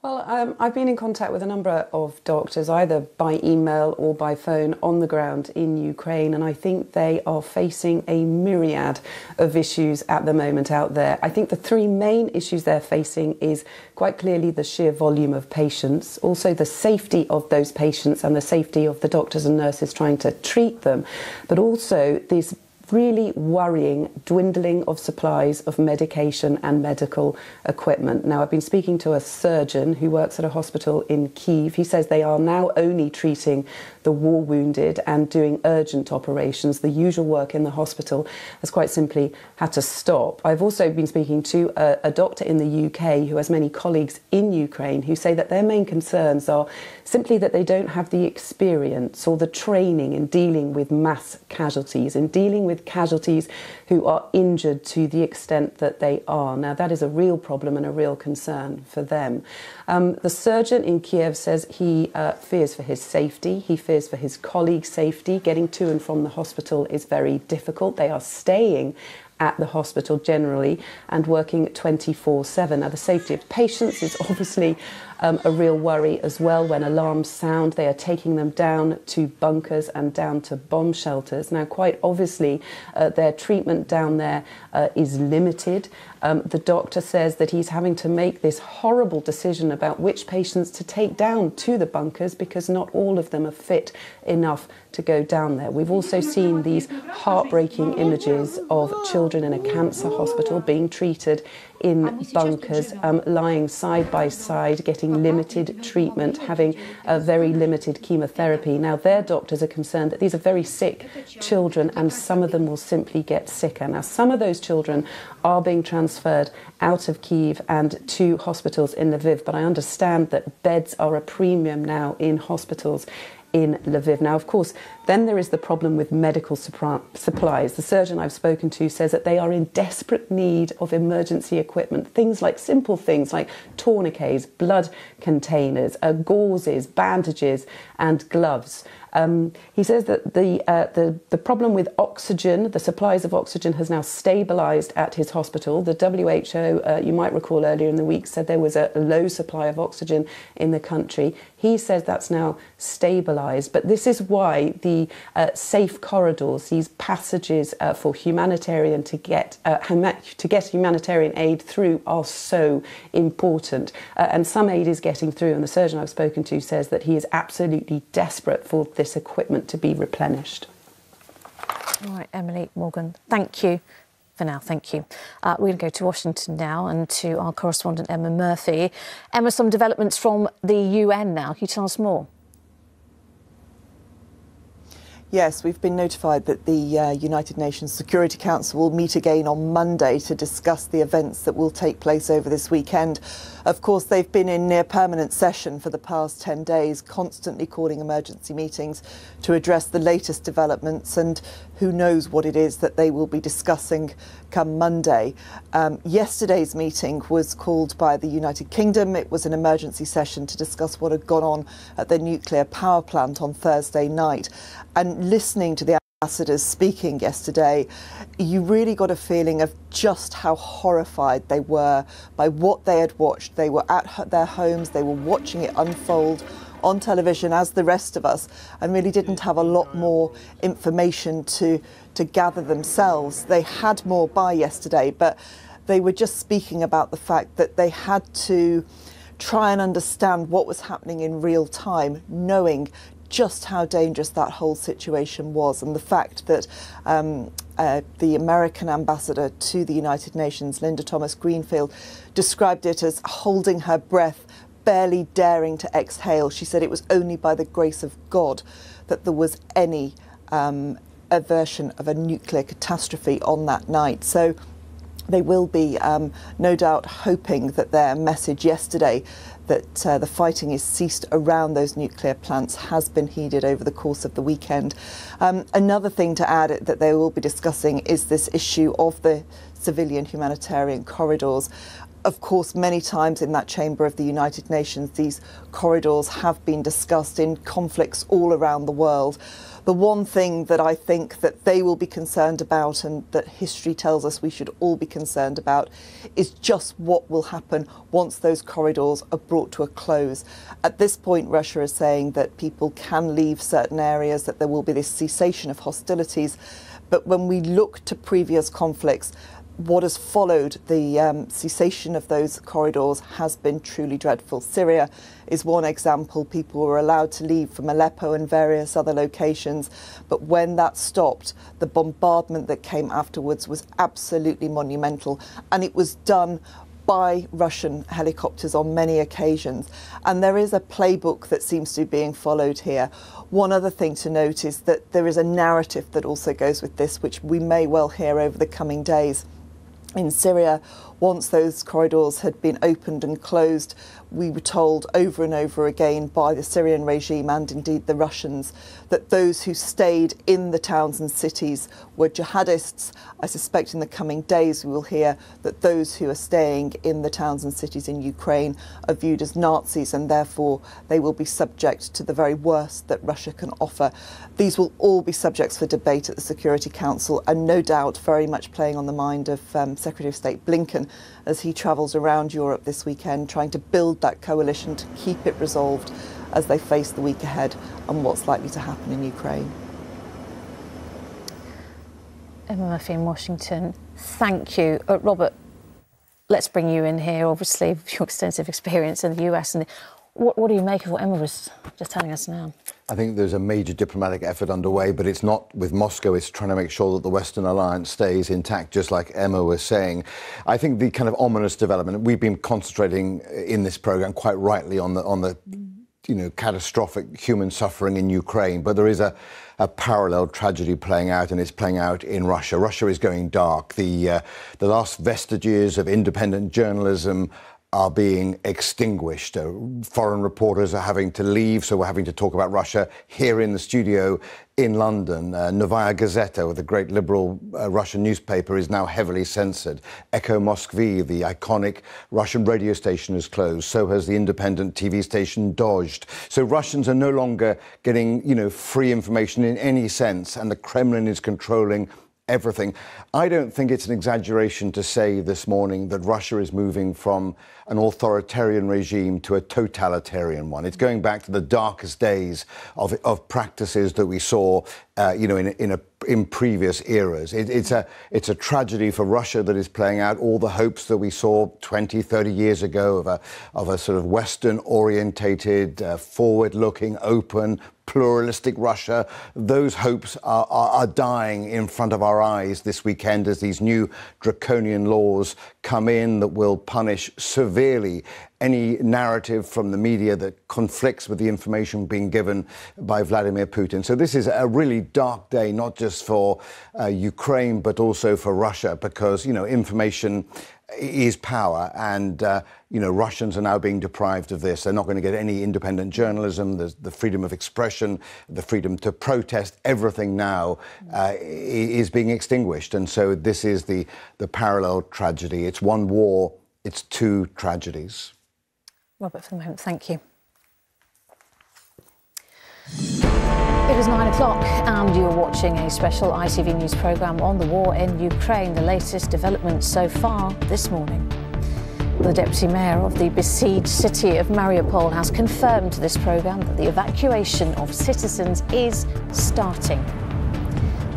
Speaker 22: Well, I've been in contact with a number of doctors, either by email or by phone, on the ground in Ukraine, and I think they are facing a myriad of issues at the moment out there. I think the three main issues they're facing is quite clearly the sheer volume of patients, also the safety of those patients and the safety of the doctors and nurses trying to treat them, but also this really worrying dwindling of supplies of medication and medical equipment. Now, I've been speaking to a surgeon who works at a hospital in Kiev. He says they are now only treating the war wounded and doing urgent operations. The usual work in the hospital has quite simply had to stop. I've also been speaking to a doctor in the UK who has many colleagues in Ukraine who say that their main concerns are simply that they don't have the experience or the training in dealing with mass casualties, in dealing with casualties who are injured to the extent that they are. Now, that is a real problem and a real concern for them. The surgeon in Kiev says he fears for his safety. He fears for his colleagues' safety. Getting to and from the hospital is very difficult. They are staying at the hospital generally and working 24/7. Now, the safety of patients is obviously a real worry as well. When alarms sound, they are taking them down to bunkers and down to bomb shelters. Now, quite obviously, their treatment down there is limited. The doctor says that he's having to make this horrible decision about which patients to take down to the bunkers because not all of them are fit enough to go down there. We've also seen these heartbreaking images of children in a cancer hospital being treated in bunkers, lying side by side, getting limited treatment, having a very limited chemotherapy. Now, their doctors are concerned that these are very sick children and some of them will simply get sicker. Now, some of those children are being transferred out of Kiev and to hospitals in Lviv, but I understand that beds are a premium now in hospitals in Lviv. Now, of course, then there is the problem with medical supplies. The surgeon I've spoken to says that they are in desperate need of emergency equipment, things like simple things like tourniquets, blood containers, gauzes, bandages and gloves. He says that the problem with oxygen, the supplies of oxygen, has now stabilised at his hospital. The WHO, you might recall earlier in the week, said there was a low supply of oxygen in the country. He says that's now stabilised, but this is why the safe corridors, these passages for humanitarian to get humanitarian aid through, are so important. And some aid is getting through, and the surgeon I've spoken to says that he is absolutely desperate for this equipment to be replenished.
Speaker 1: All right, Emily Morgan, thank you. For now, thank you. We're going to go to Washington now and to our correspondent Emma Murphy. Emma, some developments from the UN now. Can you tell us more?
Speaker 11: Yes, we've been notified that the United Nations Security Council will meet again on Monday to discuss the events that will take place over this weekend. Of course, they've been in near permanent session for the past 10 days, constantly calling emergency meetings to address the latest developments, and who knows what it is that they will be discussing come Monday. Yesterday's meeting was called by the United Kingdom. It was an emergency session to discuss what had gone on at the nuclear power plant on Thursday night. And listening to the ambassadors speaking yesterday, you really got a feeling of just how horrified they were by what they had watched. They were at their homes, they were watching it unfold on television as the rest of us, and really didn't have a lot more information to gather themselves. They had more by yesterday, but they were just speaking about the fact that they had to try and understand what was happening in real time, knowing just how dangerous that whole situation was, and the fact that the American ambassador to the United Nations, Linda Thomas-Greenfield, described it as holding her breath, barely daring to exhale. She said it was only by the grace of God that there was any aversion of a nuclear catastrophe on that night. So they will be no doubt hoping that their message yesterday, that the fighting is ceased around those nuclear plants, has been heeded over the course of the weekend. Another thing to add that they will be discussing is this issue of the civilian humanitarian corridors. Of course, many times in that chamber of the United Nations, these corridors have been discussed in conflicts all around the world. The one thing that I think that they will be concerned about, and that history tells us we should all be concerned about, is just what will happen once those corridors are brought to a close. At this point, Russia is saying that people can leave certain areas, that there will be this cessation of hostilities. But when we look to previous conflicts, what has followed the cessation of those corridors has been truly dreadful. Syria is one example. People were allowed to leave from Aleppo and various other locations, but when that stopped, the bombardment that came afterwards was absolutely monumental, and it was done by Russian helicopters on many occasions. And there is a playbook that seems to be being followed here. One other thing to note is that there is a narrative that also goes with this, which we may well hear over the coming days. In Syria, once those corridors had been opened and closed, we were told over and over again by the Syrian regime and indeed the Russians that those who stayed in the towns and cities were jihadists. I suspect in the coming days we will hear that those who are staying in the towns and cities in Ukraine are viewed as Nazis, and therefore they will be subject to the very worst that Russia can offer. These will all be subjects for debate at the Security Council, and no doubt very much playing on the mind of Secretary of State Blinken as he travels around Europe this weekend, trying to build that coalition to keep it resolved as they face the week ahead and what's likely to happen in Ukraine.
Speaker 1: Emma Murphy in Washington, thank you. Robert, let's bring you in here, obviously, with your extensive experience in the US. And what do you make of what Emma was just telling us now?
Speaker 7: I think there's a major diplomatic effort underway, but it's not with Moscow. It's trying to make sure that the Western alliance stays intact, just like Emma was saying. I think the kind of ominous development, we've been concentrating in this programme quite rightly on the catastrophic human suffering in Ukraine, but there is a parallel tragedy playing out, and it's playing out in Russia. Russia is going dark. The last vestiges of independent journalism are being extinguished. Foreign reporters are having to leave, so we're having to talk about Russia here in the studio in London. Novaya Gazeta, the great liberal Russian newspaper, is now heavily censored. Echo Moskvy, the iconic Russian radio station, is closed. So has the independent TV station Dozhd. So Russians are no longer getting, free information in any sense, and the Kremlin is controlling everything. I don't think it's an exaggeration to say this morning that Russia is moving from an authoritarian regime to a totalitarian one. It's going back to the darkest days of practices that we saw, in previous eras. It's a tragedy for Russia that is playing out all the hopes that we saw 20, 30 years ago of a sort of Western-orientated, forward-looking, open, pluralistic Russia. Those hopes are dying in front of our eyes this weekend as these new draconian laws come in that will punish severely any narrative from the media that conflicts with the information being given by Vladimir Putin. So this is a really dark day, not just for Ukraine, but also for Russia, because, information is power, and Russians are now being deprived of this. They're not going to get any independent journalism. There's the freedom of expression, the freedom to protest. Everything now is being extinguished, and so this is the parallel tragedy. It's one war, it's two tragedies.
Speaker 1: Robert, for the moment, thank you. It is 9 o'clock and you're watching a special ITV News programme on the war in Ukraine. The latest developments so far this morning. The Deputy Mayor of the besieged city of Mariupol has confirmed to this programme that the evacuation of citizens is starting.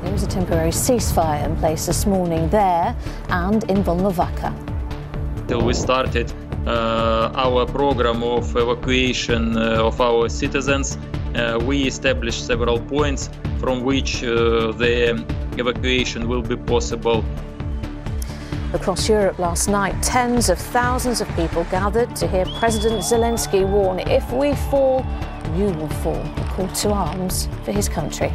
Speaker 1: There is a temporary ceasefire in place this morning there and in Volnovakha.
Speaker 18: Till we started our program of evacuation of our citizens, we established several points from which the evacuation will be possible.
Speaker 1: Across Europe last night, tens of thousands of people gathered to hear President Zelensky warn, "If we fall, you will fall," a call to arms for his country.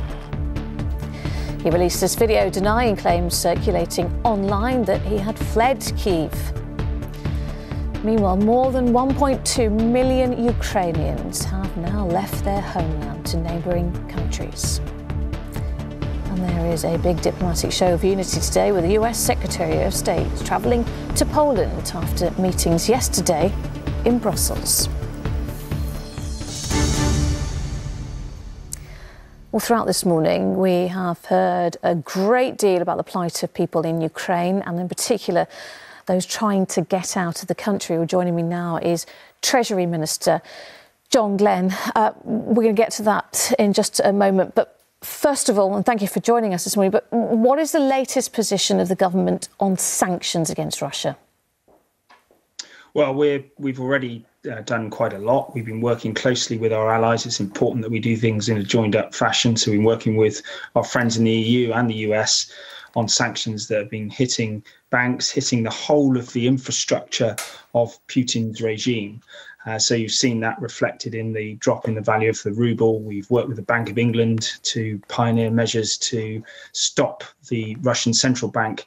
Speaker 1: He released this video denying claims circulating online that he had fled Kiev. Meanwhile, more than 1.2 million Ukrainians have now left their homeland to neighbouring countries. And there is a big diplomatic show of unity today with the US Secretary of State travelling to Poland after meetings yesterday in Brussels. Well, throughout this morning, we have heard a great deal about the plight of people in Ukraine, and in particular, those trying to get out of the country. Well, joining me now is Treasury Minister John Glenn. We're going to get to that in just a moment, but First of all, and thank you for joining us this morning, but what is the latest position of the government on sanctions against Russia?
Speaker 12: Well, we've already done quite a lot. We've been working closely with our allies. It's important that we do things in a joined-up fashion. So we've been working with our friends in the EU and the US on sanctions that have been hitting banks, hitting the whole of the infrastructure of Putin's regime. So you've seen that reflected in the drop in the value of the ruble. We've worked with the Bank of England to pioneer measures to stop the Russian central bank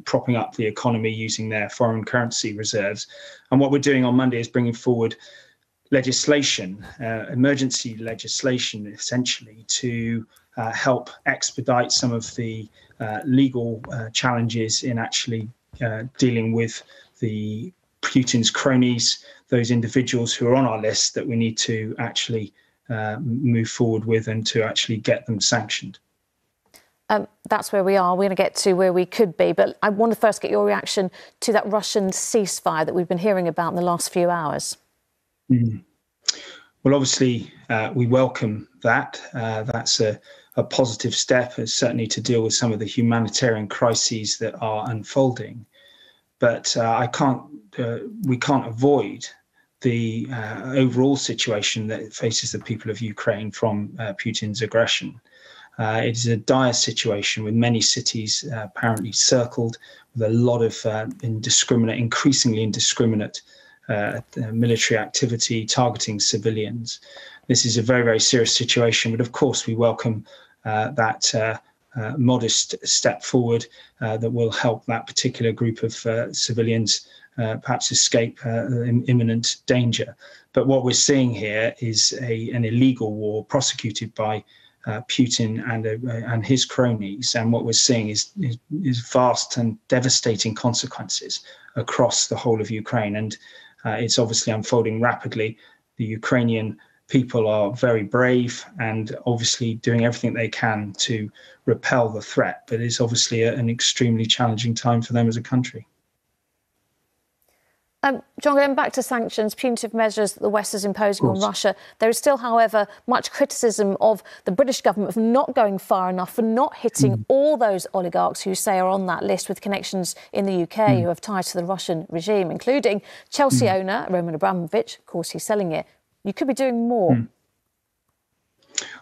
Speaker 12: propping up the economy using their foreign currency reserves. And what we're doing on Monday is bringing forward legislation, emergency legislation, essentially, to help expedite some of the legal challenges in actually dealing with the Putin's cronies, those individuals who are on our list that we need to actually move forward with and to actually get them sanctioned.
Speaker 1: That's where we are. We're going to get to where we could be. But I want to first get your reaction to that Russian ceasefire that we've been hearing about in the last few hours.
Speaker 12: Well, obviously, we welcome that. That's a positive step, certainly to deal with some of the humanitarian crises that are unfolding. But we can't avoid the overall situation that faces the people of Ukraine from Putin's aggression. It is a dire situation with many cities apparently circled, with a lot of increasingly indiscriminate military activity targeting civilians. This is a very, very serious situation, but of course we welcome that modest step forward that will help that particular group of civilians perhaps escape imminent danger. But what we're seeing here is an illegal war prosecuted by Putin and his cronies, and what we're seeing is vast and devastating consequences across the whole of Ukraine, and it's obviously unfolding rapidly. The Ukrainian people are very brave and obviously doing everything they can to repel the threat, but it's obviously an extremely challenging time for them as a country.
Speaker 1: John, going back to sanctions, punitive measures that the West is imposing on Russia, there is still, however, much criticism of the British government for not going far enough, for not hitting all those oligarchs who say are on that list with connections in the UK who have ties to the Russian regime, including Chelsea owner Roman Abramovich. Of course, he's selling it. You could be doing more.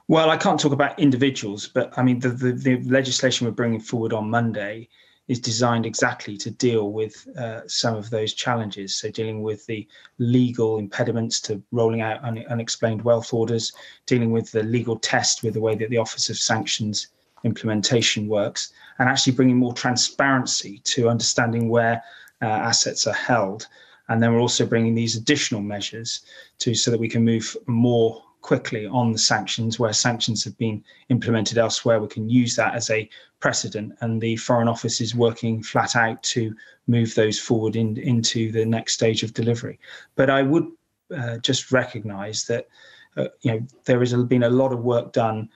Speaker 12: Well, I can't talk about individuals, but I mean, the legislation we're bringing forward on Monday is designed exactly to deal with some of those challenges. So dealing with the legal impediments to rolling out unexplained wealth orders, dealing with the legal test with the way that the Office of Sanctions implementation works, and actually bringing more transparency to understanding where assets are held. And then we're also bringing these additional measures so that we can move more quickly on the sanctions, where sanctions have been implemented elsewhere. We can use that as a precedent, and the Foreign Office is working flat out to move those forward into the next stage of delivery. But I would just recognise that there has been a lot of work done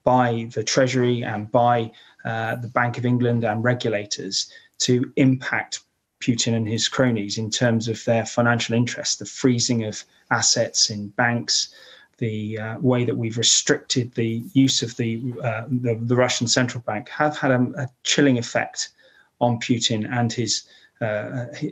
Speaker 12: by the Treasury and by the Bank of England and regulators to impact Putin and his cronies in terms of their financial interests, the freezing of assets in banks, the way that we've restricted the use of the Russian central bank have had a chilling effect on Putin and his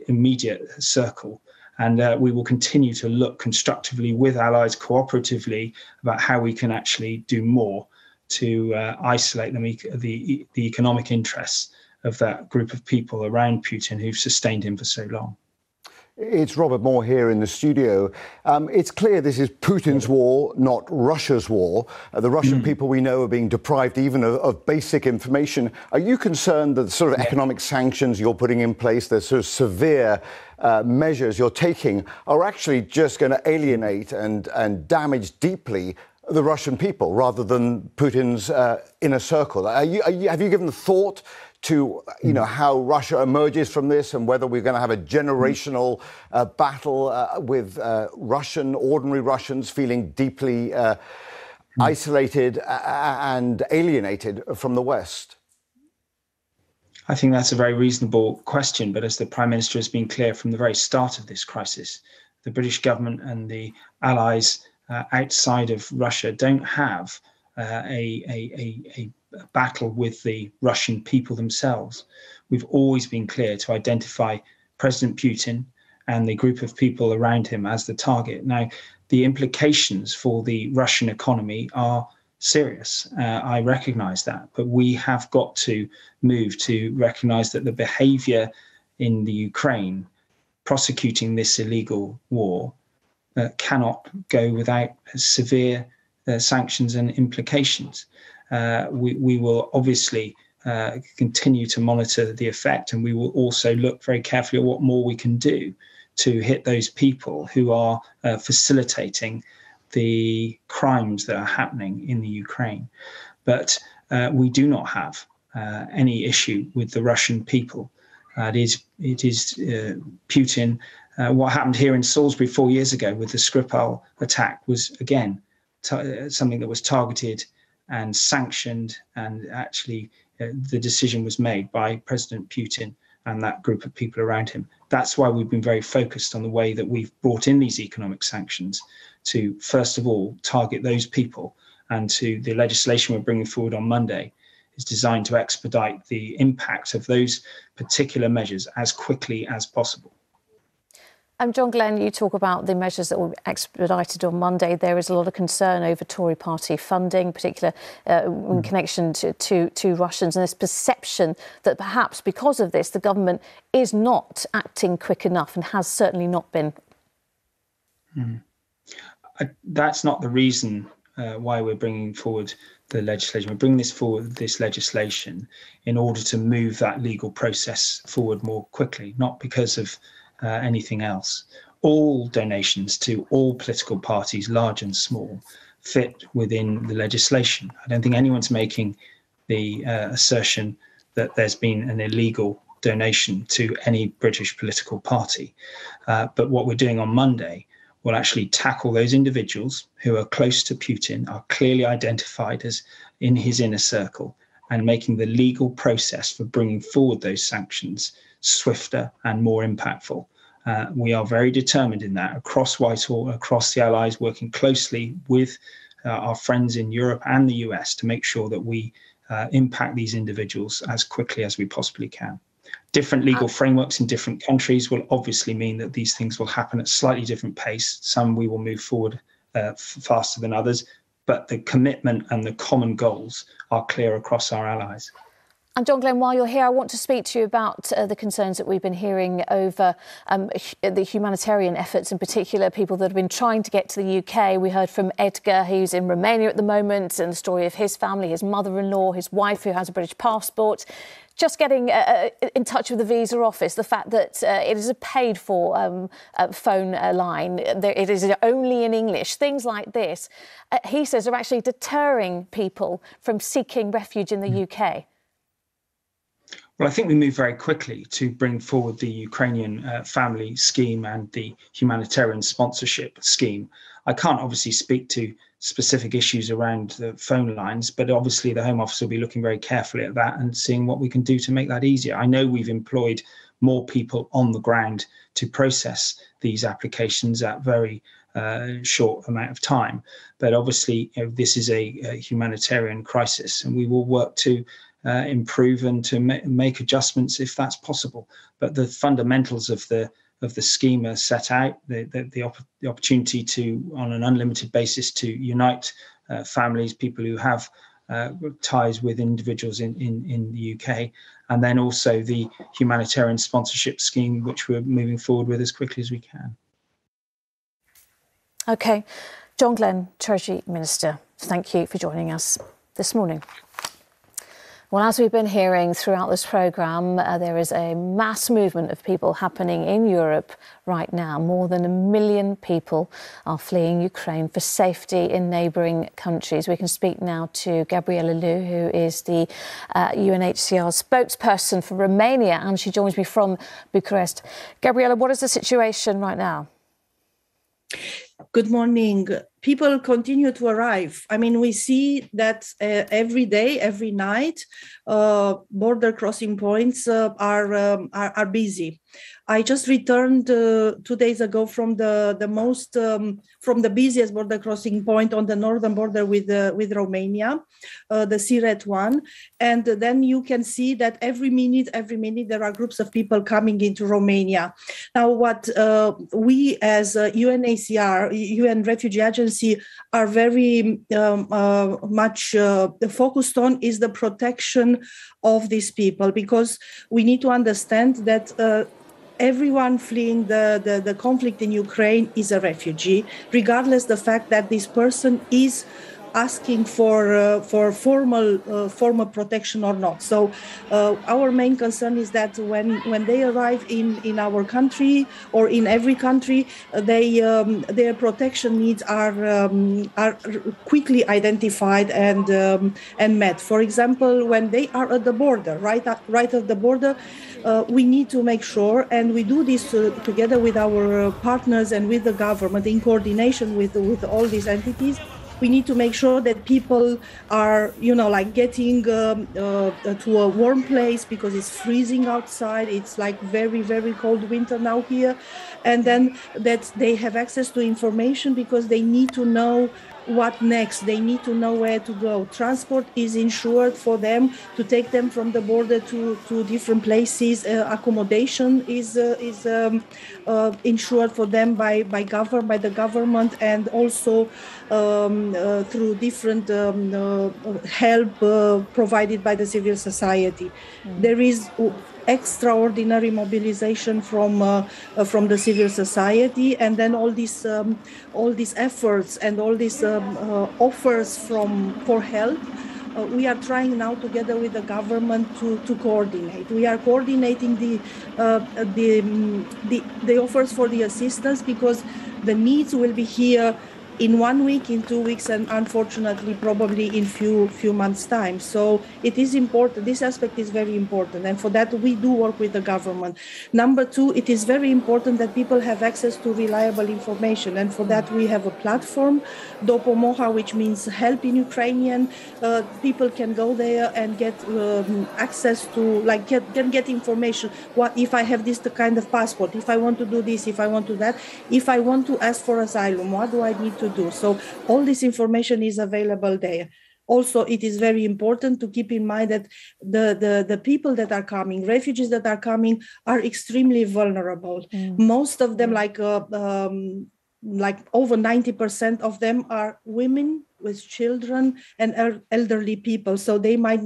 Speaker 12: immediate circle. And we will continue to look constructively with allies, cooperatively, about how we can actually do more to isolate the economic interests of that group of people around Putin who've sustained him for so long.
Speaker 7: It's Robert Moore here in the studio. It's clear this is Putin's war, not Russia's war. The Russian people we know are being deprived even of basic information. Are you concerned that the sort of economic sanctions you're putting in place, the sort of severe measures you're taking, are actually just going to alienate and damage deeply the Russian people rather than Putin's inner circle? Have you given the thought to how Russia emerges from this, and whether we're going to have a generational battle with ordinary Russians feeling deeply isolated and alienated from the West?
Speaker 12: I think that's a very reasonable question, but as the Prime Minister has been clear from the very start of this crisis, the British government and the allies outside of Russia don't have a battle with the Russian people themselves. We've always been clear to identify President Putin and the group of people around him as the target. Now, the implications for the Russian economy are serious. I recognize that, but we have got to move to recognize that the behavior in the Ukraine prosecuting this illegal war cannot go without severe sanctions and implications. We will obviously continue to monitor the effect, and we will also look very carefully at what more we can do to hit those people who are facilitating the crimes that are happening in the Ukraine. But we do not have any issue with the Russian people. It is Putin. What happened here in Salisbury 4 years ago with the Skripal attack was, again, something that was targeted and sanctioned, and actually the decision was made by President Putin and that group of people around him. That's why we've been very focused on the way that we've brought in these economic sanctions to, first of all, target those people, and to the legislation we're bringing forward on Monday is designed to expedite the impact of those particular measures as quickly as possible.
Speaker 1: John Glenn, you talk about the measures that were expedited on Monday. There is a lot of concern over Tory party funding, particularly in connection to Russians, and this perception that perhaps because of this, the government is not acting quick enough and has certainly not been.
Speaker 12: That's not the reason why we're bringing forward the legislation. We're bringing this legislation in order to move that legal process forward more quickly, not because of anything else. All donations to all political parties, large and small, fit within the legislation. I don't think anyone's making the assertion that there's been an illegal donation to any British political party. But what we're doing on Monday will actually tackle those individuals who are close to Putin, are clearly identified as in his inner circle, and making the legal process for bringing forward those sanctions swifter and more impactful. We are very determined in that across Whitehall, across the Allies, working closely with our friends in Europe and the US to make sure that we impact these individuals as quickly as we possibly can. Different legal frameworks in different countries will obviously mean that these things will happen at slightly different pace. Some we will move forward faster than others, but the commitment and the common goals are clear across our allies.
Speaker 1: And John Glenn, while you're here, I want to speak to you about the concerns that we've been hearing over the humanitarian efforts, in particular, people that have been trying to get to the UK. We heard from Edgar, who's in Romania at the moment, and the story of his family, his mother-in-law, his wife, who has a British passport. Just getting in touch with the visa office, the fact that it is a paid-for phone line, it is only in English, things like this, he says are actually deterring people from seeking refuge in the UK.
Speaker 12: Well, I think we moved very quickly to bring forward the Ukrainian family scheme and the humanitarian sponsorship scheme. I can't obviously speak to specific issues around the phone lines, but obviously the Home Office will be looking very carefully at that and seeing what we can do to make that easier. I know we've employed more people on the ground to process these applications at very short amount of time. But obviously, this is a humanitarian crisis, and we will work to improve and to make adjustments if that's possible. But the fundamentals of the scheme are set out. The opportunity to, on an unlimited basis, to unite families, people who have ties with individuals in the UK, and then also the humanitarian sponsorship scheme, which we're moving forward with as quickly as we can.
Speaker 1: OK. John Glenn, Treasury Minister, thank you for joining us this morning. Well, as we've been hearing throughout this programme, there is a mass movement of people happening in Europe right now. More than 1 million people are fleeing Ukraine for safety in neighbouring countries. We can speak now to Gabriela Liu, who is the UNHCR spokesperson for Romania, and she joins me from Bucharest. Gabriela, what is the situation right now?
Speaker 13: Good morning. People continue to arrive. I mean, we see that every day, every night, border crossing points are busy. I just returned 2 days ago from from the busiest border crossing point on the northern border with Romania, the Siret one, and then you can see that every minute there are groups of people coming into Romania. Now, what we as UNHCR, UN Refugee Agency, are very much focused on is the protection of these people, because we need to understand that everyone fleeing the conflict in Ukraine is a refugee, regardless the fact that this person is asking for formal protection or not. So our main concern is that when they arrive in our country or in every country, their protection needs are quickly identified and met. For example, when they are at the border, right at the border, we need to make sure, and we do this together with our partners and with the government in coordination with all these entities. We need to make sure that people are, getting to a warm place, because it's freezing outside. It's like very, very cold winter now here. And then that they have access to information, because they need to know what next. They need to know where to go. Transport is insured for them to take them from the border to different places. Accommodation is insured for them by the government, and also through different help provided by the civil society. There is extraordinary mobilization from the civil society, and then all these efforts and all these offers for help. We are trying now together with the government to coordinate. We are coordinating the offers for the assistance, because the needs will be here in 1 week, in 2 weeks, and unfortunately probably in few months' time. So it is important. This aspect is very important, and for that we do work with the government. Number two, it is very important that people have access to reliable information, and for that we have a platform, Dopomoha, which means help in Ukrainian. People can go there and get access to, get information. What if I have this kind of passport? If I want to do this, if I want to that, if I want to ask for asylum, what do I need to do? So all this information is available there. Also, it is very important to keep in mind that the people that are coming, refugees that are coming, are extremely vulnerable. Most of them, like over 90% of them, are women with children and elderly people. So they might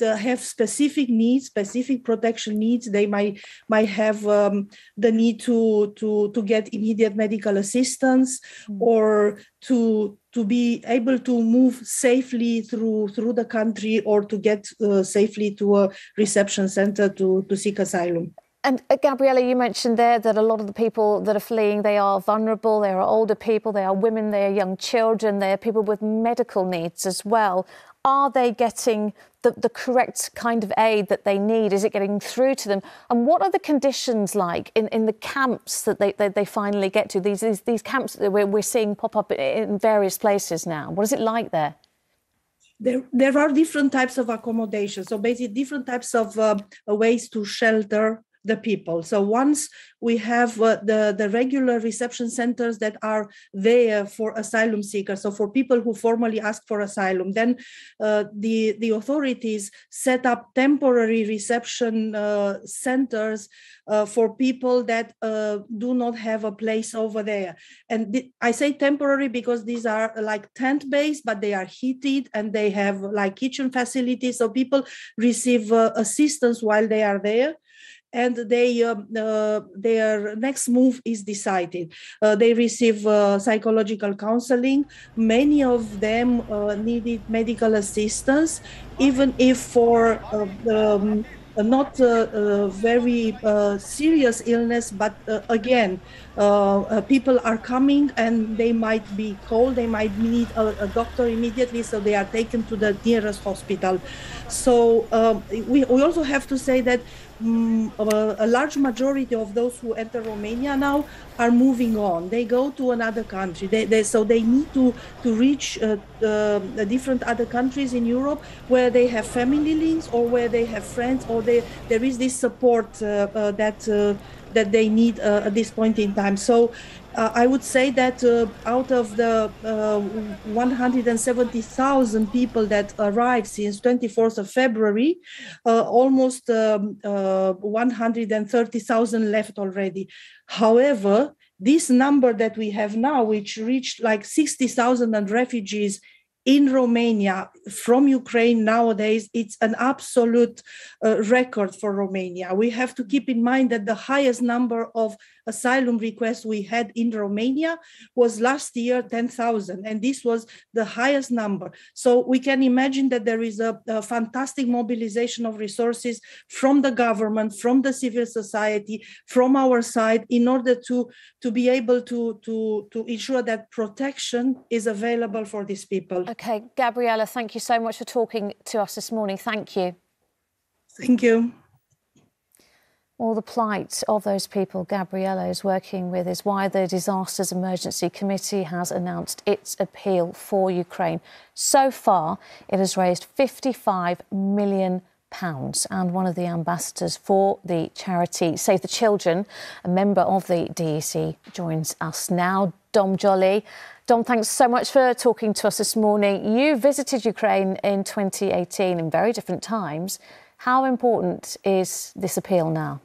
Speaker 13: have specific needs, specific protection needs. They might have the need to get immediate medical assistance, or to be able to move safely through the country, or to get safely to a reception center to seek asylum.
Speaker 1: And Gabriella, you mentioned there that a lot of the people that are fleeing, they are vulnerable, they are older people, they are women, they are young children, they are people with medical needs as well. Are they getting the correct kind of aid that they need? Is it getting through to them? And what are the conditions like in the camps that they finally get to? These camps that we're seeing pop up in various places now. What is it like there?
Speaker 13: There are different types of accommodation. So basically different types of ways to shelter the people. So once we have the regular reception centers that are there for asylum seekers, so for people who formally ask for asylum, then the authorities set up temporary reception centers for people that do not have a place over there. And I say temporary because these are like tent-based, but they are heated and they have like kitchen facilities, so people receive assistance while they are there. And their next move is decided. They receive psychological counseling. Many of them needed medical assistance, even if for not very serious illness, but again, people are coming and they might be cold, they might need a doctor immediately, so they are taken to the nearest hospital. So we also have to say that a large majority of those who enter Romania now are moving on. They go to another country. So they need to reach the different other countries in Europe where they have family links or where they have friends, or there is this support that they need at this point in time. So I would say that out of the 170,000 people that arrived since 24th of February, almost 130,000 left already. However, this number that we have now, which reached like 60,000 refugees in Romania from Ukraine nowadays, it's an absolute record for Romania. We have to keep in mind that the highest number of asylum requests we had in Romania was last year 10,000, and this was the highest number. So we can imagine that there is a fantastic mobilization of resources from the government, from the civil society, from our side, in order to be able to ensure that protection is available for these people.
Speaker 1: OK, Gabriella, thank you so much for talking to us this morning. Thank you.
Speaker 13: Thank you.
Speaker 1: Well, the plight of those people Gabriella is working with is why the Disasters Emergency Committee has announced its appeal for Ukraine. So far, it has raised £55 million. And one of the ambassadors for the charity Save the Children, a member of the DEC, joins us now. Dom Jolly. Dom, thanks so much for talking to us this morning. You visited Ukraine in 2018 in very different times. How important is this appeal now?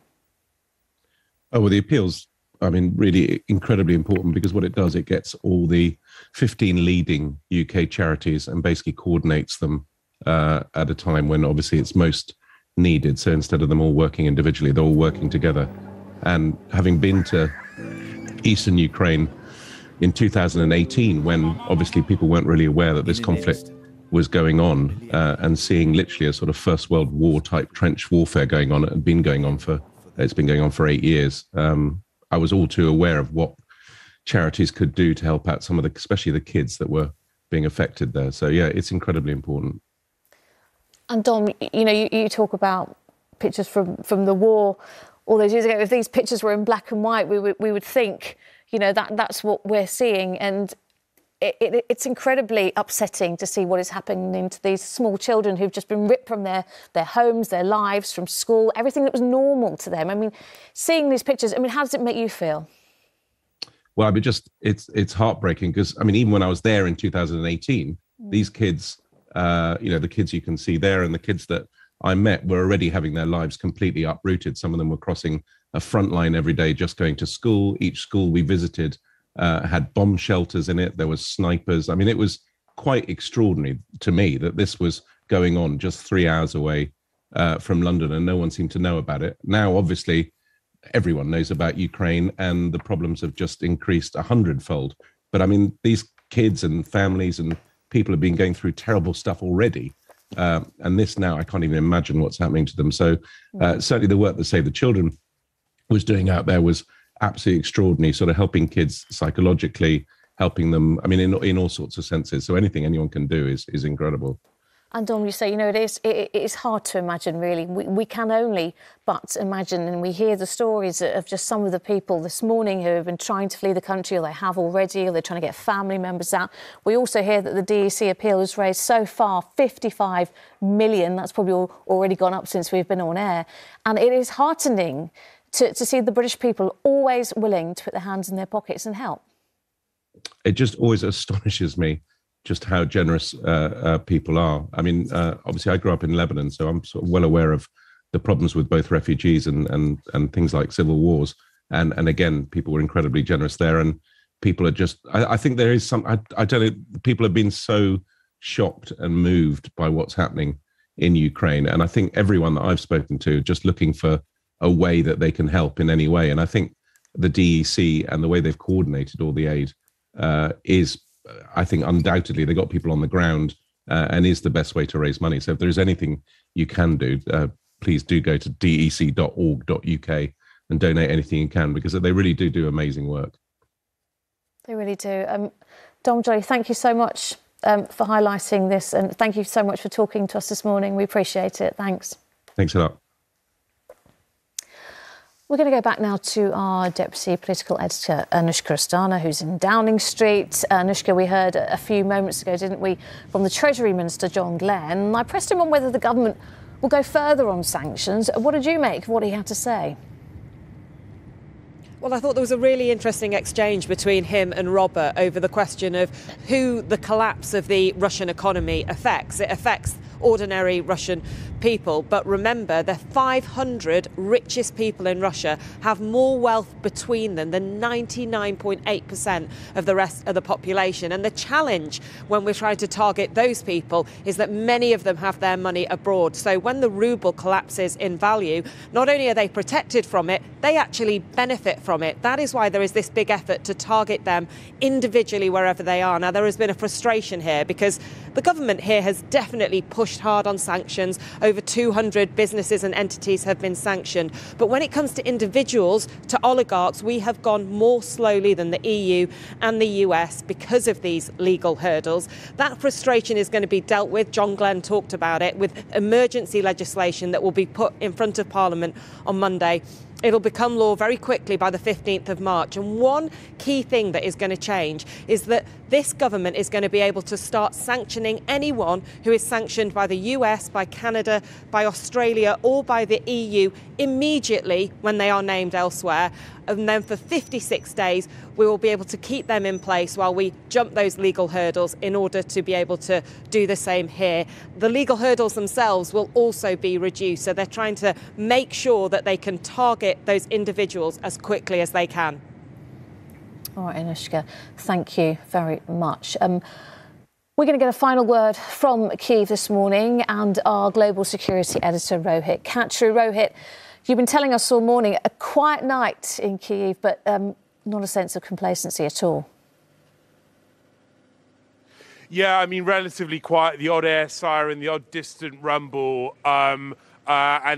Speaker 14: Oh, well, the appeal's, I mean, really incredibly important, because what it does, it gets all the 15 leading UK charities and basically coordinates them at a time when obviously it's most needed. So instead of them all working individually, they're all working together. And having been to eastern Ukraine in 2018, when obviously people weren't really aware that this conflict was going on, and seeing literally a sort of First World War type trench warfare going on, it's been going on for 8 years. I was all too aware of what charities could do to help out some of the, especially the kids that were being affected there. So yeah, it's incredibly important. And
Speaker 1: Dom, you know, you talk about pictures from the war all those years ago. If these pictures were in black and white, we would think, you know, that's what we're seeing. And it's incredibly upsetting to see what is happening to these small children who've just been ripped from their homes, their lives, from school, everything that was normal to them. I mean, seeing these pictures, I mean, how does it make you feel?
Speaker 14: Well, I mean, it's heartbreaking, because, I mean, even when I was there in 2018, these kids, you know, the kids you can see there and the kids that I met were already having their lives completely uprooted. Some of them were crossing a front line every day, just going to school. Each school we visited had bomb shelters in it. There was snipers. I mean, it was quite extraordinary to me that this was going on just 3 hours away from London, and no one seemed to know about it. Now, obviously, everyone knows about Ukraine, and the problems have just increased 100-fold. But I mean, these kids and families and people have been going through terrible stuff already. And this now, I can't even imagine what's happening to them. So certainly the work that Save the Children was doing out there was absolutely extraordinary, sort of helping kids psychologically, helping them, I mean, in all sorts of senses. So anything anyone can do is incredible.
Speaker 1: And Dom, you say, you know, it is hard to imagine, really. We can only but imagine, and we hear the stories of just some of the people this morning who have been trying to flee the country, or they have already, or they're trying to get family members out. We also hear that the DEC appeal has raised so far £55 million. That's probably already gone up since we've been on air. And it is heartening to see the British people always willing to put their hands in their pockets and help.
Speaker 14: It just always astonishes me just how generous people are. I mean, obviously I grew up in Lebanon, so I'm sort of well aware of the problems with both refugees and things like civil wars. And again, people were incredibly generous there, and people are just, I think there is some, I don't know, people have been so shocked and moved by what's happening in Ukraine. And I think everyone that I've spoken to just looking for a way that they can help in any way. And I think the DEC and the way they've coordinated all the aid is, I think undoubtedly they got people on the ground and is the best way to raise money. So if there's anything you can do, please do go to dec.org.uk and donate anything you can, because they really do amazing work.
Speaker 1: They really do. Dom Jolly, thank you so much for highlighting this, and thank you so much for talking to us this morning. We appreciate it. Thanks.
Speaker 14: Thanks a lot.
Speaker 1: We're going to go back now to our Deputy Political Editor, Anushka Astana, who's in Downing Street. Anushka, we heard a few moments ago, didn't we, from the Treasury Minister, John Glenn. I pressed him on whether the government will go further on sanctions. What did you make of what he had to say?
Speaker 10: Well, I thought there was a really interesting exchange between him and Robert over the question of who the collapse of the Russian economy affects. It affects ordinary Russian people. But remember, the 500 richest people in Russia have more wealth between them than 99.8% of the rest of the population. And the challenge when we're trying to target those people is that many of them have their money abroad. So when the ruble collapses in value, not only are they protected from it, they actually benefit from it. That is why there is this big effort to target them individually wherever they are. Now, there has been a frustration here because the government here has definitely pushed hard on sanctions. Over 200 businesses and entities have been sanctioned. But when it comes to individuals, to oligarchs, we have gone more slowly than the EU and the US because of these legal hurdles. That frustration is going to be dealt with. John Glenn talked about it with emergency legislation that will be put in front of Parliament on Monday. It'll become law very quickly by the 15th of March. And one key thing that is going to change is that this government is going to be able to start sanctioning anyone who is sanctioned by the US, by Canada, by Australia or by the EU immediately when they are named elsewhere. And then for 56 days, we will be able to keep them in place while we jump those legal hurdles in order to be able to do the same here. The legal hurdles themselves will also be reduced. So they're trying to make sure that they can target those individuals as quickly as they can.
Speaker 1: All right, Anushka, thank you very much. We're going to get a final word from Kiev this morning and our global security editor, Rohit Kachru. Rohit, you've been telling us all morning, a quiet night in Kiev, but not a sense of complacency at all.
Speaker 4: Yeah, I mean, relatively quiet, the odd air siren, the odd distant rumble. And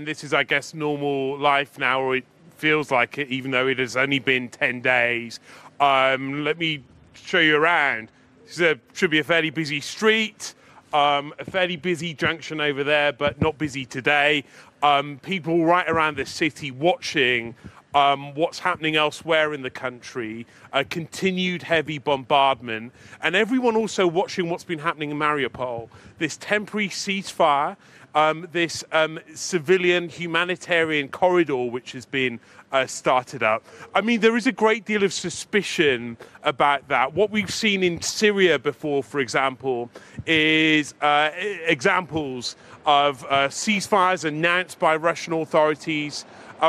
Speaker 4: this is, I guess, normal life now, or it feels like it, even though it has only been 10 days. Let me show you around. This should be a fairly busy street, a fairly busy junction over there, but not busy today. People right around the city watching what's happening elsewhere in the country, continued heavy bombardment, and everyone also watching what's been happening in Mariupol, this temporary ceasefire, this civilian humanitarian corridor which has been started up. I mean, there is a great deal of suspicion about that. What we've seen in Syria before, for example, is examples of ceasefires announced by Russian authorities,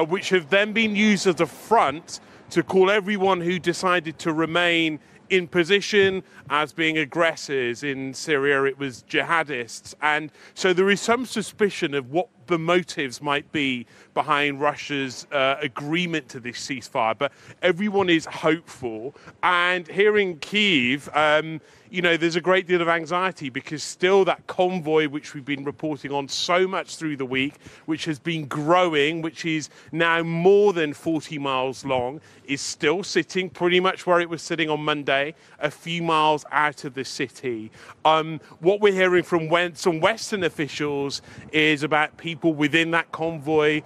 Speaker 4: which have then been used as a front to call everyone who decided to remain in position as being aggressors. In Syria, it was jihadists. And so there is some suspicion of what the motives might be behind Russia's agreement to this ceasefire. But everyone is hopeful. And here in Kyiv, you know, there's a great deal of anxiety because still that convoy, which we've been reporting on so much through the week, which has been growing, which is now more than 40 miles long, is still sitting pretty much where it was sitting on Monday, a few miles out of the city. What we're hearing from some Western officials is about people within that convoy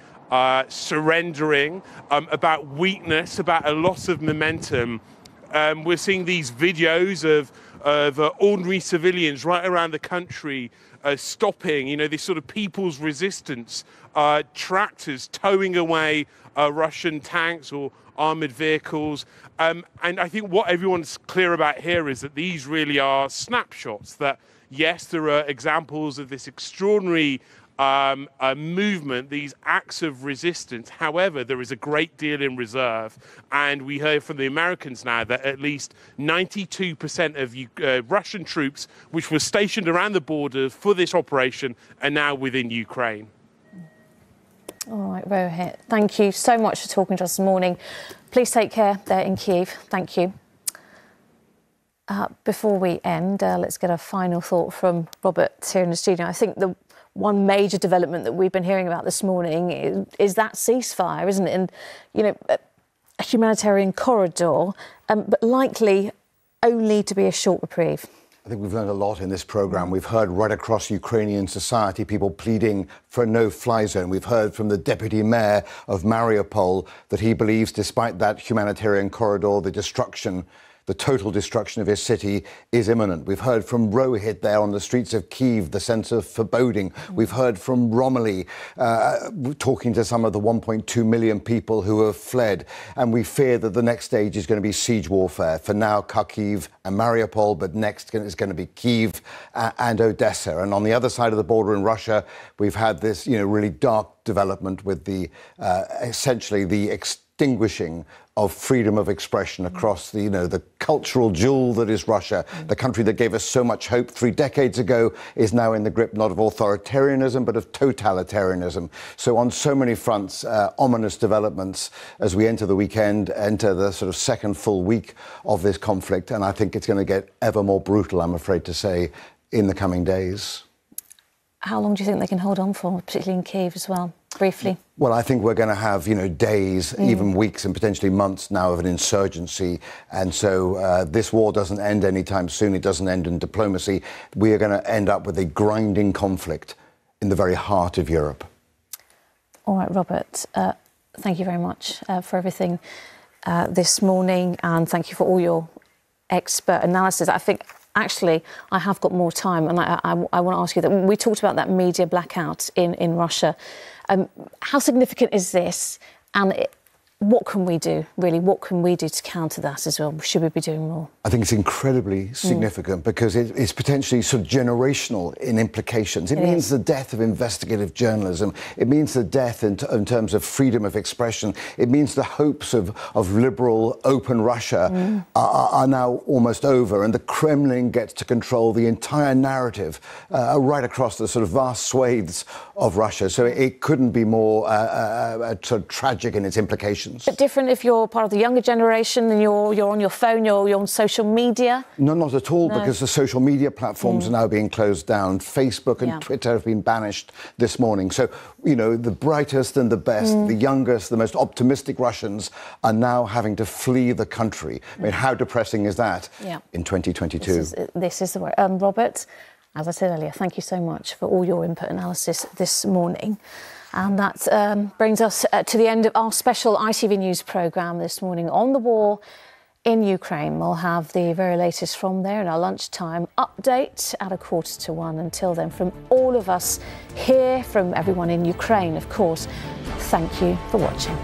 Speaker 4: surrendering, about weakness, about a loss of momentum. We're seeing these videos of ordinary civilians right around the country stopping, you know, this sort of people's resistance, tractors towing away Russian tanks or armoured vehicles. And I think what everyone's clear about here is that these really are snapshots, that yes, there are examples of this extraordinary movement, these acts of resistance. However, there is a great deal in reserve. And we heard from the Americans now that at least 92% of Russian troops, which were stationed around the border for this operation, are now within Ukraine.
Speaker 1: All right, Rohit, thank you so much for talking to us this morning. Please take care there in Kyiv. Thank you. Before we end, let's get a final thought from Robert here in the studio. I think the one major development that we've been hearing about this morning is that ceasefire, isn't it? And, you know, a humanitarian corridor, but likely only to be a short reprieve.
Speaker 7: I think we've learned a lot in this programme. We've heard right across Ukrainian society people pleading for a no-fly zone. We've heard from the deputy mayor of Mariupol that he believes, despite that humanitarian corridor, the total destruction of his city is imminent. We've heard from Rohit there on the streets of Kiev, the sense of foreboding. We've heard from Romilly talking to some of the 1.2 million people who have fled. And we fear that the next stage is going to be siege warfare. For now, Kharkiv and Mariupol, but next is going to be Kiev and Odessa. And on the other side of the border in Russia, we've had this, really dark development with the essentially the extinguishing of freedom of expression across the cultural jewel that is Russia. The country that gave us so much hope 3 decades ago is now in the grip not of authoritarianism but of totalitarianism. So on so many fronts, ominous developments as we enter the weekend, enter the sort of second full week of this conflict, and I think it's going to get ever more brutal, I'm afraid to say, in the coming days.
Speaker 1: How long do you think they can hold on for, particularly in Kiev as well, briefly?
Speaker 7: Well, I think we're going to have, days, even weeks and potentially months now of an insurgency. And so this war doesn't end anytime soon. It doesn't end in diplomacy. We are going to end up with a grinding conflict in the very heart of Europe.
Speaker 1: All right, Robert, thank you very much for everything this morning. And thank you for all your expert analysis. I think, actually, I have got more time, and I want to ask you that we talked about that media blackout in Russia. How significant is this, and what can we do, really? What can we do to counter that as well? Should we be doing more?
Speaker 7: I think it's incredibly significant because it's potentially sort of generational in implications. It means the death of investigative journalism. It means the death in terms of freedom of expression. It means the hopes of liberal, open Russia are now almost over, and the Kremlin gets to control the entire narrative right across the sort of vast swathes of Russia. So it couldn't be more sort of tragic in its implications.
Speaker 1: But different if you're part of the younger generation and you're on your phone, you're on social media?
Speaker 7: No, not at all, because the social media platforms are now being closed down. Facebook and Twitter have been banished this morning. So, the brightest and the best, the youngest, the most optimistic Russians are now having to flee the country. I mean, how depressing is that in 2022?
Speaker 1: This is the word. Robert, as I said earlier, thank you so much for all your input analysis this morning. And that brings us to the end of our special ITV News programme this morning on the war in Ukraine. We'll have the very latest from there in our lunchtime update at 1:45. Until then, from all of us here, from everyone in Ukraine, of course, thank you for watching.